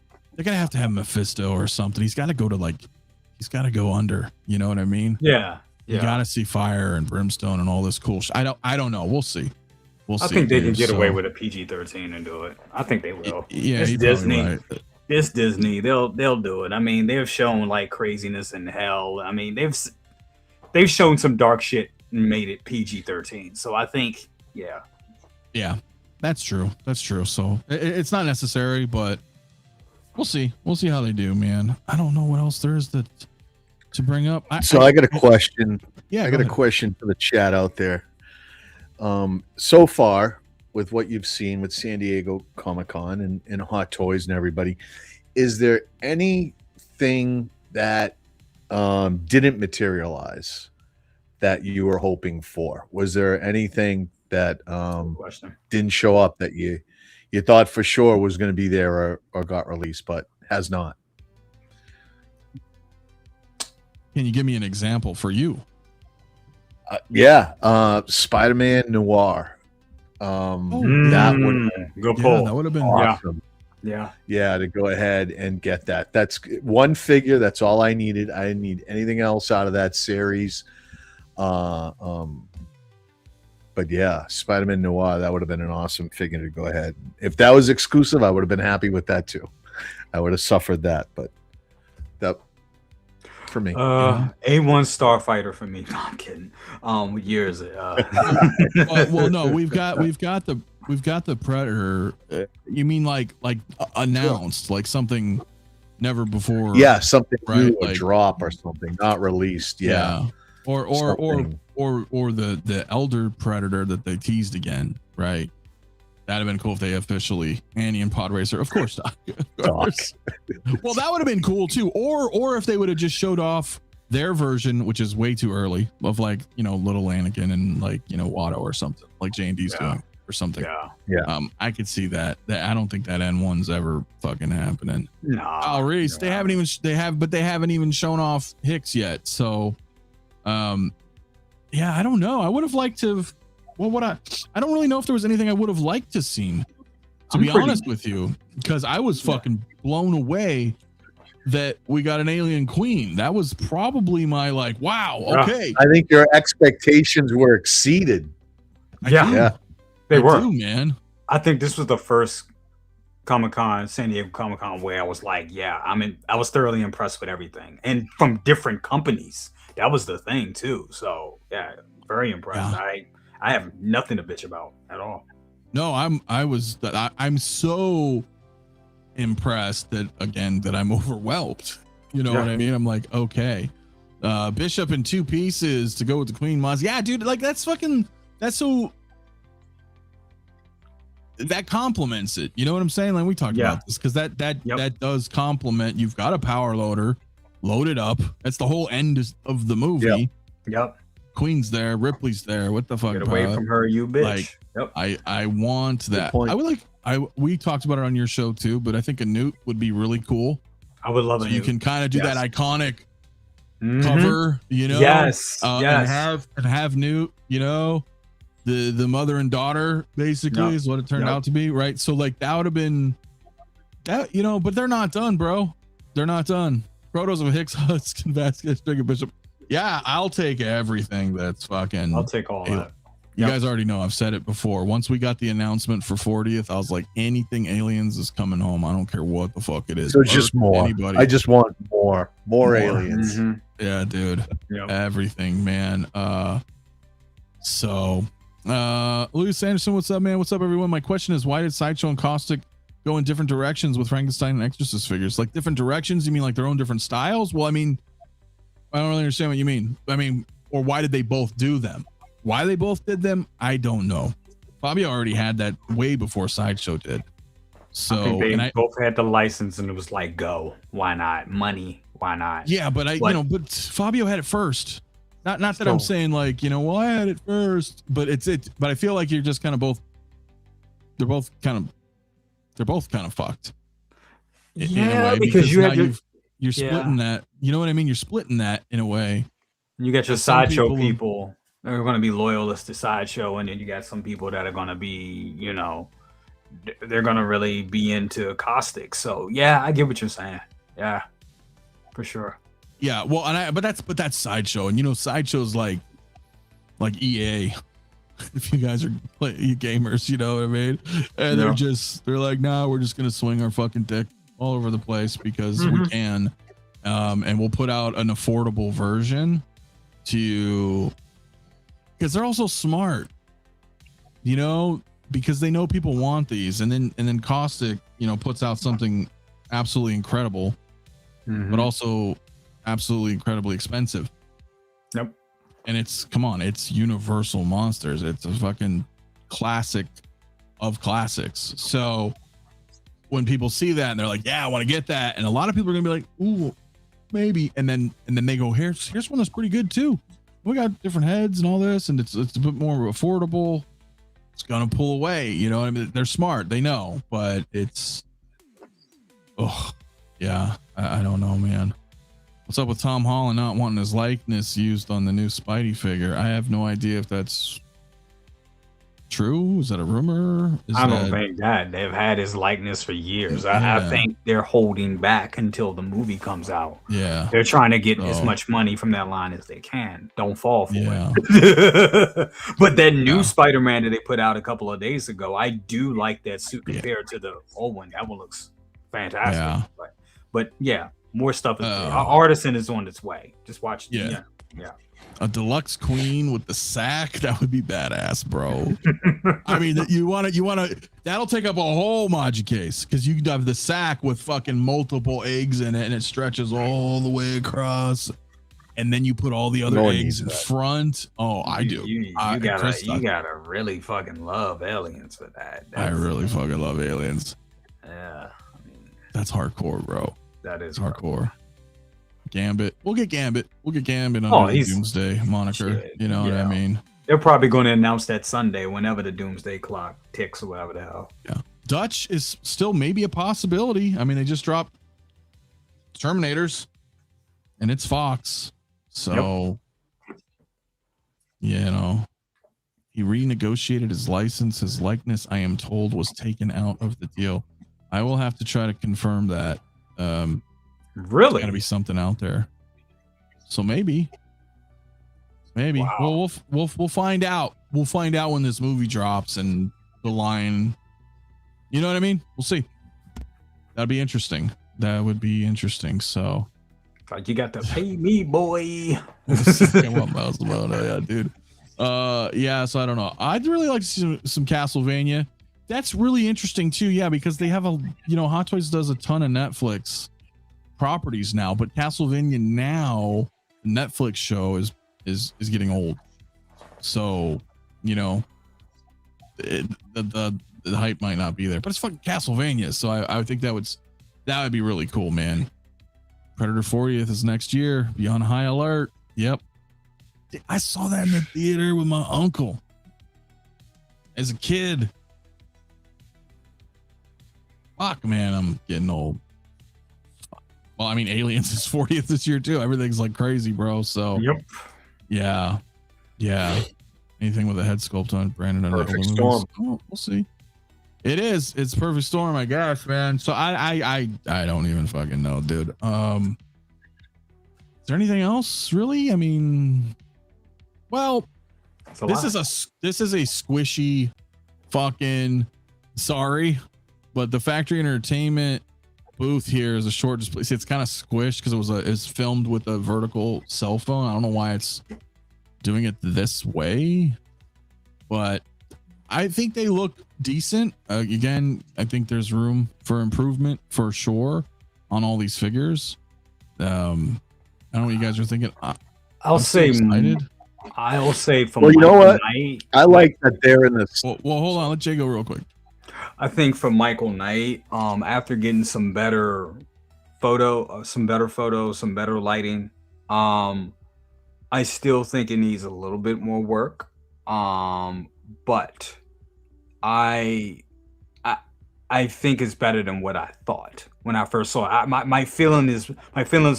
to have Mephisto or something. He's got to go under. You know what I mean? Yeah. You got to see fire and brimstone and all this cool shit. I don't know. We'll see. I think they can get away with a PG-13 and do it. I think they will. Yeah, it's Disney. Right. It's Disney. They'll do it. I mean, they've shown like craziness in hell. I mean, they've shown some dark shit and made it PG-13. So I think, yeah, that's true. So it's not necessary, but we'll see. We'll see how they do, man. I don't know what else there is to bring up. I got a question. Yeah, I got a question for the chat out there. So far, with what you've seen with San Diego Comic-Con and Hot Toys and everybody, is there anything that didn't materialize that you were hoping for? Was there anything that didn't show up that you thought for sure was going to be there or got released but has not? Can you give me an example for you? Spider-Man Noir. That would go pull. That would have been awesome. Yeah, to go ahead and get that. That's one figure. That's all I needed. I didn't need anything else out of that series. But yeah, Spider-Man Noir, that would have been an awesome figure to go ahead. If that was exclusive, I would have been happy with that too. I would have suffered that, but that for me. A1 Starfighter for me. No, I'm kidding. Years. Well, no, we've got the Predator. You mean like announced, like something never before? Yeah, something right? new, a drop or something, not released. Yeah. Or the Elder Predator that they teased again, right? That'd have been cool if they officially Annie and Pod Racer, of course. Of course. Well, that would have been cool too. Or if they would have just showed off their version, which is way too early, of like, you know, little Anakin and like, you know, Watto or something like J&D's doing or something. Yeah. I could see that. I don't think that N1's ever fucking happening. No. Oh, Reese, they haven't even shown off Hicks yet. So, yeah, I don't know. I would have liked to. Well, I don't really know if there was anything I would have liked to seen, to be honest with you, because I was fucking blown away that we got an alien queen. That was probably my like, wow, okay. I think your expectations were exceeded. They were, man. I think this was the first Comic-Con, San Diego Comic-Con, where I was like, I was thoroughly impressed with everything, and from different companies. That was the thing too. So yeah, very impressed. Yeah. I have nothing to bitch about at all. No, I'm so impressed that I'm overwhelmed. You know what I mean? I'm like, okay, Bishop in 2 pieces to go with the Queen Mods. Yeah, dude, like that complements it. You know what I'm saying? Like we talked about this because that does complement. You've got a power loader, load it up. That's the whole end of the movie. Yep. Queen's there, Ripley's there. What the fuck? Get away from her, you bitch. Like, I want that. I would like. We talked about it on your show too, but I think a Newt would be really cool. I would love it. You can kind of do that iconic cover, you know. Yes. And have Newt, you know, the mother and daughter basically is what it turned out to be, right? So like that would have been that, you know, but they're not done, bro. They're not done. Protos of Hicks, Huskin, Vasquez, Bishop. Yeah, I'll take everything that's fucking. I'll take all that. You guys already know I've said it before. Once we got the announcement for 40th, I was like, anything aliens is coming home. I don't care what the fuck it is. So just more. Anybody. I just want more aliens. Mm-hmm. Yeah, dude. Yep. Everything, man. Louis Anderson, what's up, man? What's up, everyone? My question is, why did Sideshow and Kaustic go in different directions with Frankenstein and Exorcist figures? Like different directions? You mean like their own different styles? Well, I mean, I don't really understand what you mean. I mean, or why did they both do them? Why they both did them, I don't know. Fabio already had that way before Sideshow did. So I think they both had the license, and it was like, go. Why not? Money. Why not? Yeah, but but Fabio had it first. Not that I'm saying like, well, I had it first, but but I feel like you're just kind of both. They're both kind of fucked. In a way, because you're splitting that. You know what I mean? You're splitting that in a way. You got your Sideshow people that are going to be loyalists to Sideshow, and then you got some people that are going to be, they're going to really be into Kaustic. So yeah, I get what you're saying. Yeah, for sure. Yeah, well, but that's Sideshow, and Sideshow's like EA. If you guys are gamers, you know what I mean? And they're like, nah, we're just gonna swing our fucking dick all over the place because we can, and we'll put out an affordable version because they're also smart, because they know people want these, and then Kaustic, puts out something absolutely incredible, but also absolutely incredibly expensive. Yep. And it's Universal Monsters. It's a fucking classic of classics. So when people see that and they're like, yeah, I want to get that, and a lot of people are gonna be like, ooh, maybe, and then they go, here's one that's pretty good too. We got different heads and all this, and it's a bit more affordable. It's gonna pull away, you know what I mean? They're smart, they know, but it's I don't know, man. What's up with Tom Holland not wanting his likeness used on the new Spidey figure? I have no idea if that's true. Is that a rumor? I don't think that. They've had his likeness for years. I think they're holding back until the movie comes out. Yeah. They're trying to get as much money from that line as they can. Don't fall for it. But that new Spider-Man that they put out a couple of days ago, I do like that suit compared to the old one. That one looks fantastic. Yeah. But yeah, more stuff is Artisan is on its way. Just watch. Yeah. A deluxe queen with the sack, that would be badass, bro. I mean, you want to that'll take up a whole Maji case, because you have the sack with fucking multiple eggs in it, and it stretches all the way across, and then you put all the other eggs in front. I do. You gotta really fucking love aliens for that. I really fucking love aliens. Yeah, that's hardcore, bro. That is hardcore. Gambit. We'll get Gambit under the Doomsday moniker. Shit. You know what I mean? They're probably going to announce that Sunday whenever the Doomsday clock ticks or whatever the hell. Yeah. Dutch is still maybe a possibility. I mean, they just dropped Terminators and it's Fox. So, he renegotiated his license. His likeness, I am told, was taken out of the deal. I will have to try to confirm that. Really? Got to be something out there. So maybe. Wow. Well, we'll find out. We'll find out when this movie drops and the line. You know what I mean? We'll see. That'd be interesting. That would be interesting. So, like, you got to pay me, boy. Yeah, dude. So I don't know. I'd really like to see some Castlevania. That's really interesting too. Yeah, because they have Hot Toys does a ton of Netflix properties now, but Castlevania now, the Netflix show is getting old. So, the hype might not be there, but it's fucking Castlevania. So I think that would be really cool, man. Predator 40th is next year. Be on high alert. Yep. I saw that in the theater with my uncle as a kid. Fuck, man, I'm getting old. Well, I mean, Aliens is 40th this year too. Everything's like crazy, bro. So, yeah. Anything with a head sculpt on Brandon? Perfect Storm. Oh, we'll see. It is. It's Perfect Storm. I guess, man. So I don't even fucking know, dude. Is there anything else, really? I mean, well, This is a squishy fucking sorry, but the factory entertainment booth here is a short display. See, it's kind of squished because it's filmed with a vertical cell phone. I don't know why it's doing it this way, but I think they look decent. Again, I think there's room for improvement for sure on all these figures. I don't know what you guys are thinking. I'll say excited. I'll say from Well, you know Michael what? Knight. I like that they're in this. Well, hold on. Let Jay go real quick. I think for Michael Knight, after getting some better photos, some better lighting, I still think it needs a little bit more work. But I think it's better than what I thought when I first saw it. My feelings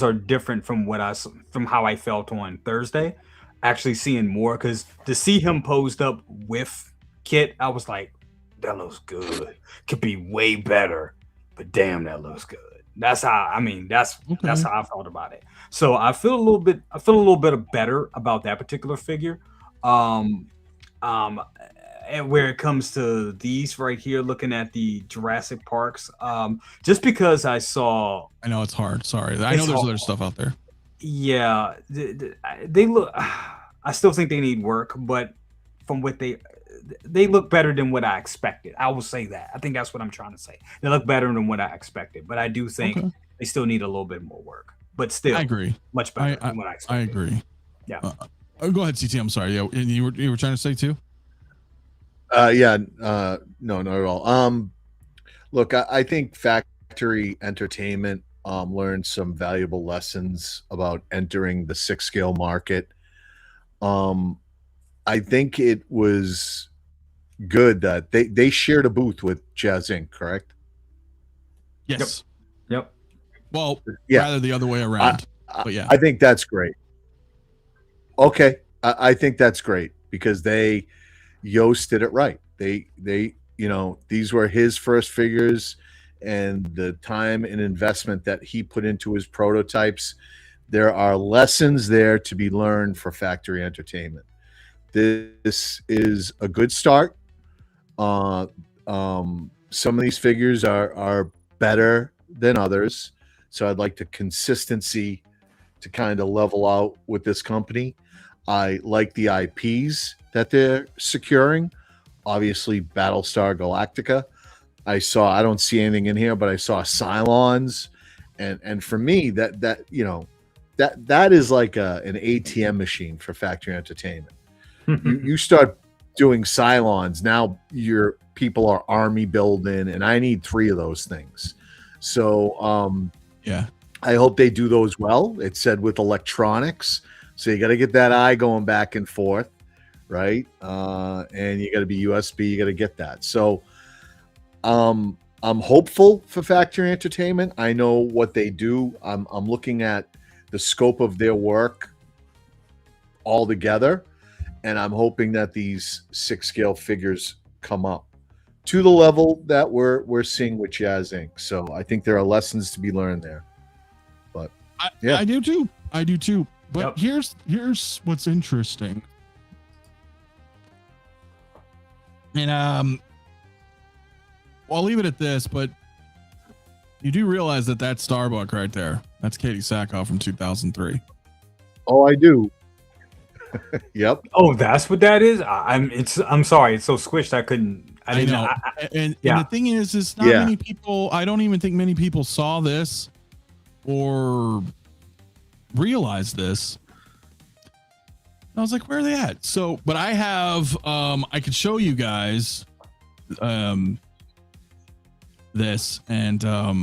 are different from how I felt on Thursday. Actually seeing more, because to see him posed up with Kit, I was like, that looks good. Could be way better, but damn, that looks good. That's how that's how I felt about it. So I feel a little bit better about that particular figure. And where it comes to these right here, looking at the Jurassic Parks, just because I know it's hard. Sorry, I know there's other stuff out there. Yeah, they look. I still think they need work, but from what they look better than what I expected. I will say that. I think that's what I'm trying to say. They look better than what I expected, but I do think they still need a little bit more work. But still, I agrue. Much better than what I expected. I agree. Yeah. Go ahead, CT. I'm sorry. Yeah, and you were trying to say too. No, not at all. Look, I think Factory Entertainment learned some valuable lessons about entering the 6-scale market. I think it was good that they shared a booth with JazzInc, correct? Yes. Yep. Well, yeah. Rather the other way around. But yeah, I think that's great. Okay, I think that's great because Yost did it right. They these were his first figures, and the time and investment that he put into his prototypes. There are lessons there to be learned for Factory Entertainment. This is a good start. Some of these figures are better than others, so I'd like the consistency to kind of level out with this company. I like the IPs that they're securing. Obviously, Battlestar Galactica. I don't see anything in here, but I saw Cylons, and for me, that is like an ATM machine for Factory Entertainment. you start doing Cylons, now your people are army building, and I need 3 of those things. So yeah, I hope they do those well. It said with electronics, so you got to get that eye going back and forth, right? And you got to be USB. You got to get that. So I'm hopeful for Factory Entertainment. I know what they do. I'm looking at the scope of their work all together, and I'm hoping that these 6-scale figures come up to the level that we're seeing with JazzInc. So I think there are lessons to be learned there. But yeah, I do too. But here's what's interesting. And I'll leave it at this, but you do realize that Starbuck right there, that's Katie Sackhoff from 2003. Oh, I do. Yep. Oh, that's what that is. I'm sorry, it's so squished. I didn't know. And the thing is not many people. I don't even think many people saw this or realized this. I was like, where are they at? So, but I have, I could show you guys, this, and I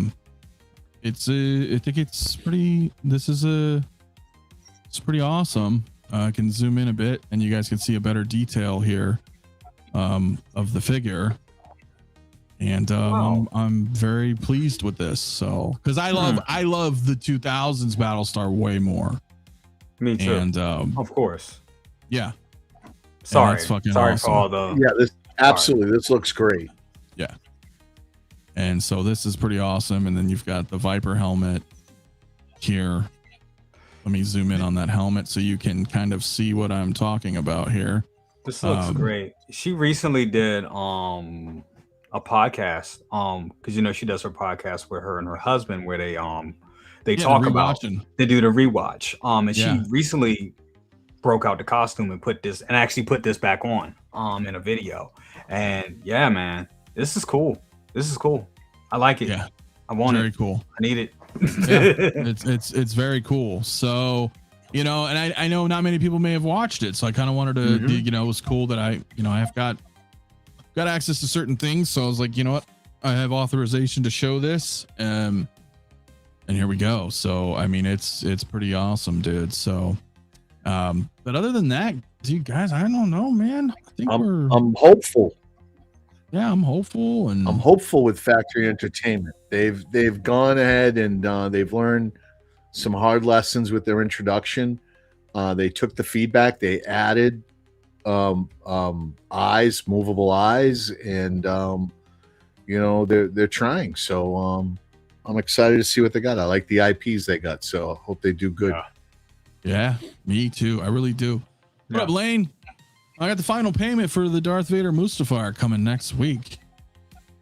think it's pretty. It's pretty awesome. I can zoom in a bit, and you guys can see a better detail here, of the figure. And Wow. I'm very pleased with this. So, because I love the 2000s Battlestar way more. Me too. And of course. Yeah. Sorry. That's fucking Sorry awesome. for all the. Yeah, this looks great. Yeah. And so this is pretty awesome. And then you've got the Viper helmet here. Let me zoom in on that helmet so you can kind of see what I'm talking about here. This looks great. She recently did a podcast because you know she does her podcast with her and her husband where they talk about they do the rewatch and she recently broke out the costume and put this back on in a video. And yeah, man, this is cool. I like it. Yeah, I want it. Very cool. I need it. Yeah, it's very cool. So, you know, and I know not many people may have watched it, so I kind of wanted to, you know, it was cool that I have got access to certain things. So I was like, you know what, I have authorization to show this, and here we go. So I mean, it's pretty awesome, dude. So, but other than that, you guys, I don't know, man. I think I'm hopeful. Yeah, I'm hopeful, and I'm hopeful with Factory Entertainment. They've gone ahead and they've learned some hard lessons with their introduction. They took the feedback, they added movable eyes, and you know, they're trying. So I'm excited to see what they got. I like the IPs they got, so I hope they do good. Yeah, me too. I really do. What up, Lane? I got the final payment for the Darth Vader Mustafar coming next week.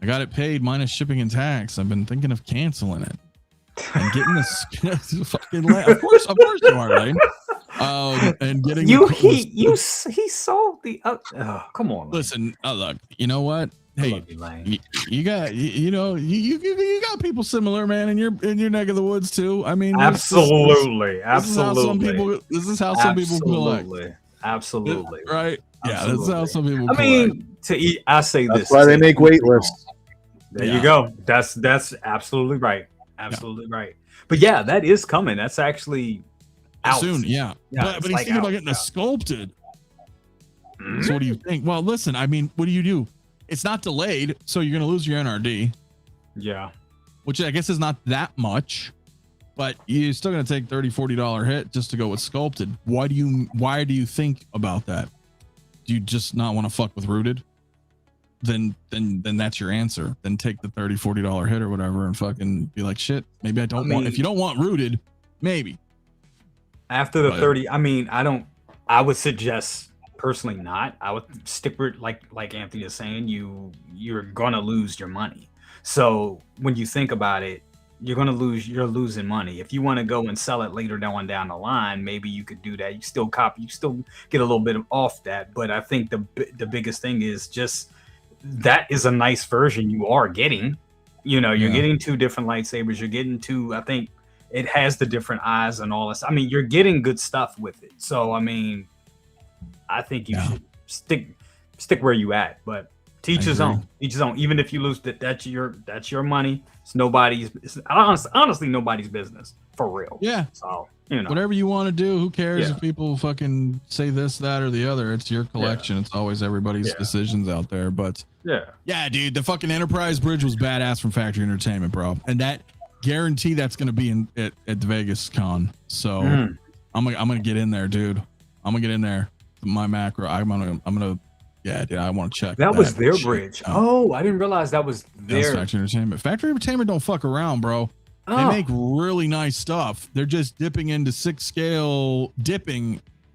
I got it paid minus shipping and tax. I've been thinking of canceling it and getting this fucking Of course you are, Lane. And getting he sold the come on, Lane. Listen, look, you know what? Hey, you got you got people similar, man, in your neck of the woods too. I mean, absolutely. This is how some people collect. Absolutely. Right. Yeah, Absolutely. that's how some people I mean, I say That's this. why they make wait lists. There you go. That's absolutely right. Absolutely right. But yeah, that is coming. That's actually out soon. Yeah. But he's thinking about getting it sculpted. So what do you think? Well, listen, I mean, what do? It's not delayed, so you're going to lose your NRD. Yeah. Which I guess is not that much, but you're still going to take $30-$40 hit just to go with sculpted. Why do you think about that? Do you just not want to fuck with rooted? Then that's your answer. Then take the $30-$40 hit or whatever and fucking be like, shit, maybe I don't want, if you don't want rooted, maybe. After the 30, I would suggest personally not. I would stick with like Anthony is saying, you're gonna lose your money. So when you think about it, you're losing money. If you want to go and sell it later down the line, maybe you could do that. You still get a little bit off that. But I think the biggest thing is just that is a nice version you are getting. You know, you're getting 2 different lightsabers. You're getting 2. I think it has the different eyes and all this. I mean, you're getting good stuff with it. So I mean, I think you should stick where you at. But teach his own. Even if you lose that's your money. It's honestly nobody's business for real. Yeah. So, you know, whatever you want to do, who cares if people fucking say this, that, or the other? It's your collection. It's always everybody's decisions out there. But yeah, dude, the fucking Enterprise Bridge was badass from Factory Entertainment, bro. And that guarantee that's gonna be at the Vegas Con. So I'm gonna get in there, dude. I'm gonna get in there. My macro. I'm gonna. Yeah, dude, I want to check. That was their bridge. Oh, I didn't realize that was their Factory Entertainment. Factory Entertainment don't fuck around, bro. They make really nice stuff. They're just dipping into 6 scale,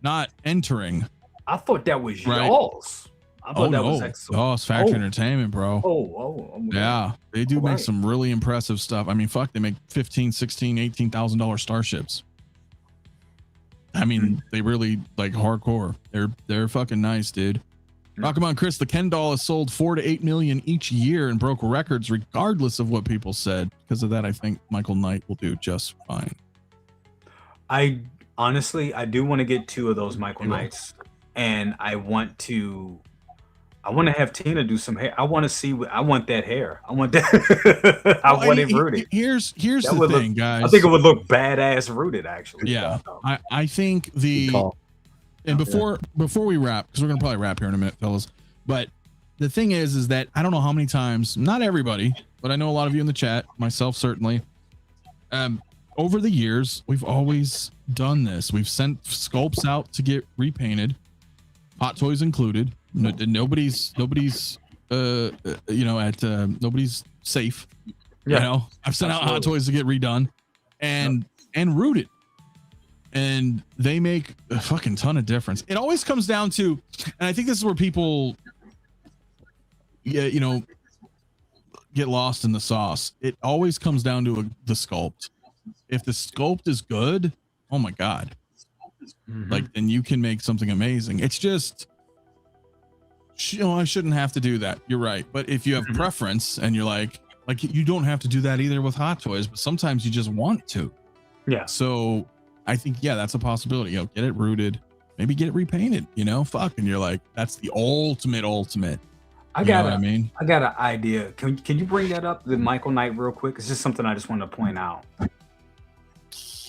not entering. I thought that was y'all's. I thought that was excellent. Oh, it's Factory Entertainment, bro. Yeah. They do make some really impressive stuff. I mean, fuck, they make $15,000, $16,000, $18,000 starships. I mean, they really like hardcore. They're fucking nice, dude. Come on, Chris. The Ken doll has sold 4 to 8 million each year and broke records regardless of what people said. Because of that, I think Michael Knight will do just fine. I do want to get 2 of those Michael Knights, and I want to have Tina do some hair. I want that hair. I want that. I want it rooted. Here's the thing, guys. I think it would look badass rooted, actually. Yeah, I think and before we wrap, because we're gonna probably wrap here in a minute, fellas. But the thing is that I don't know how many times, not everybody, but I know a lot of you in the chat, myself certainly. Over the years, we've always done this. We've sent sculpts out to get repainted, Hot Toys included. Nobody's nobody's safe. You know, I've sent out Hot Toys to get redone and rooted. and they make a fucking ton of difference. It always comes down to, and I think this is where people, get lost in the sauce. It always comes down to the sculpt. If the sculpt is good, oh my God, like then you can make something amazing. It's just, I shouldn't have to do that. You're right. But if you have preference and you're like you don't have to do that either with Hot Toys, but sometimes you just want to. Yeah. So I think, that's a possibility. Get it rooted, maybe get it repainted, fuck. And you're like, that's the ultimate. I got an idea. Can you bring that up, the Michael Knight, real quick? It's just something I just want to point out.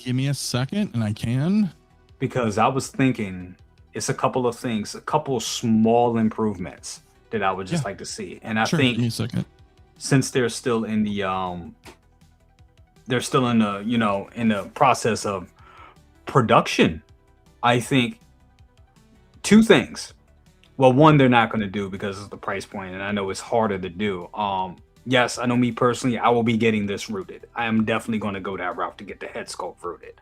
Give me a second and I can. Because I was thinking it's a couple of things, a couple of small improvements that I would just like to see. And I think, give me a second. Since they're still in the in the process of production, I think two things. Well, one, they're not going to do because of the price point, and I know it's harder to do. Yes, I know me personally, I will be getting this rooted. I am definitely going to go that route to get the head sculpt rooted.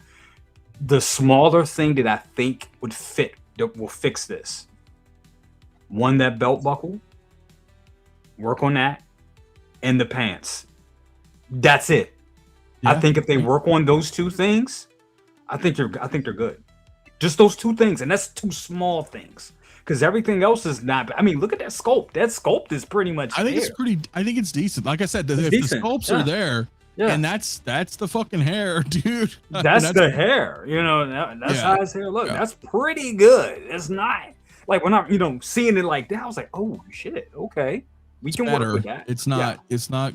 The smaller thing that I think would fit, that will fix this. One, that belt buckle. Work on that. And the pants. That's it. Yeah. I think if they work on those two things, I think they're good. Just those two things, and that's two small things. Because everything else is not. I mean, look at that sculpt. That sculpt is pretty much. I think it's decent. Like I said, if the sculpts are there, and that's the fucking hair, dude. That's the hair. That's how his hair looks. That's pretty good. It's not like we're not, seeing it like that. I was like, oh shit, okay, we can work with that. It's not. It's not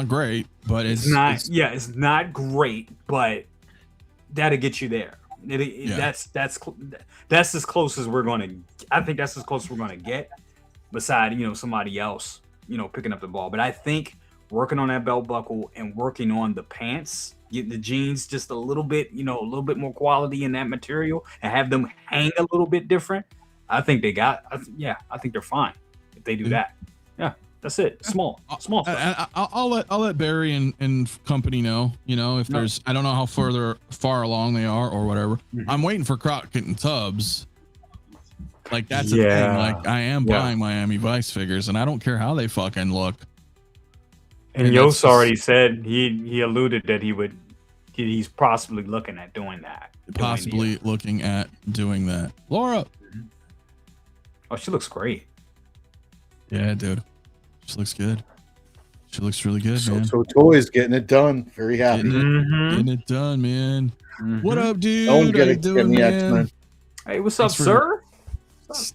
great, but it's not. It's not great, but that'll get you there. That's as close as we're gonna. I think that's as close as we're gonna get. Beside somebody else picking up the ball, but I think working on that belt buckle and working on the pants, get the jeans just a little bit more quality in that material, and have them hang a little bit different. I think they got. I think they're fine if they do that. Yeah. That's it. Small. I'll let Barry and company know. If there's, I don't know how far along they are or whatever. I'm waiting for Crockett and Tubbs. Like that's the thing. Like I am buying Miami Vice figures, and I don't care how they fucking look. And Yost already said he alluded that he's possibly looking at doing that. Looking at doing that. Laura. Oh, she looks great. Yeah, dude. She looks good. She looks really good, man. So Toys getting it done. Very happy. Getting it done, man. What up, dude? Don't get it doing, man? Hey, what's up, sir?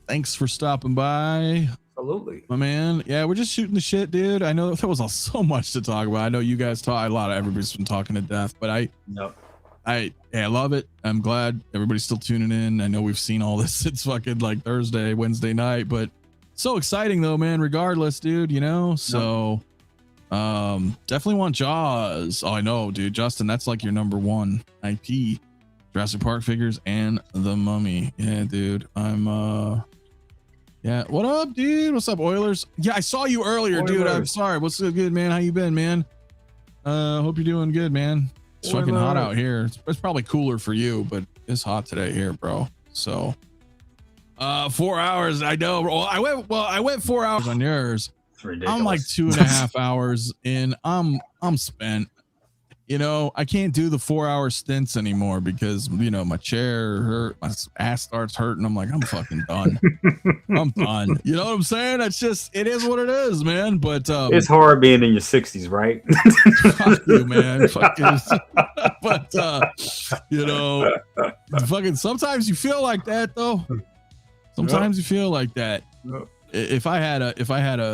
Thanks for stopping by. Absolutely, my man. Yeah, we're just shooting the shit, dude. I know there was so much to talk about. I know you guys talk a lot. Everybody's been talking to death, but I love it. I'm glad everybody's still tuning in. I know we've seen all this. It's fucking like Thursday, Wednesday night, but so exciting though, man. Regardless, dude, so definitely want Jaws. Oh, I know, dude. Justin, that's like your number one IP. Jurassic Park figures and the Mummy. Yeah, dude. I'm what up, dude? What's up, Oilers? Yeah, I saw you earlier, dude. I'm sorry. What's so good, man? How you been, man? Hope you're doing good, man. It's fucking hot out here. It's probably cooler for you, but it's hot today here, bro. So 4 hours. I know. Well, I went 4 hours on yours. It's ridiculous. I'm like 2.5 hours in. I'm spent. I can't do the 4 hour stints anymore because my chair hurt, my ass starts hurting. I'm like, I'm fucking done. I'm done. You know what I'm saying? It's just, it is what it is, man. But it's hard being in your 60s, right? Fuck you, man. Fuck you. But fucking sometimes you feel like that though. Sometimes you feel like that. If I had a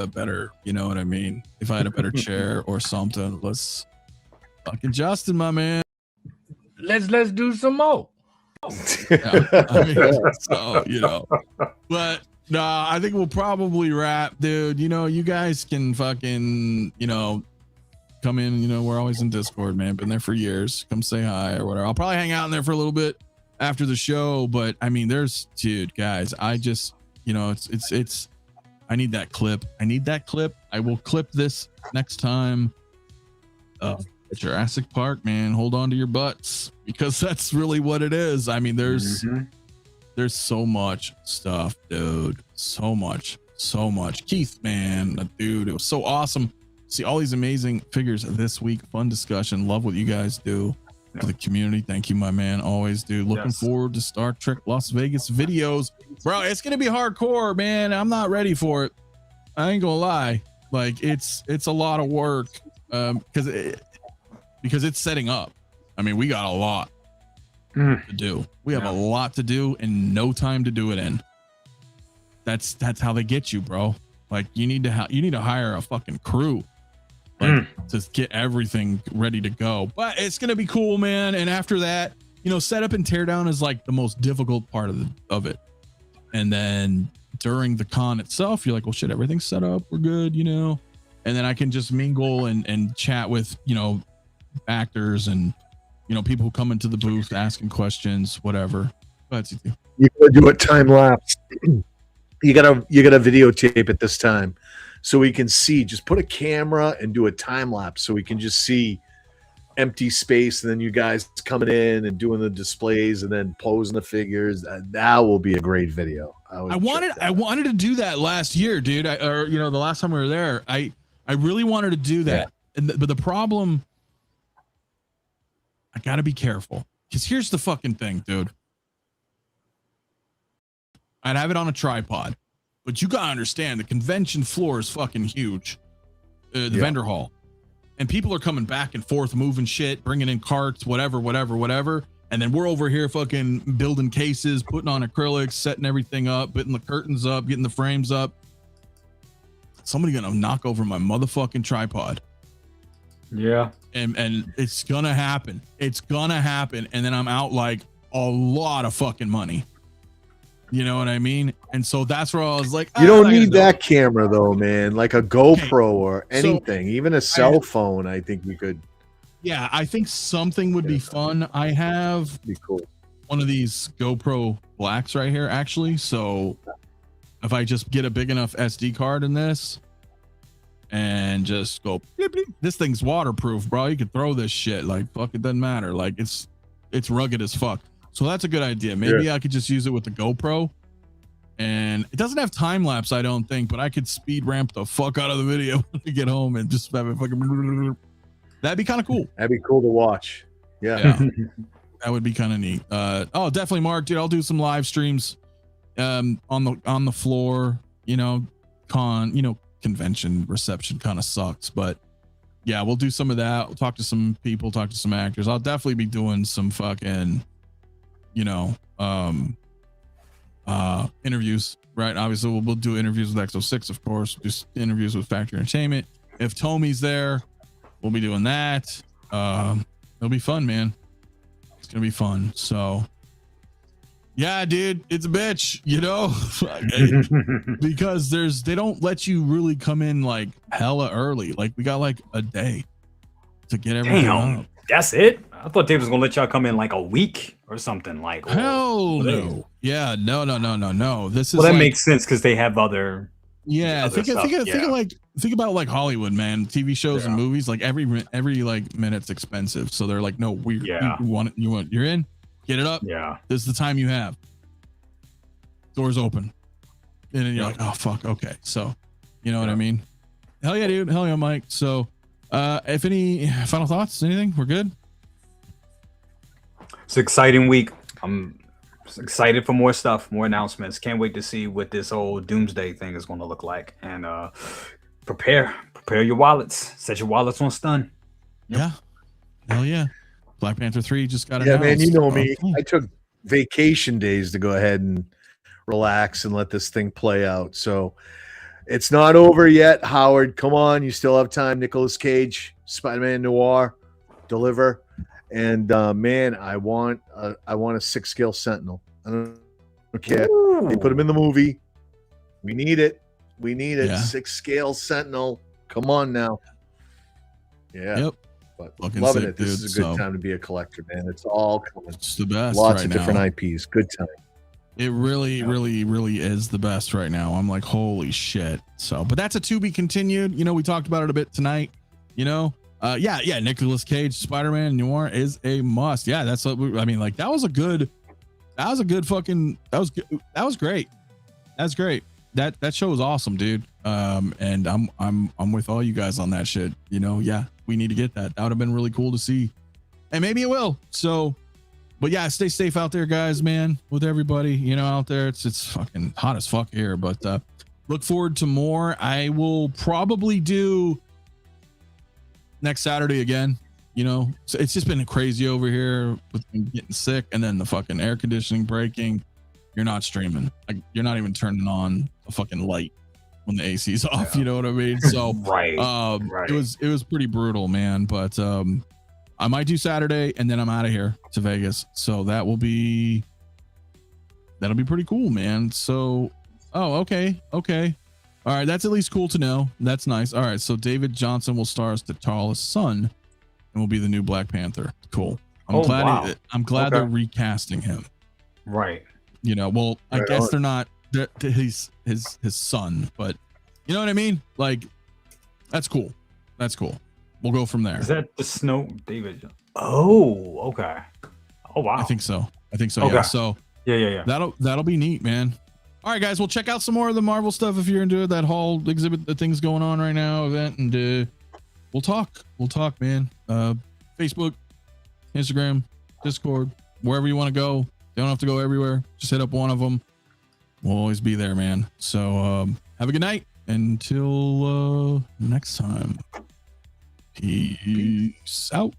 better, you know what I mean? If I had a better chair or something, let's fucking Justin, my man. Let's do some more. But nah, I think we'll probably wrap, dude. You guys can fucking, come in. We're always in Discord, man. Been there for years. Come say hi or whatever. I'll probably hang out in there for a little bit after the show. But I mean, dude, guys, I just, it's. I need that clip. I will clip this next time. Jurassic Park, man, hold on to your butts, because that's really what it is. I mean, there's so much stuff, dude. So much. Keith, man, dude, it was so awesome. See all these amazing figures this week. Fun discussion. Love what you guys do for the community. Thank you, my man. Always do. Looking forward to Star Trek Las Vegas videos, bro. It's gonna be hardcore, man. I'm not ready for it. I ain't gonna lie. Like it's a lot of work, because it's setting up. I mean, we got a lot to do. We have a lot to do and no time to do it in. That's how they get you, bro. Like you need to hire a fucking crew, like, to get everything ready to go. But it's gonna be cool, man. And after that, setup and teardown is like the most difficult part of it. And then during the con itself, you're like, well, shit, everything's set up, we're good, and then I can just mingle and chat with actors and people who come into the booth asking questions, whatever. But you gotta do a time lapse. You gotta videotape it this time, so we can see. Just put a camera and do a time lapse, so we can just see empty space, and then you guys coming in and doing the displays, and then posing the figures. That will be a great video. I wanted to do that last year, dude. The last time we were there, I really wanted to do that, but the problem, I gotta be careful, because here's the fucking thing, dude. I'd have it on a tripod, but you gotta understand the convention floor is fucking huge, the vendor hall, and people are coming back and forth, moving shit, bringing in carts, whatever, and then we're over here fucking building cases, putting on acrylics, setting everything up, putting the curtains up, getting the frames up. Somebody gonna knock over my motherfucking tripod. Yeah. And it's gonna happen. And then I'm out like a lot of fucking money. You know what I mean? And so that's where I was like, you don't need that camera though, man. Like a GoPro or anything, even a cell phone. I think we could. Yeah, I think something would be fun. I have be cool. One of these GoPro Blacks right here, actually. So if I just get a big enough SD card in this and just go, beep, beep, this thing's waterproof, bro. You can throw this shit. Like, fuck, it doesn't matter. Like, it's rugged as fuck. So that's a good idea. Maybe I could just use it with the GoPro, and it doesn't have time lapse, I don't think, but I could speed ramp the fuck out of the video when I get home and just have it fucking. That'd be kind of cool. That'd be cool to watch. Yeah. That would be kind of neat. Definitely, Mark, dude. I'll do some live streams, on the floor. Convention reception kind of sucks, but yeah, we'll do some of that. We'll talk to some people, talk to some actors. I'll definitely be doing some fucking, interviews, right? Obviously, we'll do interviews with XO6, of course. Just interviews with Factory Entertainment. If Tommy's there, we'll be doing that. It'll be fun, man. It's gonna be fun. So yeah, dude, it's a bitch, because they don't let you really come in like hella early. Like we got like a day to get everything up. That's it? I thought they was gonna let y'all come in like a week or something. Like hell no. Yeah, no. This is that makes sense because they have other. Yeah, think about like Hollywood, man. TV shows and movies, like every like minute's expensive. So they're like, no, you're in, get it up. Yeah, this is the time you have. Doors open, and then you're like, oh fuck, okay. So, you know what I mean? Hell yeah, dude. Hell yeah, Mike. So, if any final thoughts, anything, we're good. It's an exciting week. I'm excited for more stuff, more announcements. Can't wait to see what this whole doomsday thing is going to look like. And prepare your wallets. Set your wallets on stun. Yeah. Hell yeah. Black Panther 3 just got announced. Yeah, man, you know me. I took vacation days to go ahead and relax and let this thing play out. So it's not over yet, Howard. Come on, you still have time. Nicolas Cage, Spider-Man Noir, deliver. And man, I want a 6-scale Sentinel. I don't care. Ooh. They put him in the movie. We need it. Yeah. 6-scale Sentinel. Come on now. Yeah. Yep. But loving it. This is a good time to be a collector, man. It's all coming. It's the best. Lots of different IPs. Good time. It really, really, really is the best right now. I'm like, holy shit. So, but that's a to be continued. We talked about it a bit tonight. Yeah, Nicolas Cage Spider-Man Noir is a must. Yeah, that's what I mean. Like that was good. That was great. That's great. That show was awesome, dude. And I'm with all you guys on that shit. You know, yeah, we need to get that. That would have been really cool to see, and maybe it will. So, but yeah, stay safe out there, guys, man. With everybody, you know, out there, it's fucking hot as fuck here. But look forward to more. I will probably do next Saturday again. You know, so it's just been crazy over here with getting sick and then the fucking air conditioning breaking. You're not streaming. Like you're not even turning on a fucking light when the AC's off. You know what I mean? So Right. it was pretty brutal, man. But I might do Saturday and then I'm out of here to Vegas. So that'll be pretty cool, man. So okay. All right, that's at least cool to know. That's nice. All right, so David Johnson will star as T'Challa's son and will be the new Black Panther. Cool. I'm glad they're recasting him. Right. You know, well, I guess they're not his son, but you know what I mean? Like, that's cool. We'll go from there. Is that the Snow David? Oh, okay. Oh wow. I think so. Okay. Yeah. So yeah. That'll be neat, man. All right, guys, we'll check out some more of the Marvel stuff if you're into it. That whole exhibit, the things going on right now, event, and we'll talk, man. Facebook, Instagram, Discord, wherever you want to go. You don't have to go everywhere. Just hit up one of them. We'll always be there, man. So have a good night. Until next time. Peace out.